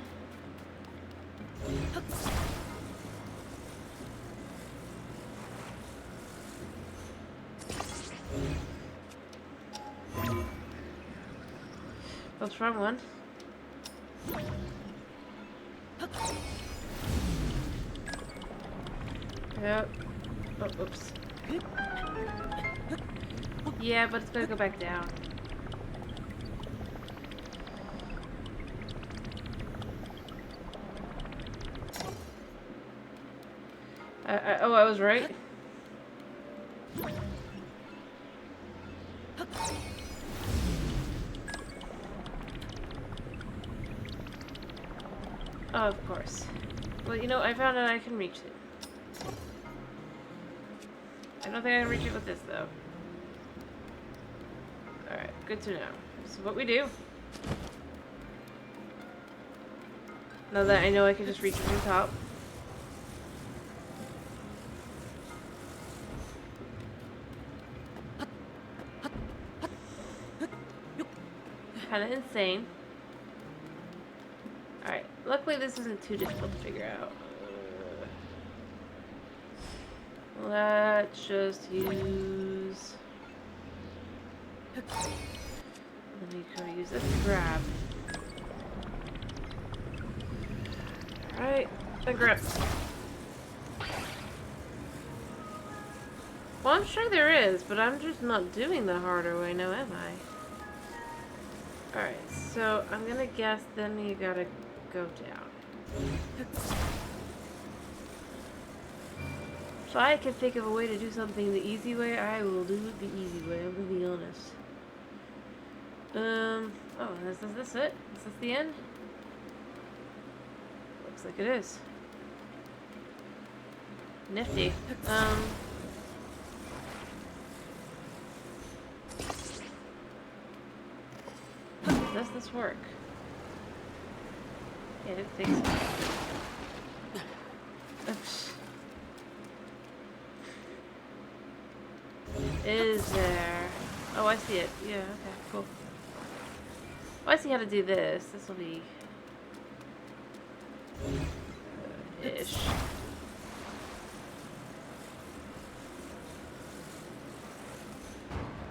What's wrong, one? Yep. Oh, oops. Yeah, but it's gonna go back down. Oh, I was right. Oh, of course. Well, you know, I found out I can reach it. I don't think I can reach it with this, though. Alright, good to know. So what we do... Now that I know I can just reach it from the top. Kinda insane. Alright, luckily this isn't too difficult to figure out. Let's just use... Let me go use this to grab. Alright, and grab. Well, I'm sure there is, but I'm just not doing the harder way now, am I? Alright, so I'm gonna guess then you gotta go down. If I can think of a way to do something the easy way, I will do it the easy way, I'm gonna be honest. Oh, is this it? Is this the end? Looks like it is. Nifty. Does this work? Yeah, I didn't think so. Oops. Is there... Oh, I see it. Yeah, okay, cool. Well, I see how to do this. This will be... ish.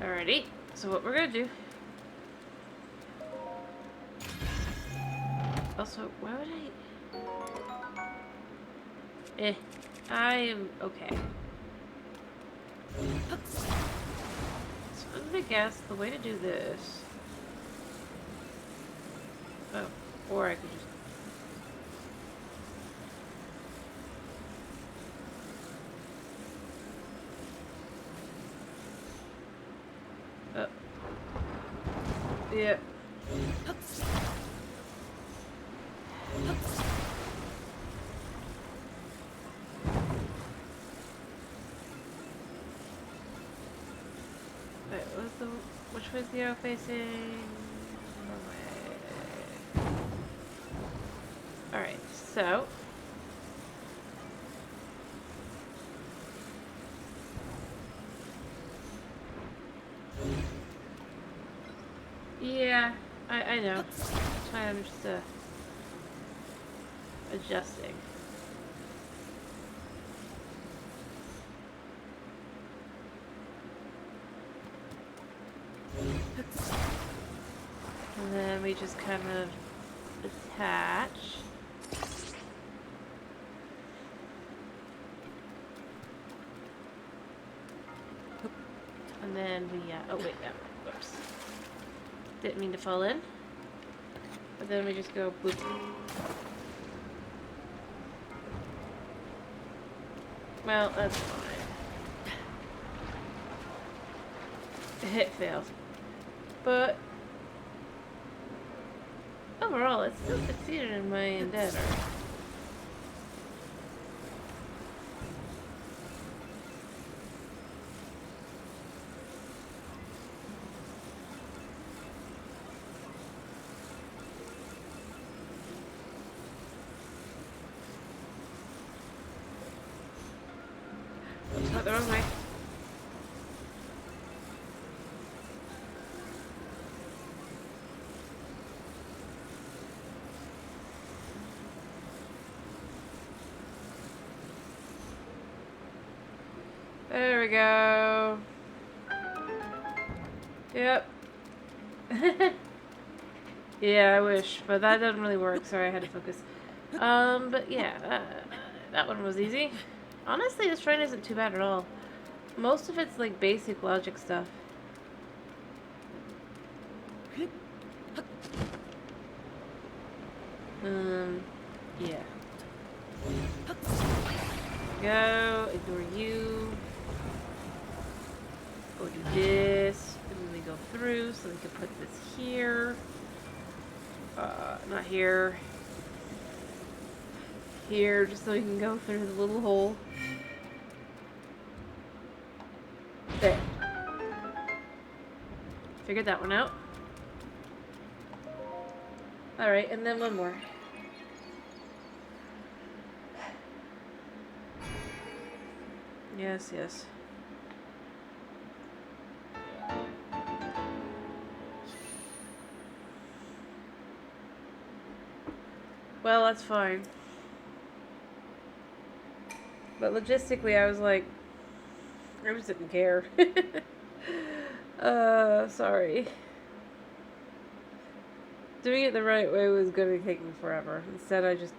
Alrighty. So what we're gonna do... Also, why would I... I am okay. So I'm gonna guess the way to do this... Oh, or I could just... Oh. Yeah. Wait, which way's the arrow facing? Alright, so... Yeah, I know. I'm just, adjusting. And then we just kind of attach. And then we, oh wait, whoops. Didn't mean to fall in. But then we just go boop. Well, that's fine. It failed. But overall, it still succeeded in my endeavor. Oops, not the wrong way. There we go. Yep. Yeah, I wish, but that doesn't really work. Sorry, I had to focus. But yeah, that one was easy. Honestly, this shrine isn't too bad at all. Most of it's like basic logic stuff. Yeah. Go, ignore you. Go do this, and then we go through, so we can put this here. Not here. Here, just so we can go through the little hole. There. Figured that one out. Alright, and then one more. Yes, yes. Well, that's fine. But logistically, I was like, I just didn't care. Sorry. Doing it the right way was going to take me forever. Instead, I just...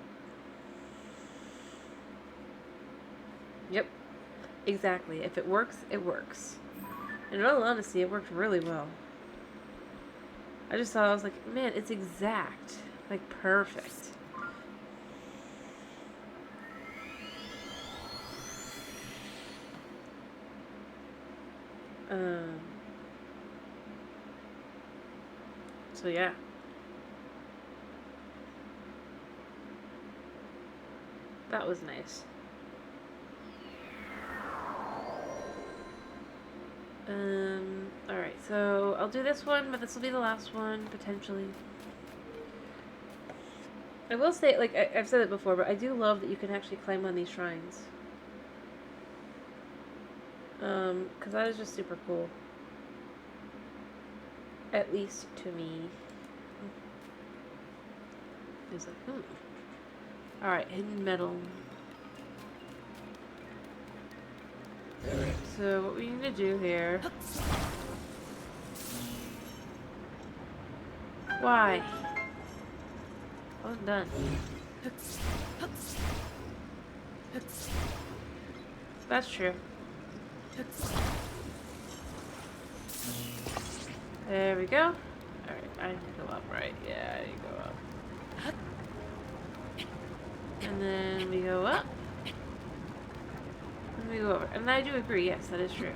Yep. Exactly. If it works, it works. And in all honesty, it worked really well. I just thought, I was like, man, it's exact. Like, perfect. So yeah. That was nice. Alright, so I'll do this one, but this will be the last one, potentially. I will say, like, I've said it before, but I do love that you can actually climb on these shrines. Because that is just super cool. At least to me. It's like, Alright, hidden metal. Alright, so what we need to do here... Why? I wasn't done. That's true. There we go. Alright, I need to go up, right? Yeah, I need to go up. And then we go up. And we go over. And I do agree, yes, that is true.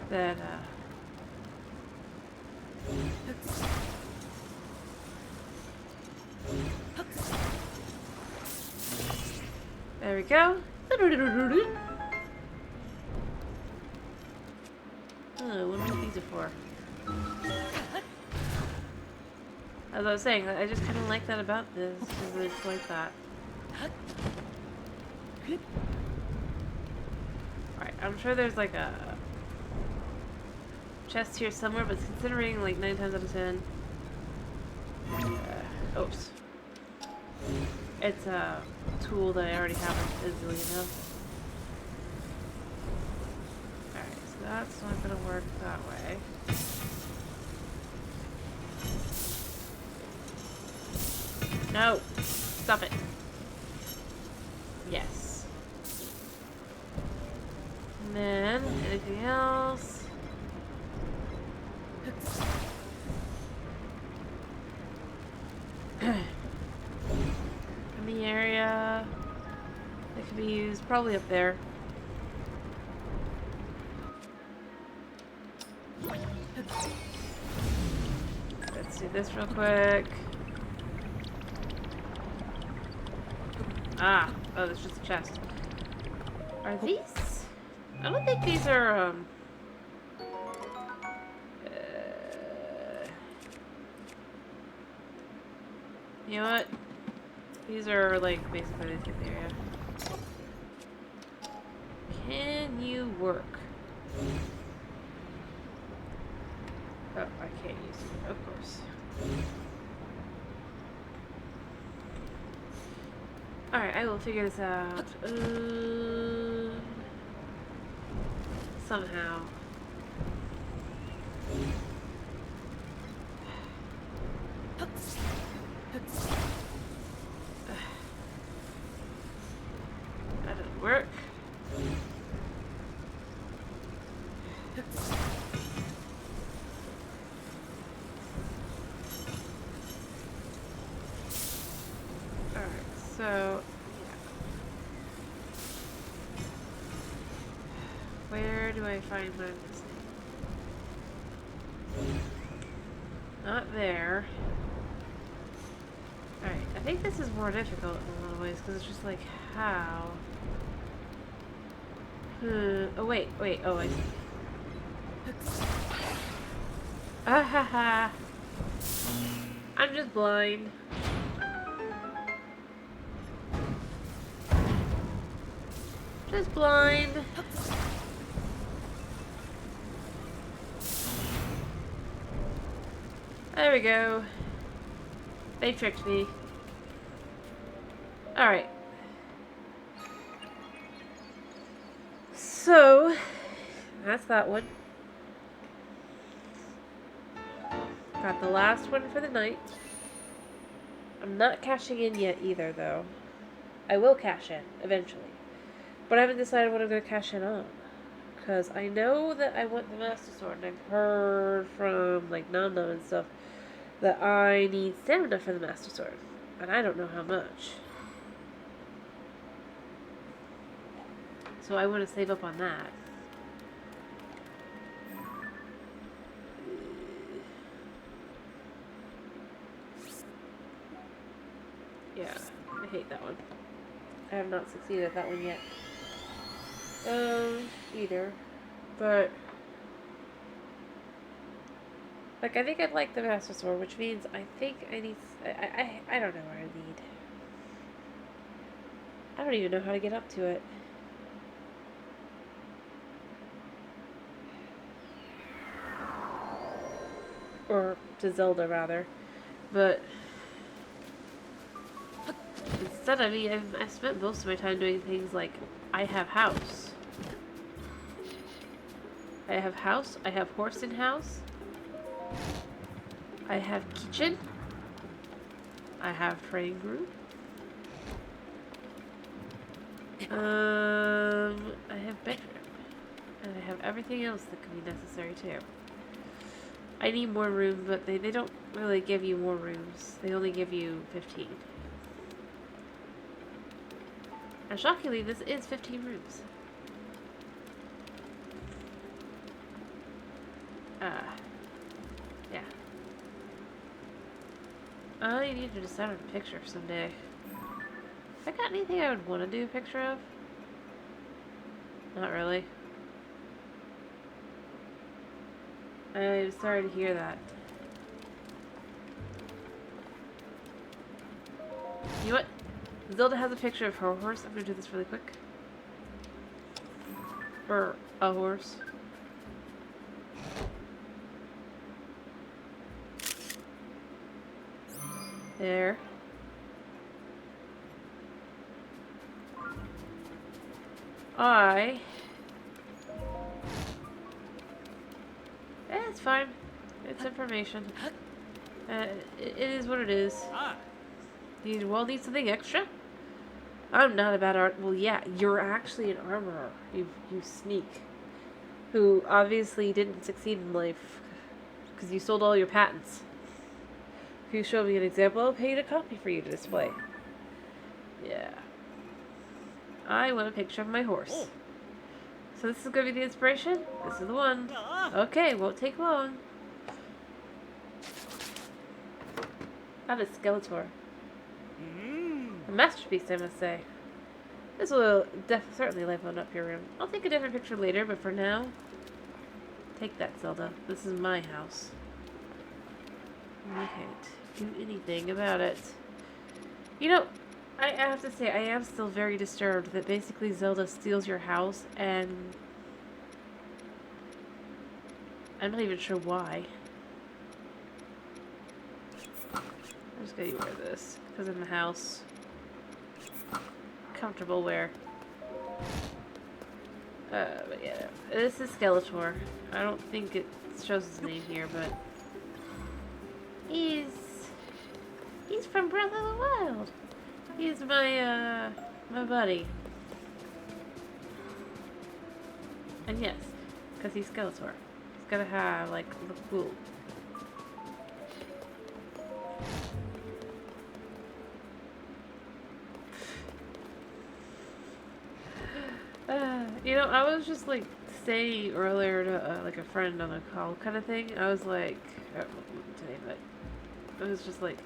That, there we go. Oh, I wonder what these are for. As I was saying, I just kind of like that about this, because it's like that. Alright, I'm sure there's like a chest here somewhere, but considering like 9 times out of 10... oops. It's a tool that I already have a zillion of. Alright, so that's not gonna work that way. No! Stop it. Yes. And then, anything else? In the area that could be used, probably up there. Let's do this real quick. Ah, oh, there's just a chest. Are these? I don't think these are, you know what? These are, like, basically the same area. Can you work? Oh, I can't use it, of course. Alright, I will figure this out. Somehow. where do I find what I'm missing? Not there. Alright, I think this is more difficult in a lot of ways, because it's just like, how? Oh, wait, oh, I see. Ah ha ha! I'm just blind. Just blind. There we go. They tricked me. Alright. So, that's that one. Got the last one for the night. I'm not cashing in yet either, though. I will cash in, eventually. But I haven't decided what I'm going to cash in on. Because I know that I want the Master Sword, and I've heard from, like, Nom Nom and stuff, that I need stamina for the Master Sword. And I don't know how much. So I want to save up on that. Yeah, I hate that one. I have not succeeded at that one yet. Either. But, like, I think I'd like the Master Sword, which means I think I need... I don't know where I need. I don't even know how to get up to it. Or to Zelda, rather. But instead, I mean, I've spent most of my time doing things like, I have house. I have house. I have horse in house. I have kitchen. I have training room. I have bedroom. And I have everything else that could be necessary too. I need more rooms, but they don't really give you more rooms. They only give you 15. And shockingly, this is 15 rooms. Yeah. I need to decide on a picture someday. Have I got anything I would want to do a picture of? Not really. I'm sorry to hear that. You know what? Zelda has a picture of her horse. I'm gonna do this really quick. Or a horse. There. It's fine. It's information. It is what it is. You will need something extra? I'm not a bad art. Well, yeah, you're actually an armorer. You sneak. Who obviously didn't succeed in life because you sold all your patents. If you show me an example, I'll pay you a copy for you to display. Yeah. I want a picture of my horse. So this is going to be the inspiration? This is the one. Okay, won't take long. That is Skeletor. A masterpiece, I must say. This will certainly liven up your room. I'll take a different picture later, but for now, take that, Zelda. This is my house. I can't do anything about it. You know, I have to say, I am still very disturbed that basically Zelda steals your house, and I'm not even sure why. I'm just gonna wear this, because in the house. Comfortable wear. But yeah, this is Skeletor. I don't think it shows his name here, but he's from Breath of the Wild. He's my buddy. And yes, because he's Skeletor. He's gotta have, like, look cool. You know, I was just, like, saying earlier to like a friend on a call kind of thing, I was like, well, today, but I was just like,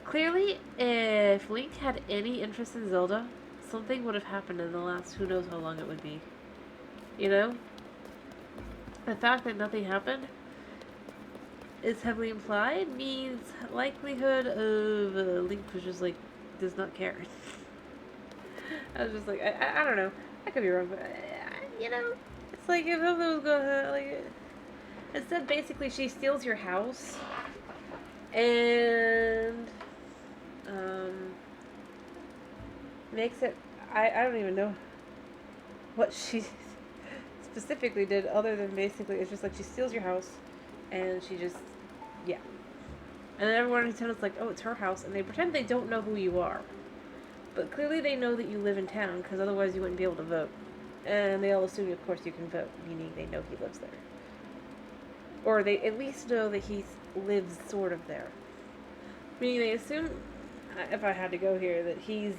clearly, if Link had any interest in Zelda, something would have happened in the last who knows how long it would be. You know? The fact that nothing happened is heavily implied means likelihood of Link was just like, does not care. I was just like, I don't know. I could be wrong, but, you know, it's like if something was going to, like, instead, basically, she steals your house and, makes it, I don't even know what she specifically did other than basically, it's just like she steals your house and she just, yeah. And then everyone in town is like, oh, it's her house, and they pretend they don't know who you are. But clearly they know that you live in town, because otherwise you wouldn't be able to vote. And they all assume, of course, you can vote, meaning they know he lives there. Or they at least know that he lives sort of there. Meaning they assume, if I had to go here, that he's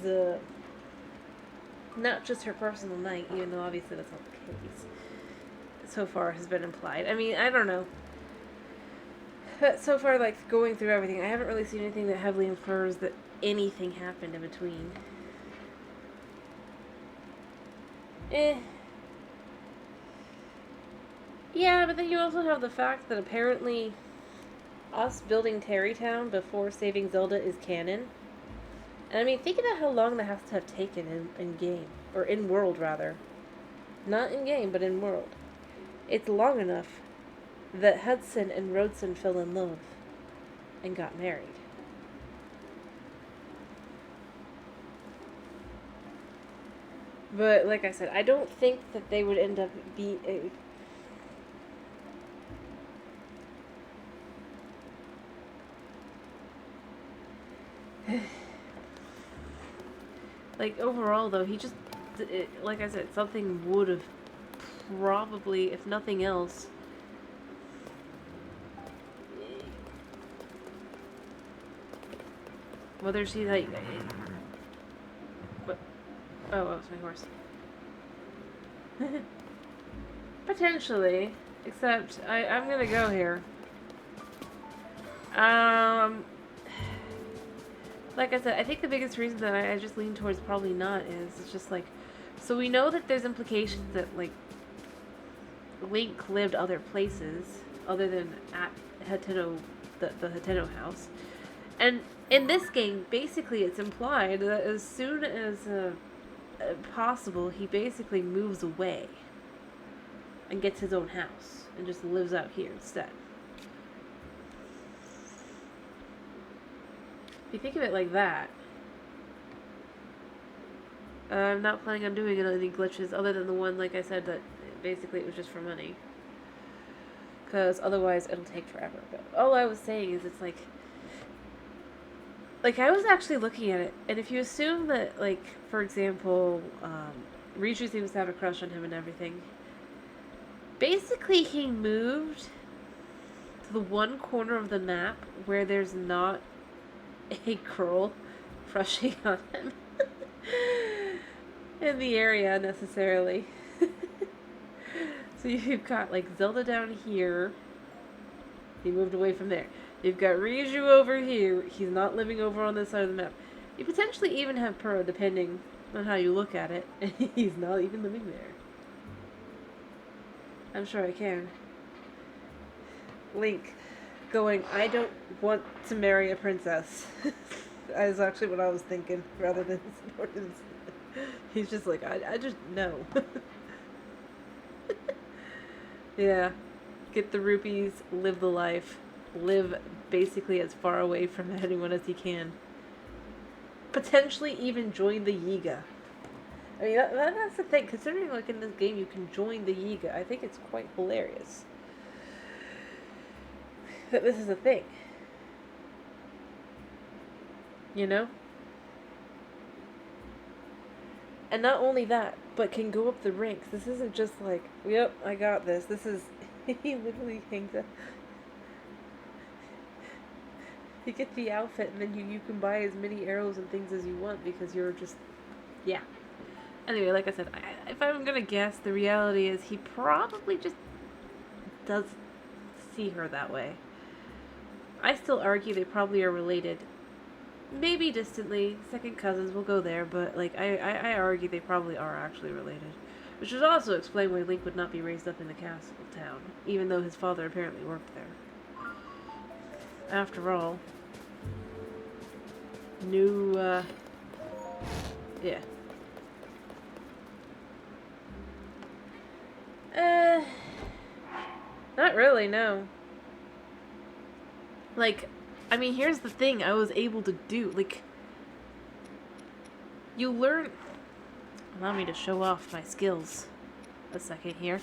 not just her personal knight, even though obviously that's not the case. So far has been implied. I mean, I don't know. But so far, like, going through everything, I haven't really seen anything that heavily infers that anything happened in between. Yeah, but then you also have the fact that apparently us building Terrytown before saving Zelda is canon. And I mean, think about how long that has to have taken in game. Or in world, rather. Not in game, but in world. It's long enough that Hudson and Rhodeson fell in love and got married. But like I said, I don't think that they would end up being like overall though, he just like I said, something would have probably, if nothing else, whether she like what? Oh, it's my horse. Potentially, except I'm gonna go here. Like I said, I think the biggest reason that I just lean towards probably not is it's just like, so we know that there's implications that like Link lived other places other than at Hateno, the Hateno house, and in this game, basically, it's implied that as soon as possible, he basically moves away and gets his own house and just lives out here instead. If you think of it like that, I'm not planning on doing any glitches other than the one, like I said, that basically it was just for money. Because otherwise it'll take forever. But all I was saying is it's like I was actually looking at it, and if you assume that, like, for example, Riju seems to have a crush on him and everything, basically he moved to the one corner of the map where there's not a girl crushing on him in the area necessarily. So you've got like Zelda down here. He moved away from there. You've got Riju over here. He's not living over on this side of the map. You potentially even have Pearl, depending on how you look at it. And he's not even living there. I'm sure I can. Link going, I don't want to marry a princess. That is actually what I was thinking, rather than he's just like, I just, no. Yeah. Get the rupees, live the life, live basically as far away from anyone as he can. Potentially even join the Yiga. I mean, that's the thing. Considering, like, in this game you can join the Yiga, I think it's quite hilarious that this is a thing. You know? And not only that, but can go up the ranks. This isn't just like, yep, I got this. This is, he literally hangs up. You get the outfit, and then you can buy as many arrows and things as you want because you're just, yeah. Anyway, like I said, if I'm gonna guess, the reality is he probably just does see her that way. I still argue they probably are related. Maybe distantly, second cousins, we'll go there, but like I argue they probably are actually related. Which would also explain why Link would not be raised up in the castle town, even though his father apparently worked there. After all, yeah. Not really, no. Like, I mean, here's the thing I was able to do. Like, you learn... Allow me to show off my skills a second here.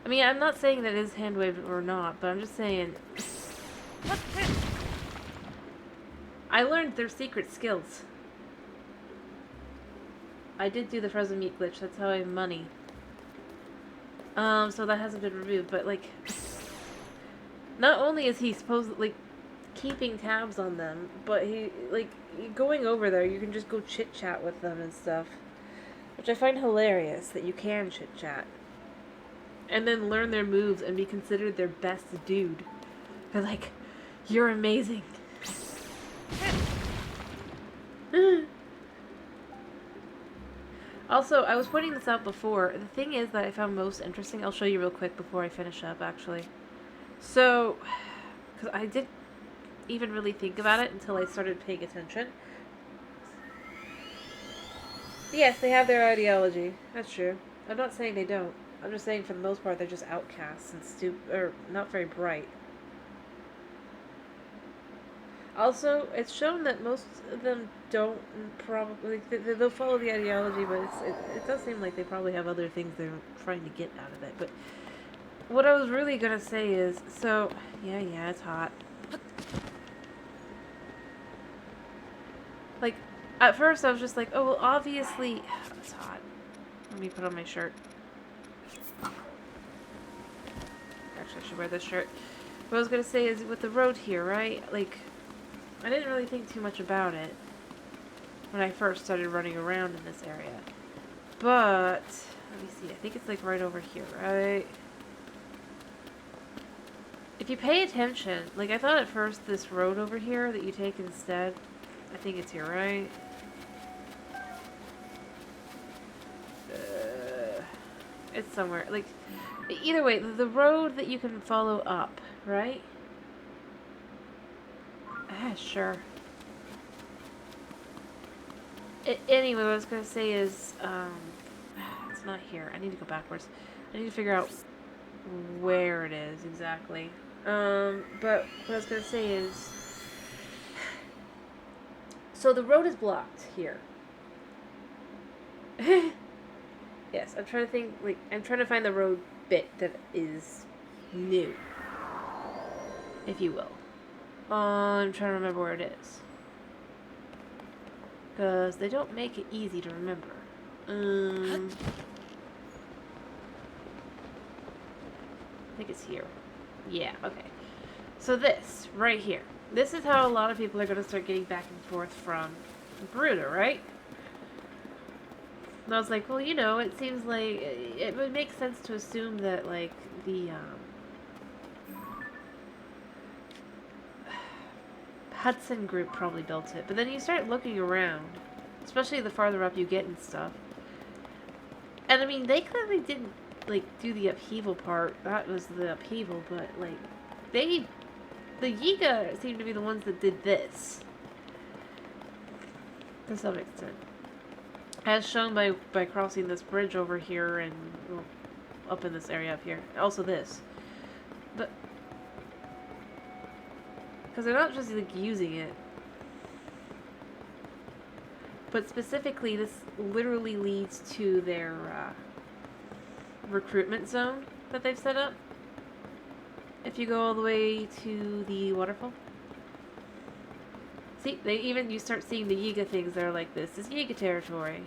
I mean, I'm not saying that it is hand-waved or not, but I'm just saying... I learned their secret skills. I did do the frozen meat glitch, that's how I have money. So that hasn't been removed, but like... Not only is he supposedly keeping tabs on them, but he, like, going over there, you can just go chit-chat with them and stuff. Which I find hilarious, that you can chit-chat. And then learn their moves and be considered their best dude. They're like, you're amazing. Also, I was pointing this out before. The thing is that I found most interesting, I'll show you real quick before I finish up, actually. So, because I didn't even really think about it until I started paying attention. Yes, they have their ideology. That's true. I'm not saying they don't. I'm just saying for the most part they're just outcasts and or not very bright. Also, it's shown that most of them don't probably... They'll follow the ideology, but it does seem like they probably have other things they're trying to get out of it. But what I was really going to say is... So, yeah, it's hot. Like, at first I was just like, oh, well, obviously... It's hot. Let me put on my shirt. Actually, I should wear this shirt. What I was going to say is, with the road here, right? Like... I didn't really think too much about it when I first started running around in this area. But, let me see, I think it's like right over here, right? If you pay attention, like I thought at first this road over here that you take instead, I think it's here, right? It's somewhere, like, either way, the road that you can follow up, right? Sure. Anyway, what I was going to say is, it's not here. I need to go backwards. I need to figure out where it is exactly. But what I was going to say is, so the road is blocked here. Yes, I'm trying to think, like, I'm trying to find the road bit that is new, if you will. I'm trying to remember where it is. Because they don't make it easy to remember. I think it's here. Yeah, okay. So this, right here. This is how a lot of people are going to start getting back and forth from Bruder, right? And I was like, well, you know, it seems like it would make sense to assume that, like, the, Hudson Group probably built it, but then you start looking around, especially the farther up you get and stuff. And I mean, they clearly didn't, like, do the upheaval part. That was the upheaval, but, like, the Yiga seem to be the ones that did this. To some extent. As shown by crossing this bridge over here and, well, up in this area up here. Also this. But because they're not just, like, using it. But specifically, this literally leads to their recruitment zone that they've set up. If you go all the way to the waterfall. See, you start seeing the Yiga things that are like this. This is Yiga territory.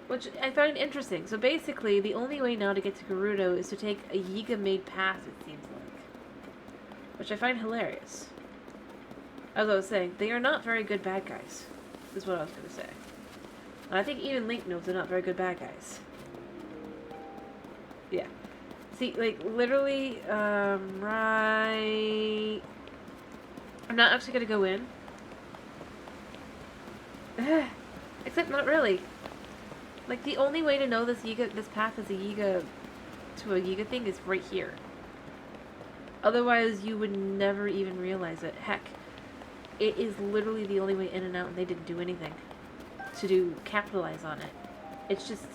Which I find interesting. So basically, the only way now to get to Gerudo is to take a Yiga-made path, it seems like. Which I find hilarious. As I was saying, they are not very good bad guys, is what I was going to say. I think even Link knows they're not very good bad guys. Yeah. See, like, literally, right... I'm not actually gonna go in. Except not really. Like, the only way to know this path is a Yiga to a Yiga thing is right here. Otherwise, you would never even realize it. Heck, it is literally the only way in and out, and they didn't do anything to capitalize on it. It's just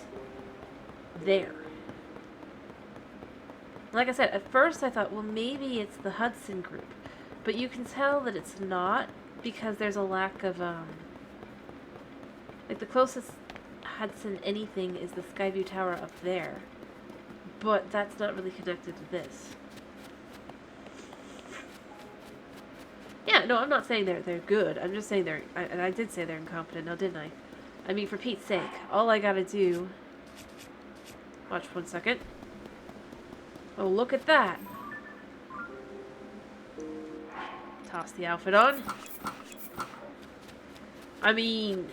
there. Like I said, at first I thought, well, maybe it's the Hudson group. But you can tell that it's not because there's a lack of, like, the closest Hudson anything is the Skyview Tower up there. But that's not really connected to this. Yeah, no, I'm not saying they're good. I'm just saying and I did say they're incompetent, now didn't I? I mean, for Pete's sake, all I gotta do... Watch 1 second. Oh, look at that. Toss the outfit on. I mean...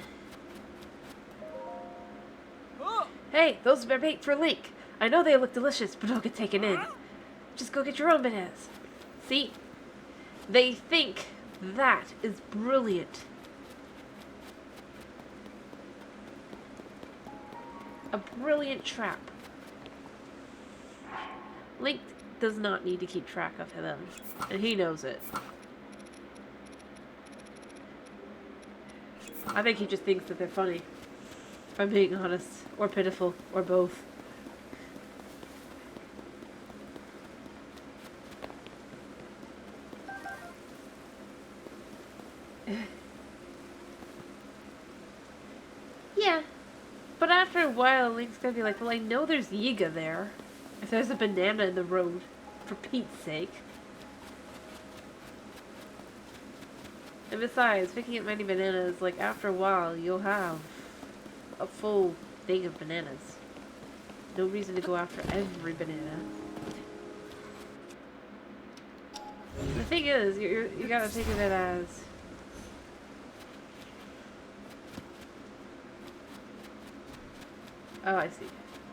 Hey, those are bait for Link. I know they look delicious, but don't get taken in. Just go get your own bananas. See? They think that is brilliant. A brilliant trap. Link does not need to keep track of them, and he knows it. I think he just thinks that they're funny, if I'm being honest, or pitiful, or both. Yeah, but after a while, Link's gonna be like, well, I know there's Yiga there. If there's a banana in the road, for Pete's sake. And besides, picking up many bananas, like, after a while, you'll have a full thing of bananas. No reason to go after every banana. The thing is, you gotta think of it as... Oh, I see.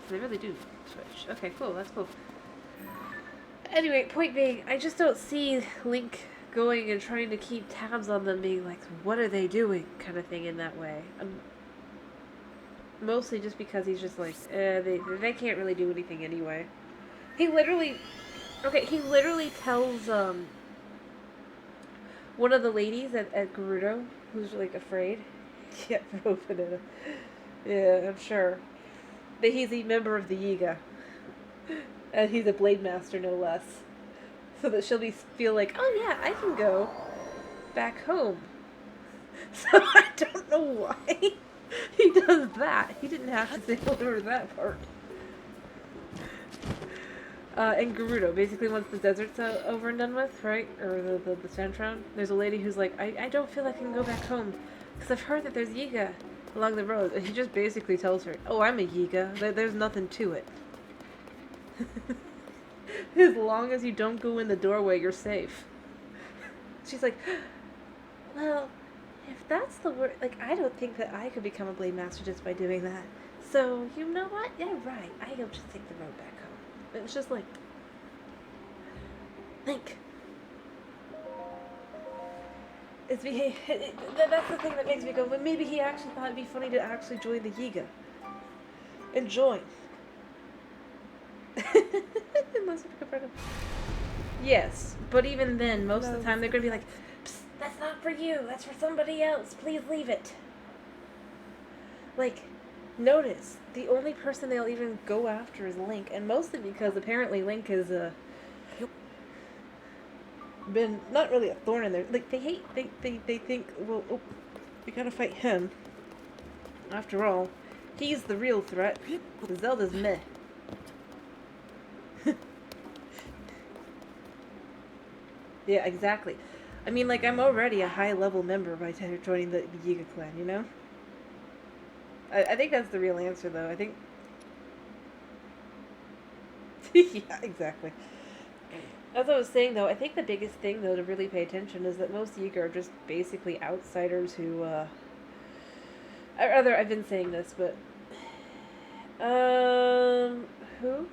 So they really do switch. Okay, cool. That's cool. Anyway, point being, I just don't see Link going and trying to keep tabs on them being like, what are they doing? Kind of thing in that way. Mostly just because he's just like, they can't really do anything anyway. He literally... Okay, he literally tells, one of the ladies at Gerudo, who's, like, afraid. Yeah, bro, banana. Yeah, I'm sure. That he's a member of the Yiga. And he's a Blade Master, no less. So that she'll feel like, oh yeah, I can go back home. So I don't know why he does that. He didn't have to say over that part. And Gerudo, basically once the desert's over and done with, right? Or the Sandtron, there's a lady who's like, I don't feel like I can go back home. Because I've heard that there's Yiga along the road. And he just basically tells her, oh, I'm a Yiga. There's nothing to it. As long as you don't go in the doorway, you're safe. She's like, well, if that's the word, like, I don't think that I could become a Blade Master just by doing that. So, you know what? Yeah, right. I'll just take the road back home. And it's just like, Link. That's the thing that makes me go, well, maybe he actually thought it'd be funny to actually join the Yiga. And join. Yes, but even then, most of the time they're going to be like, psst, that's not for you, that's for somebody else, please leave it. Like, notice, the only person they'll even go after is Link, and mostly because apparently Link has been not really a thorn in their, like, they think, well, oh, we gotta fight him. After all, he's the real threat. Zelda's meh. Yeah, exactly. I mean, like, I'm already a high-level member by joining the Yiga clan, you know? I think that's the real answer, though. I think... Yeah, exactly. As I was saying, though, I think the biggest thing, though, to really pay attention is that most Yiga are just basically outsiders who, rather, I've been saying this, but who?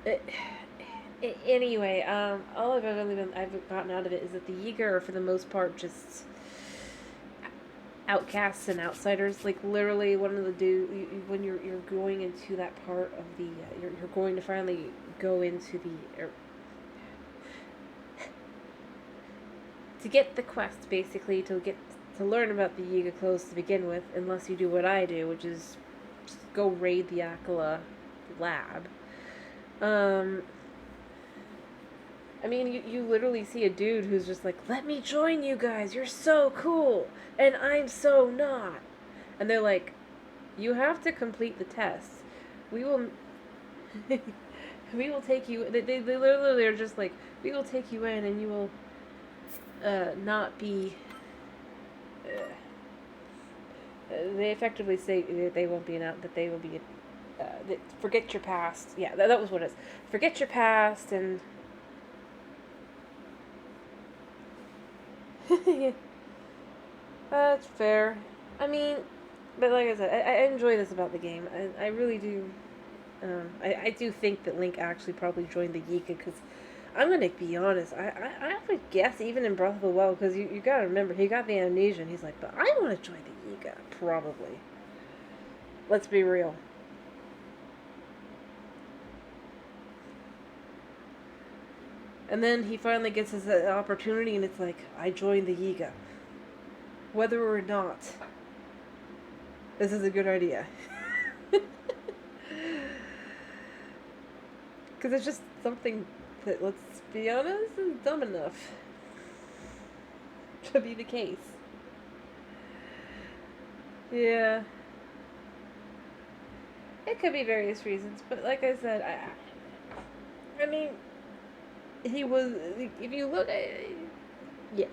It, anyway, all I've gotten out of it is that the Yiga are for the most part just outcasts and outsiders. Like literally, one of the when you're going into that part of the you're going to finally go into the to get the quest, basically to learn about the Yiga clothes to begin with, unless you do what I do, which is just go raid the Akala lab. I mean, you literally see a dude who's just like, let me join you guys, you're so cool, and I'm so not. And they're like, you have to complete the test. We will, we will take you, they literally are just like, we will take you in and you will, not be, they effectively say that they won't be that they will be, forget your past. Yeah, that was what it is. Forget your past and yeah, that's fair. I mean, but like I said, I enjoy this about the game. I really do. I do think that Link actually probably joined the Yiga because I'm gonna be honest. I would guess even in Breath of the Wild because you gotta remember he got the amnesia and he's like, but I want to join the Yiga probably. Let's be real. And then he finally gets his opportunity and it's like, I joined the Yiga. Whether or not this is a good idea. Because it's just something that, let's be honest, is dumb enough to be the case. Yeah. It could be various reasons, but like I said, I mean, he was, if you look at, yeah.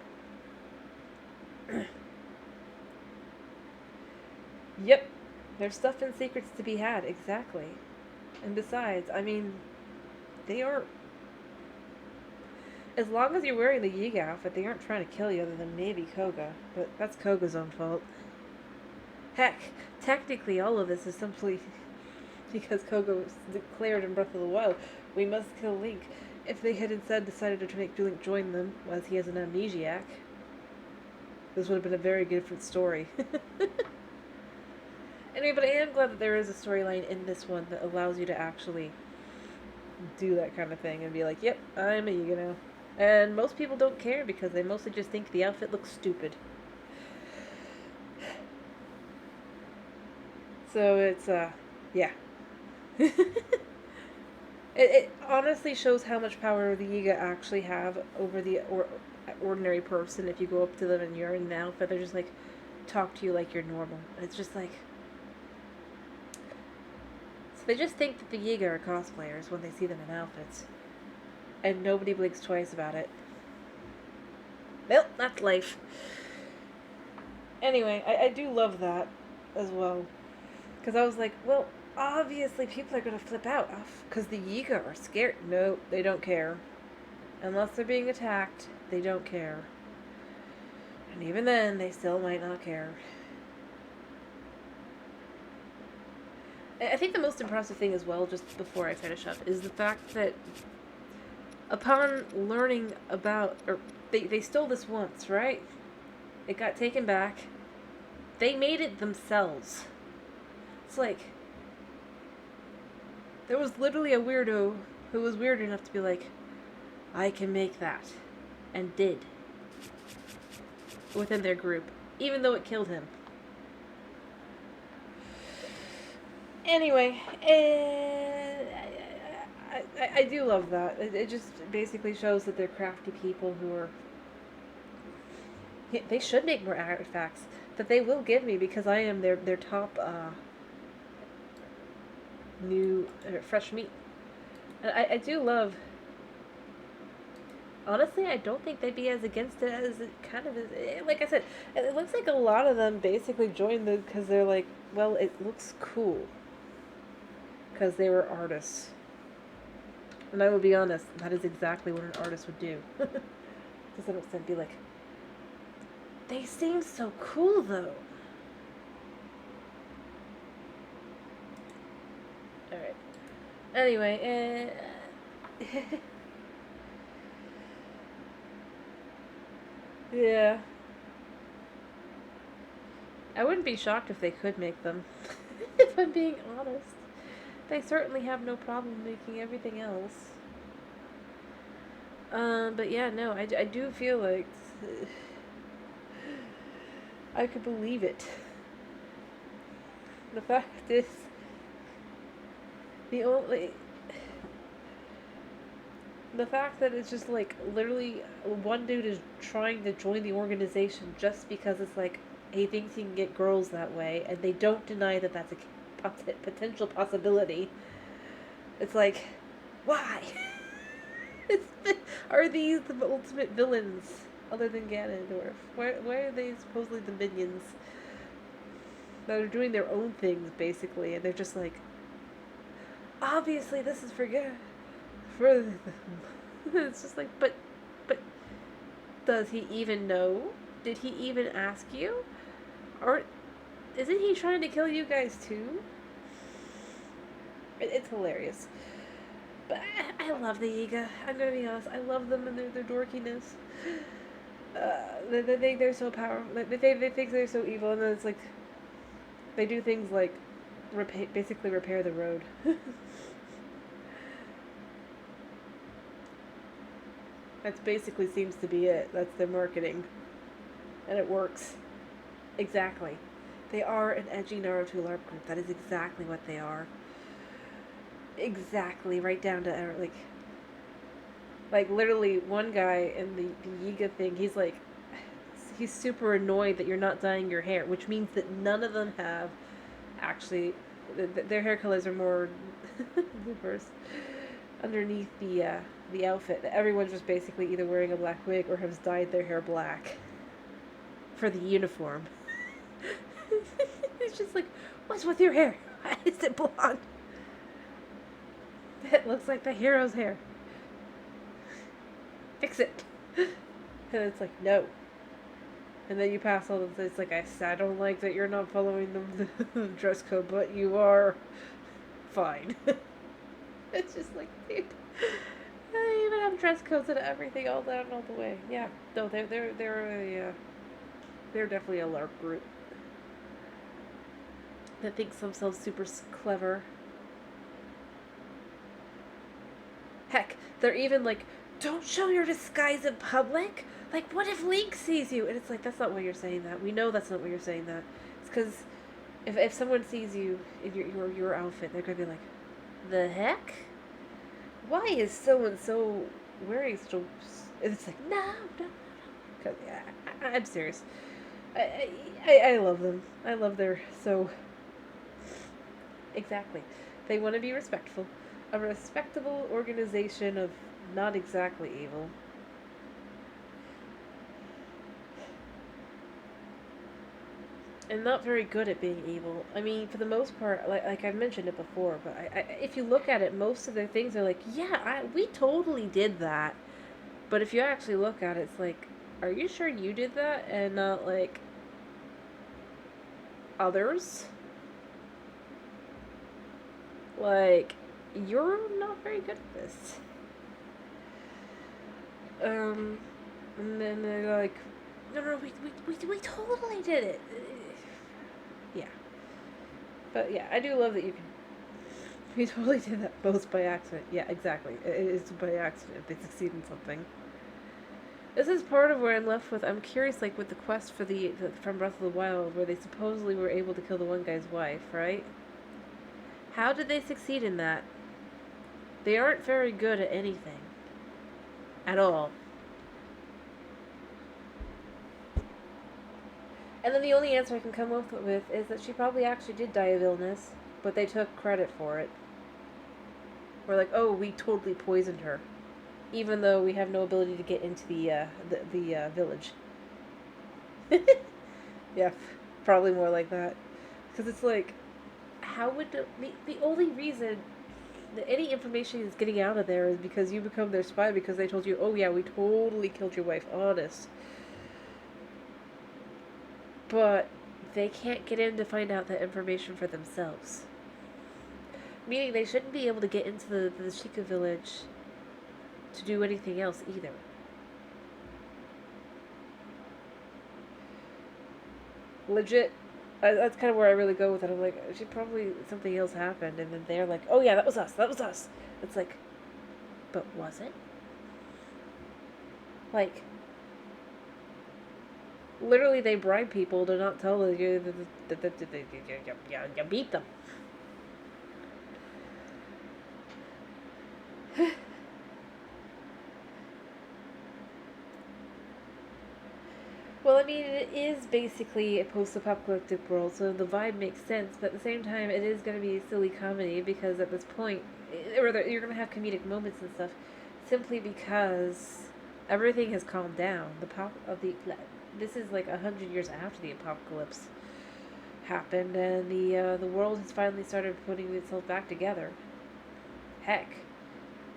Yep. There's stuff and secrets to be had, exactly. And besides, I mean, they aren't, as long as you're wearing the Yiga outfit, they aren't trying to kill you other than maybe Koga. But that's Koga's own fault. Heck, technically all of this is simply because Koga was declared in Breath of the Wild, we must kill Link. If they had instead decided to make Link join them, as he has an amnesiac, this would have been a very different story. Anyway, but I am glad that there is a storyline in this one that allows you to actually do that kind of thing and be like, yep, I'm a Yiga now. And most people don't care because they mostly just think the outfit looks stupid. So it's, yeah. It honestly shows how much power the Yiga actually have over the ordinary person. If you go up to them and you're in an outfit, they're just like, talk to you like you're normal. It's just like, they just think that the Yiga are cosplayers when they see them in outfits. And nobody blinks twice about it. Well, that's life. Anyway, I do love that as well. Because I was like, well, obviously people are going to flip out. Because the Yiga are scared. No, they don't care. Unless they're being attacked, they don't care. And even then, they still might not care. I think the most impressive thing as well, just before I finish up, is the fact that upon learning about, or they stole this once, right? It got taken back. They made it themselves. It's like, there was literally a weirdo who was weird enough to be like, I can make that. And did. Within their group. Even though it killed him. Anyway, I do love that. It just basically shows that they're crafty people who are... They should make more artifacts that they will give me because I am their top new fresh meat. And I do love... Honestly, I don't think they'd be as against it as it kind of is. Like I said, it looks like a lot of them basically joined because they're like, well, it looks cool. Because they were artists. And I will be honest, that is exactly what an artist would do. To some extent, be like, They seem so cool, though. Alright. Anyway, yeah. I wouldn't be shocked if they could make them. If I'm being honest. They certainly have no problem making everything else. But yeah, no, I do feel like I could believe it. The fact is, the only the fact that it's just like literally one dude is trying to join the organization just because it's like he thinks he can get girls that way, and they don't deny that that's a potential possibility. It's like, why? Are these the ultimate villains other than Ganondorf? Why are they supposedly the minions that are doing their own things basically, and they're just like, obviously this is for it's just like, but does he even know? Did he even ask you? Or isn't he trying to kill you guys too? It's hilarious. But I love the Yiga. I'm gonna be honest. I love them and their dorkiness. They think they're so powerful. They think they're so evil, and then it's like they do things like basically repair the road. That's basically seems to be it. That's their marketing, and it works. Exactly. They are an edgy Naruto LARP group. That is exactly what they are. Exactly, right down to like literally one guy in the Yiga thing, he's super annoyed that you're not dyeing your hair, which means that none of them have actually their hair colors are more diverse underneath the outfit. Everyone's just basically either wearing a black wig or has dyed their hair black for the uniform. It's just like, what's with your hair? Why is it blonde? It looks like the hero's hair. Fix it. And it's like, no. And then you pass all of this, it's like, I don't like that you're not following the dress code, but you are fine. It's just like, dude. They even have dress codes and everything all down all the way. Yeah. No, they're definitely a LARP group that thinks themselves super clever. Heck, they're even like, don't show your disguise in public. Like, what if Link sees you? And it's like, that's not why you're saying that. We know that's not why you're saying that. It's because if someone sees you in your outfit, they're gonna be like, the heck? Why is so and so wearing so? And it's like, no. Because yeah, I'm serious. I love them. I love their so. Exactly, they want to be respectful. A respectable organization of not exactly evil. And not very good at being evil. I mean, for the most part, like I've mentioned it before, but if you look at it, most of their things are like, yeah, we totally did that. But if you actually look at it, it's like, are you sure you did that and not like others? Like, you're not very good at this. And then they're like, no, we totally did it. Yeah. But yeah, I do love that you can. We totally did that both by accident. Yeah, exactly. It is by accident if they succeed in something. This is part of where I'm left with. I'm curious, like with the quest for from Breath of the Wild, where they supposedly were able to kill the one guy's wife, right? How did they succeed in that? They aren't very good at anything. At all. And then the only answer I can come up with is that she probably actually did die of illness, but they took credit for it. We're like, oh, we totally poisoned her, even though we have no ability to get into the village. Yeah, probably more like that. Because it's like, how would the only reason that any information is getting out of there is because you become their spy because they told you, oh yeah, we totally killed your wife, honest. but they can't get in to find out that information for themselves. Meaning they shouldn't be able to get into the Sheikah village to do anything else either. Legit, that's kind of where I really go with it. I'm like, probably something else happened, and then they're like, oh yeah, that was us, that was us. It's like, but was it? Like, literally they bribe people to not tell you that you beat them. Well, I mean, it is basically a post-apocalyptic world, so the vibe makes sense, but at the same time, it is going to be a silly comedy, because at this point, you're going to have comedic moments and stuff, simply because everything has calmed down. This is like 100 years after the apocalypse happened, and the world has finally started putting itself back together. Heck,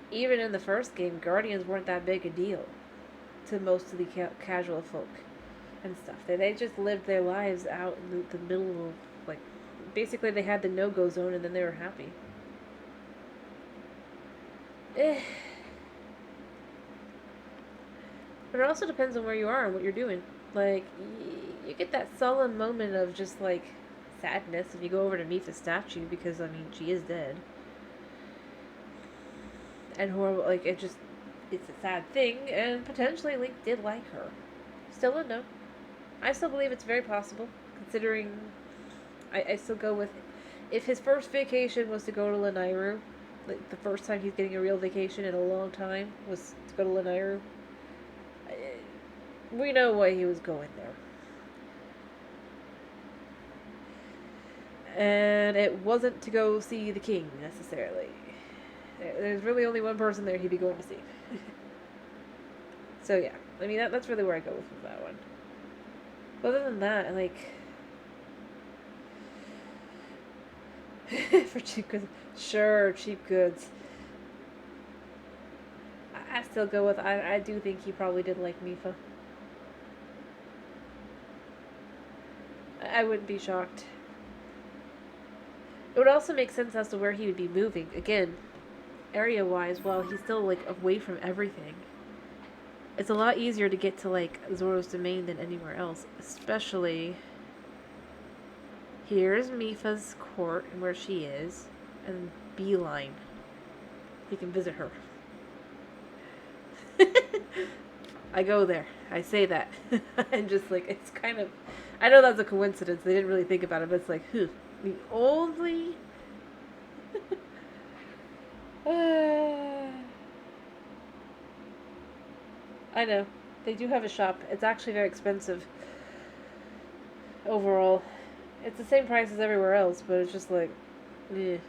even in the first game, Guardians weren't that big a deal to most of the casual folk and stuff. They just lived their lives out in the middle of, like, basically they had the no-go zone and then they were happy. But it also depends on where you are and what you're doing. Like, you get that sullen moment of just, like, sadness if you go over to meet the statue, because, I mean, she is dead. And horrible, like, it's a sad thing, and potentially Link did like her. Still don't know. I still believe it's very possible, considering I still go with, if his first vacation was to go to Lanayru, like the first time he's getting a real vacation in a long time was to go to Lanayru, we know why he was going there. And it wasn't to go see the king, necessarily. There's really only one person there he'd be going to see. So yeah, I mean, that's really where I go with that one. But other than that, like, for cheap goods, sure, cheap goods. I still go with, I do think he probably did like Mipha. I wouldn't be shocked. It would also make sense as to where he would be moving. Again, area-wise, while he's still, like, away from everything. It's a lot easier to get to, like, Zoro's domain than anywhere else. Especially, here's Mipha's court and where she is. And beeline. He can visit her. I go there. I say that. And just, like, it's kind of, I know that's a coincidence. They didn't really think about it, but it's like, the only... I know. They do have a shop. It's actually very expensive. Overall. It's the same price as everywhere else, but it's just like, eh.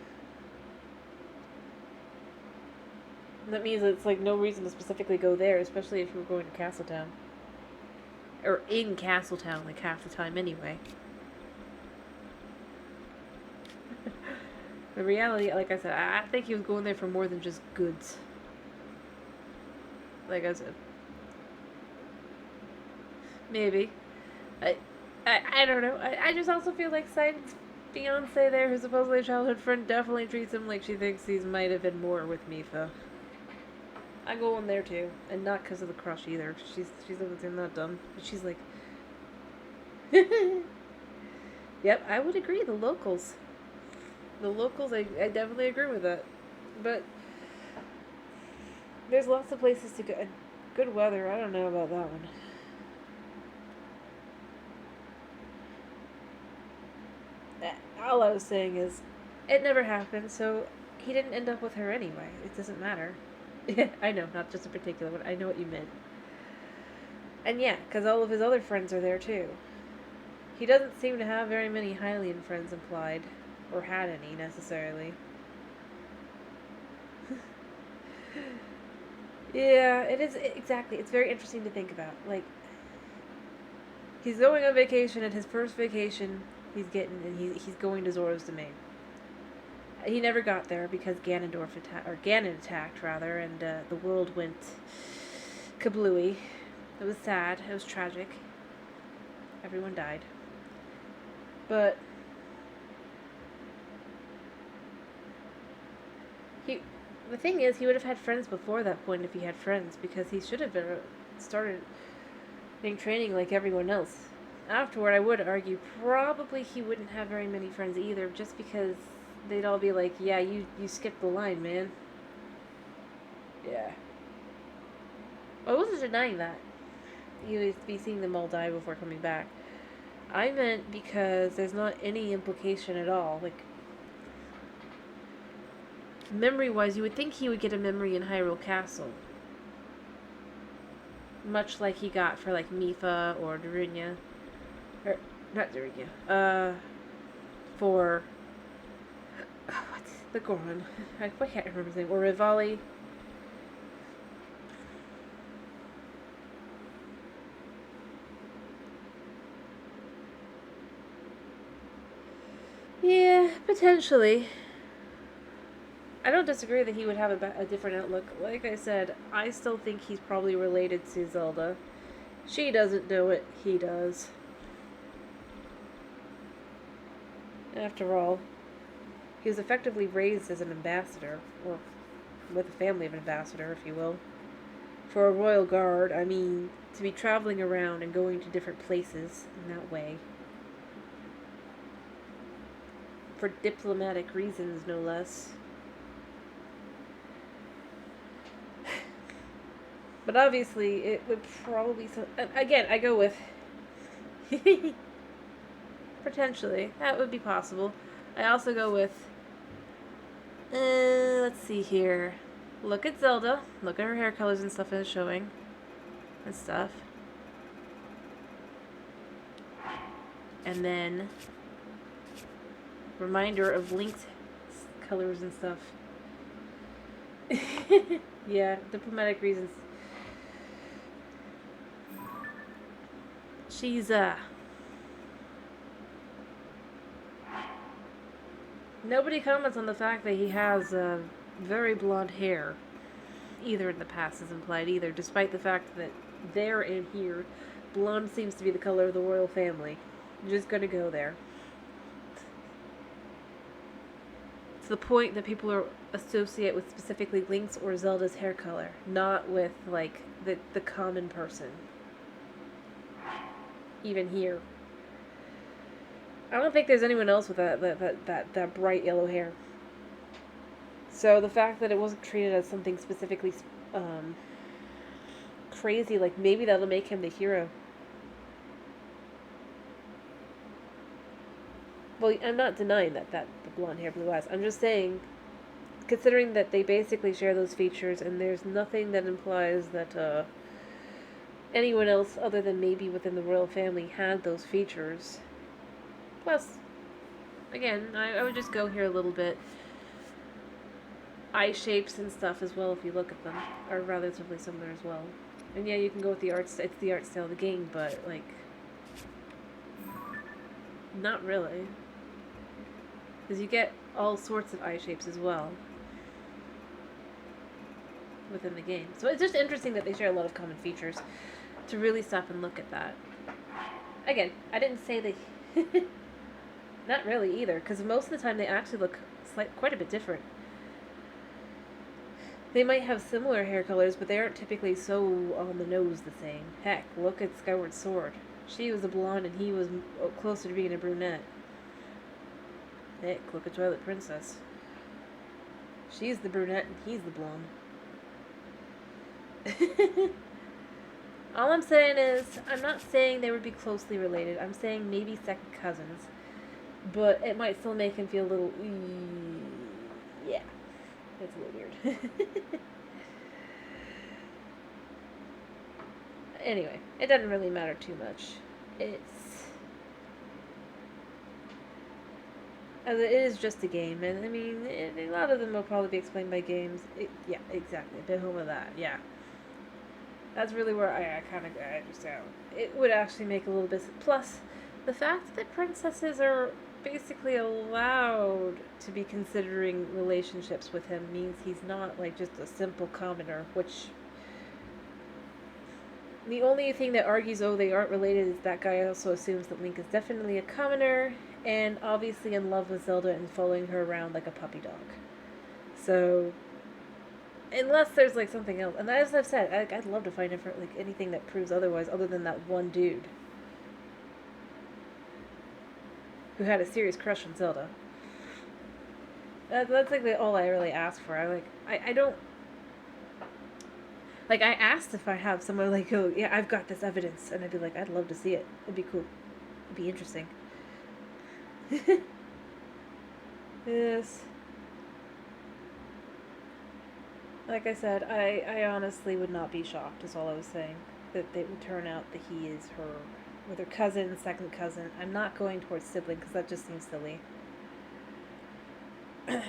That means it's like no reason to specifically go there, especially if you were going to Castletown. Or in Castletown, like half the time anyway. The reality, like I said, I think he was going there for more than just goods. Like I said. Maybe. I don't know. I just also feel like Siden's fiance there, who's supposedly a childhood friend, definitely treats him like she thinks he might have been more with Mipha. I go in there too, and not because of the crush either. She's not dumb, but she's like, yep, I would agree. The locals, I definitely agree with that. But there's lots of places to go. Good weather. I don't know about that one. All I was saying is, it never happened, so he didn't end up with her anyway. It doesn't matter. I know, not just a particular one. I know what you meant. And yeah, because all of his other friends are there too. He doesn't seem to have very many Hylian friends implied, or had any necessarily. Yeah, it is, exactly. It's very interesting to think about. Like, he's going on vacation, and his first vacation he's going to Zoro's domain. He never got there because Ganon attacked, and the world went kablooey. It was sad. It was tragic. Everyone died. But the thing is, he would have had friends before that point if he had friends, because he should have been started being training like everyone else. Afterward, I would argue probably he wouldn't have very many friends either, just because they'd all be like, "Yeah, you skipped the line, man." Yeah. I wasn't denying that. You would be seeing them all die before coming back. I meant because there's not any implication at all. Like, memory-wise, you would think he would get a memory in Hyrule Castle. Much like he got for, like, Mipha or Darunia. Or, not Darunia. For... what's the Goron? I can't remember his name. Or Rivali. Yeah, potentially. I don't disagree that he would have a different outlook. Like I said, I still think he's probably related to Zelda. She doesn't know it, he does. After all, he was effectively raised as an ambassador, or with a family of an ambassador, if you will. For a royal guard, I mean, to be traveling around and going to different places in that way. For diplomatic reasons, no less. But obviously, it would probably... Again, I go with... potentially. That would be possible. I also go with... let's see here. Look at Zelda. Look at her hair colors and stuff it's showing. And stuff. And then... reminder of Link's colors and stuff. Yeah, diplomatic reasons. She's, nobody comments on the fact that he has, very blonde hair. Either in the past is implied either, despite the fact that there and here, blonde seems to be the color of the royal family. I'm just gonna go there. It's the point that people are associate with specifically Link's or Zelda's hair color, not with, like, the common person. Even here. I don't think there's anyone else with that bright yellow hair. So the fact that it wasn't treated as something specifically crazy, like maybe that'll make him the hero. Well, I'm not denying that the blonde hair, blue eyes. I'm just saying, considering that they basically share those features, and there's nothing that implies that anyone else other than maybe within the royal family had those features. Plus, again, I would just go here a little bit. Eye shapes and stuff as well, if you look at them, are relatively similar as well. And yeah, you can go with the art. It's the art style of the game, but like, not really, because you get all sorts of eye shapes as well within the game. So it's just interesting that they share a lot of common features. To really stop and look at that. Again, I didn't say they... not really either, because most of the time they actually look quite a bit different. They might have similar hair colors, but they aren't typically so on the nose the same. Heck, look at Skyward Sword. She was a blonde and he was closer to being a brunette. Heck, look at Twilight Princess. She's the brunette and he's the blonde. All I'm saying is, I'm not saying they would be closely related. I'm saying maybe second cousins. But it might still make him feel a little... yeah. It's a little weird. Anyway, it doesn't really matter too much. It is just a game, and I mean, a lot of them will probably be explained by games. Yeah, exactly. A bit home of that, yeah. That's really where I kind of understand. It would actually make a little bit... Plus, the fact that princesses are basically allowed to be considering relationships with him means he's not, like, just a simple commoner, which... The only thing that argues, oh, they aren't related, is that guy also assumes that Link is definitely a commoner, and obviously in love with Zelda and following her around like a puppy dog. So, unless there's like something else, and as I've said, I'd love to find like anything that proves otherwise, other than that one dude who had a serious crush on Zelda. That's like all I really ask for. I don't like. I asked if I have someone like, oh yeah, I've got this evidence, and I'd be like, I'd love to see it. It'd be cool. It'd be interesting. Yes. Like I said, I honestly would not be shocked, is all I was saying. That it would turn out that he is her, whether cousin, second cousin. I'm not going towards sibling, because that just seems silly. Because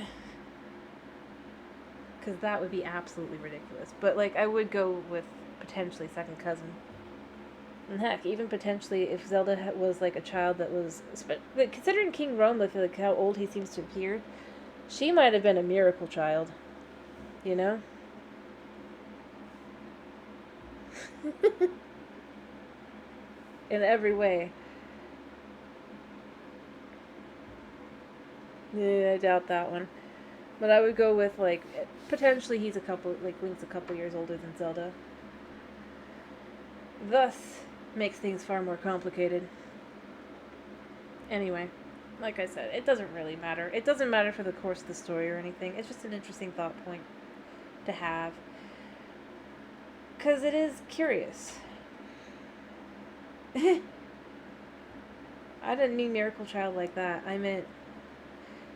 that would be absolutely ridiculous. But, like, I would go with potentially second cousin. And heck, even potentially if Zelda was, like, a child that was... Like, considering King Rome, like, how old he seems to appear, she might have been a miracle child. You know? In every way. Yeah, I doubt that one. But I would go with, like, potentially he's Link's a couple years older than Zelda. Thus, makes things far more complicated. Anyway, like I said, it doesn't really matter. It doesn't matter for the course of the story or anything. It's just an interesting thought point to have. Because it is curious. I didn't mean miracle child like that. I meant,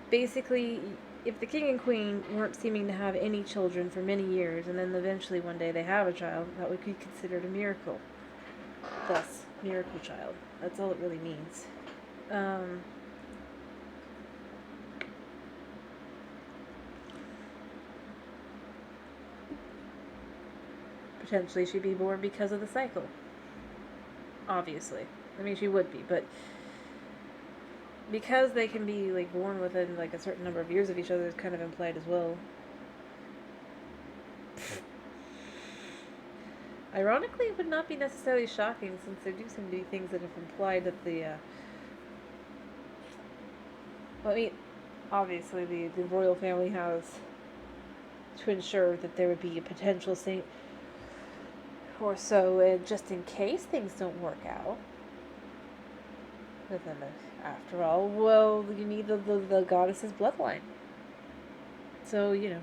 basically, if the king and queen weren't seeming to have any children for many years, and then eventually one day they have a child, that would be considered a miracle. Thus, miracle child. That's all it really means. Potentially she'd be born because of the cycle. Obviously. I mean, she would be, but because they can be, like, born within, like, a certain number of years of each other is kind of implied as well. Ironically, it would not be necessarily shocking, since there do seem to be things that have implied that the, well, I mean, obviously the royal family has to ensure that there would be a potential saint or so, just in case things don't work out. But then, after all, well, you need the goddess's bloodline. So, you know,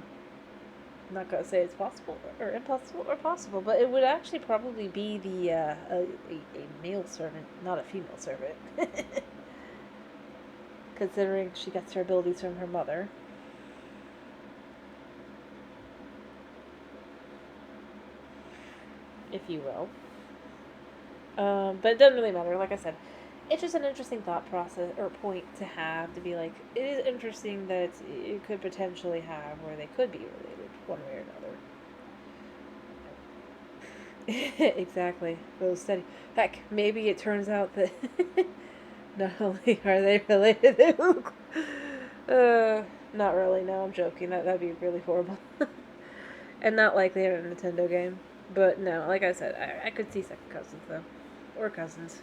I'm not going to say it's possible or impossible or possible, but it would actually probably be a male servant, not a female servant. Considering she gets her abilities from her mother. If you will. But it doesn't really matter, like I said. It's just an interesting thought process, or point to have, to be like, it is interesting that it could potentially have where they could be related, one way or another. Exactly. Those steady. Heck, maybe it turns out that not only are they related, they look... not really, no, I'm joking. That'd be really horrible. And not likely in a Nintendo game. But no, like I said, I could see second cousins, though. Or cousins.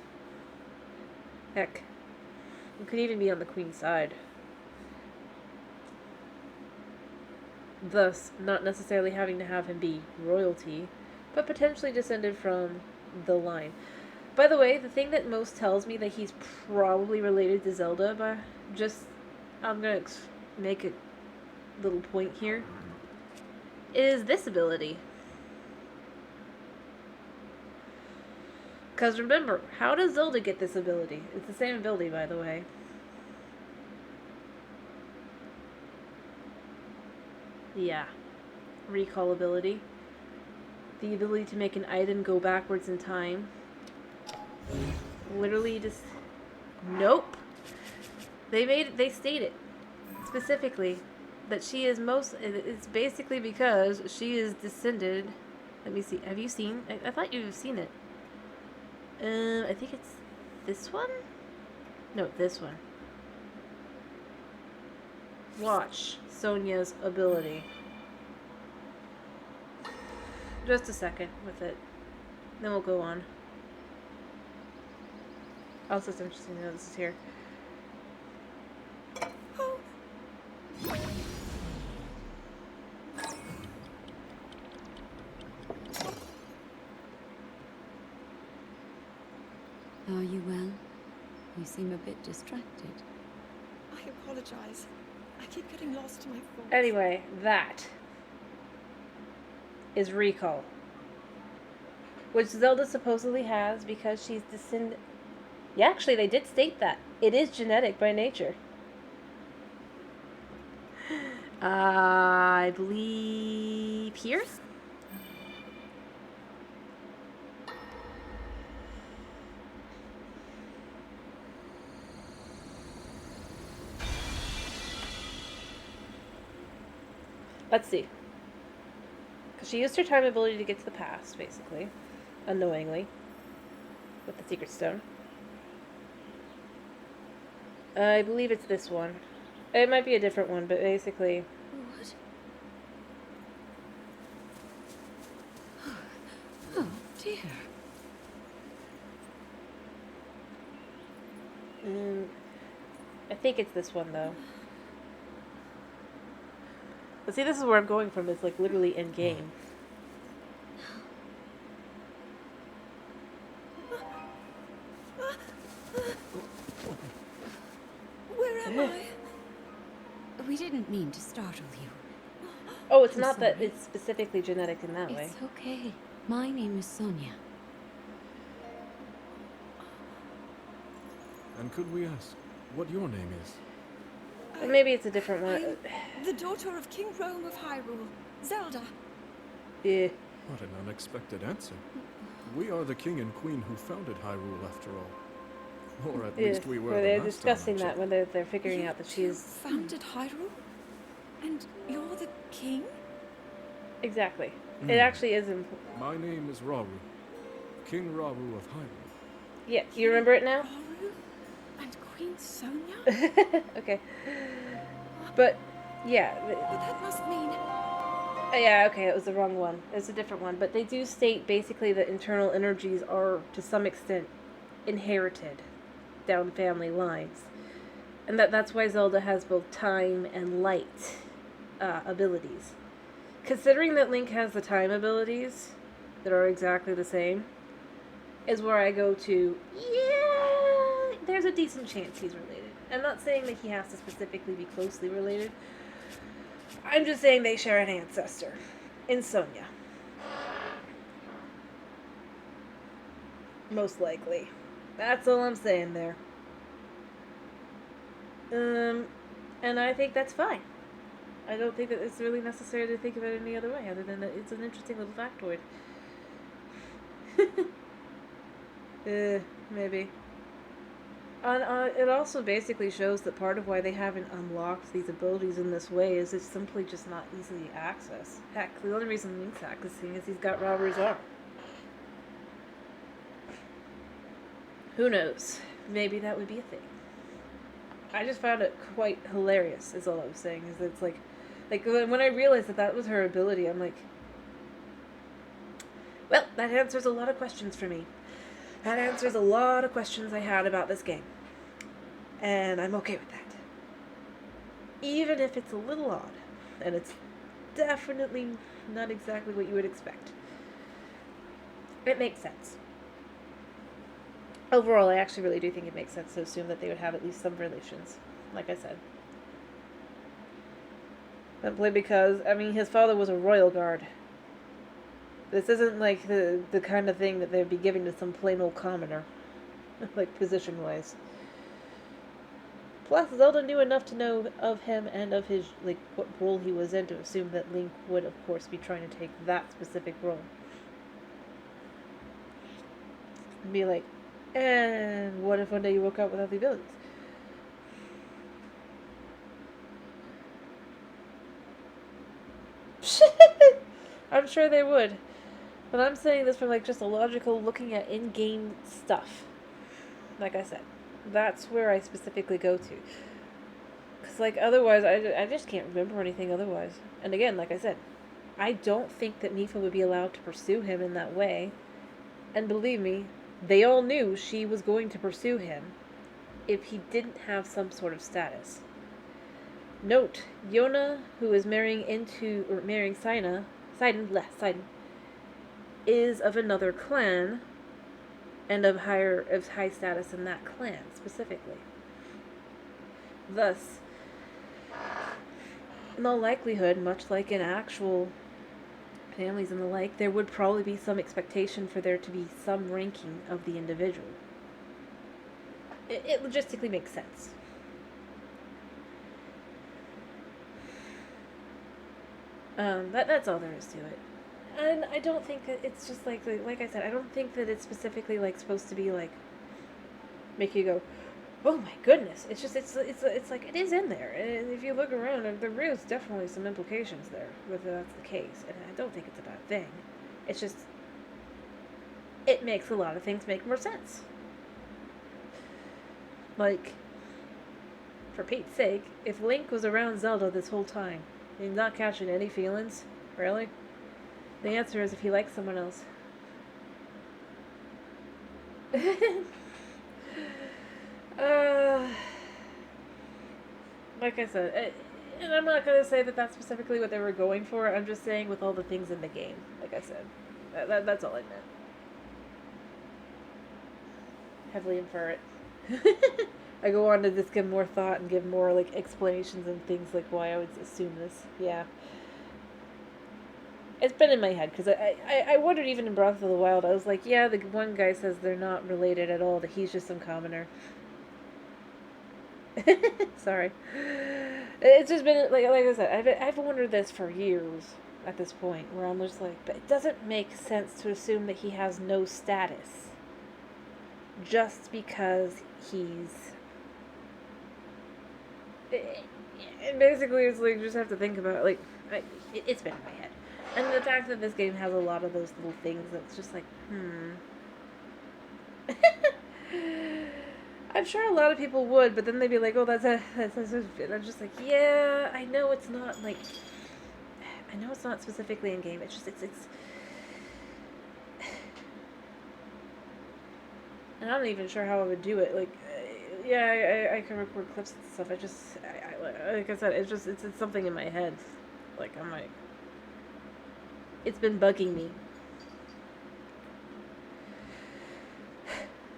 Heck, it could even be on the queen's side. Thus, not necessarily having to have him be royalty, but potentially descended from the line. By the way, the thing that most tells me that he's probably related to Zelda, I'm gonna make a little point here, is this ability. Because remember, how does Zelda get this ability? It's the same ability, by the way. Yeah. Recall ability. The ability to make an item go backwards in time. Literally just... Nope. They stated specifically that she is it's basically because she is descended... Let me see. Have you seen... I thought you've seen it. I think it's this one? No, this one. Watch Sonia's ability. Just a second with it. Then we'll go on. Also, it's interesting to know this is here. Are you well? You seem a bit distracted. I apologize. I keep getting lost in my thoughts. Anyway, that is recall. Which Zelda supposedly has because she's descendant. Yeah, actually, they did state that. It is genetic by nature. I believe here? Let's see. Because she used her time ability to get to the past, basically. Unknowingly. With the Secret Stone. I believe it's this one. It might be a different one, but basically... What? Oh, dear. I think it's this one, though. But see, this is where I'm going from. It's, like, literally in-game. Where am I? We didn't mean to startle you. Oh, it's I'm not that sorry. it's specifically genetic in that way. It's okay. My name is Sonia. And could we ask what your name is? Or maybe it's a different one. I'm the daughter of King Rome of Hyrule, Zelda. Yeah. What an unexpected answer. We are the king and queen who founded Hyrule, after all. Or at least we were. Well, the they're last discussing time I that when they're figuring out that You she's... founded Hyrule? And you're the king? Exactly. Mm. It actually is... checked. My name is Rauru, King Rauru of Hyrule. Yeah, you remember it now? Rauru? And Queen Sonia? Okay. But, yeah. But that must mean... Yeah, okay, it was the wrong one. It's a different one. But they do state basically that internal energies are, to some extent, inherited down family lines. And that's why Zelda has both time and light abilities. Considering that Link has the time abilities that are exactly the same, is where I go to, yeah, there's a decent chance he's related. I'm not saying that he has to specifically be closely related. I'm just saying they share an ancestor in Sonia. Most likely. That's all I'm saying there. And I think that's fine. I don't think that it's really necessary to think of it any other way, other than that it's an interesting little factoid. Maybe. And it also basically shows that part of why they haven't unlocked these abilities in this way is it's simply just not easily accessed. Heck, the only reason Link's accessing is he's got Rauru's arm. Who knows? Maybe that would be a thing. I just found it quite hilarious, is all I was saying. Is that it's like when I realized that that was her ability, I'm like, well, that answers a lot of questions for me. That answers a lot of questions I had about this game. And I'm okay with that. Even if it's a little odd. And it's definitely not exactly what you would expect. It makes sense. Overall, I actually really do think it makes sense to assume that they would have at least some relations. Like I said. Simply because, I mean, his father was a royal guard. This isn't like the kind of thing that they'd be giving to some plain old commoner. Like, position-wise. Plus, Zelda knew enough to know of him and of his, like, what role he was in to assume that Link would, of course, be trying to take that specific role. And be like, and what if one day you woke up without the abilities? I'm sure they would. But I'm saying this from, like, just a logical looking at in-game stuff. Like I said. That's where I specifically go to. Because, like, otherwise, I just can't remember anything otherwise. And again, like I said, I don't think that Mipha would be allowed to pursue him in that way. And believe me, they all knew she was going to pursue him if he didn't have some sort of status. Note, Yona, who is marrying Sidon, is of another clan, and of high status in that clan specifically. Thus, in all likelihood, much like in actual families and the like, there would probably be some expectation for there to be some ranking of the individual. It logistically makes sense. That's all there is to it. And I don't think that it's just like I said, I don't think that it's specifically like supposed to be like make you go, oh my goodness. It's just it's like it is in there. And if you look around, there is definitely some implications there, whether that's the case. And I don't think it's a bad thing. It's just it makes a lot of things make more sense. Like, for Pete's sake, if Link was around Zelda this whole time, he's not catching any feelings, really? The answer is if he likes someone else. Like I said, and I'm not going to say that that's specifically what they were going for. I'm just saying with all the things in the game. Like I said, that's all I meant. Heavily infer it. I go on to just give more thought and give more like explanations and things like why I would assume this. Yeah. It's been in my head, because I wondered even in Breath of the Wild, I was like, yeah, the one guy says they're not related at all, that he's just some commoner. Sorry. It's just been, like I said, I've wondered this for years at this point, where I'm just like, but it doesn't make sense to assume that he has no status. Just because he's... And basically, it's like, you just have to think about, like, it's been in my head. And the fact that this game has a lot of those little things that's just like, I'm sure a lot of people would, but then they'd be like, oh, that's and I'm just like, yeah, I know it's not, like, I know it's not specifically in game, it's just, it's, and I'm not even sure how I would do it, like, yeah, I can record clips and stuff, like I said, it's something in my head, like, I'm like, it's been bugging me.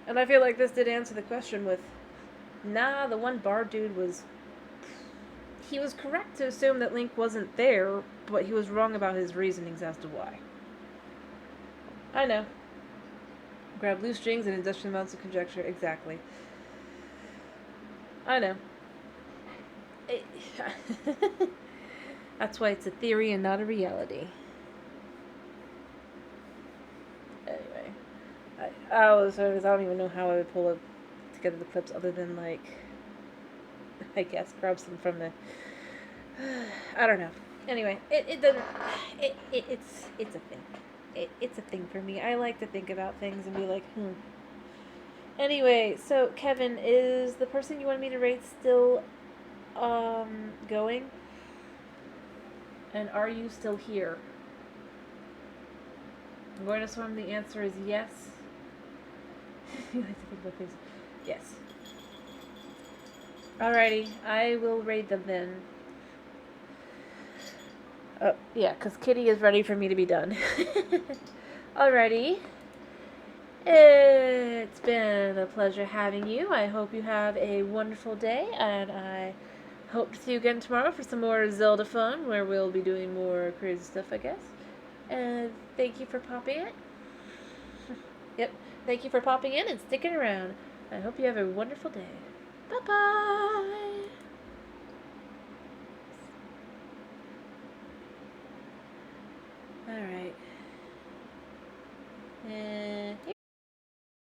And I feel like this did answer the question with, nah, the one bard dude was... He was correct to assume that Link wasn't there, but he was wrong about his reasonings as to why. I know. Grab loose strings and industrial amounts of conjecture. Exactly. I know. That's why it's a theory and not a reality. Anyway, I don't even know how I would pull together the clips other than, like, I guess grab some from the, I don't know. Anyway, it doesn't, it's a thing. It's a thing for me. I like to think about things and be like, Anyway, so Kevin, is the person you wanted me to rate still, going? And are you still here? I'm going to assume the answer is yes. You like to think about things. Yes. Alrighty, I will rate them then. Oh, yeah, because Kitty is ready for me to be done. Alrighty. It's been a pleasure having you. I hope you have a wonderful day, and I hope to see you again tomorrow for some more Zelda fun, where we'll be doing more crazy stuff, I guess. And thank you for popping in. Yep, thank you for popping in and sticking around. I hope you have a wonderful day. Bye-bye! Alright. And...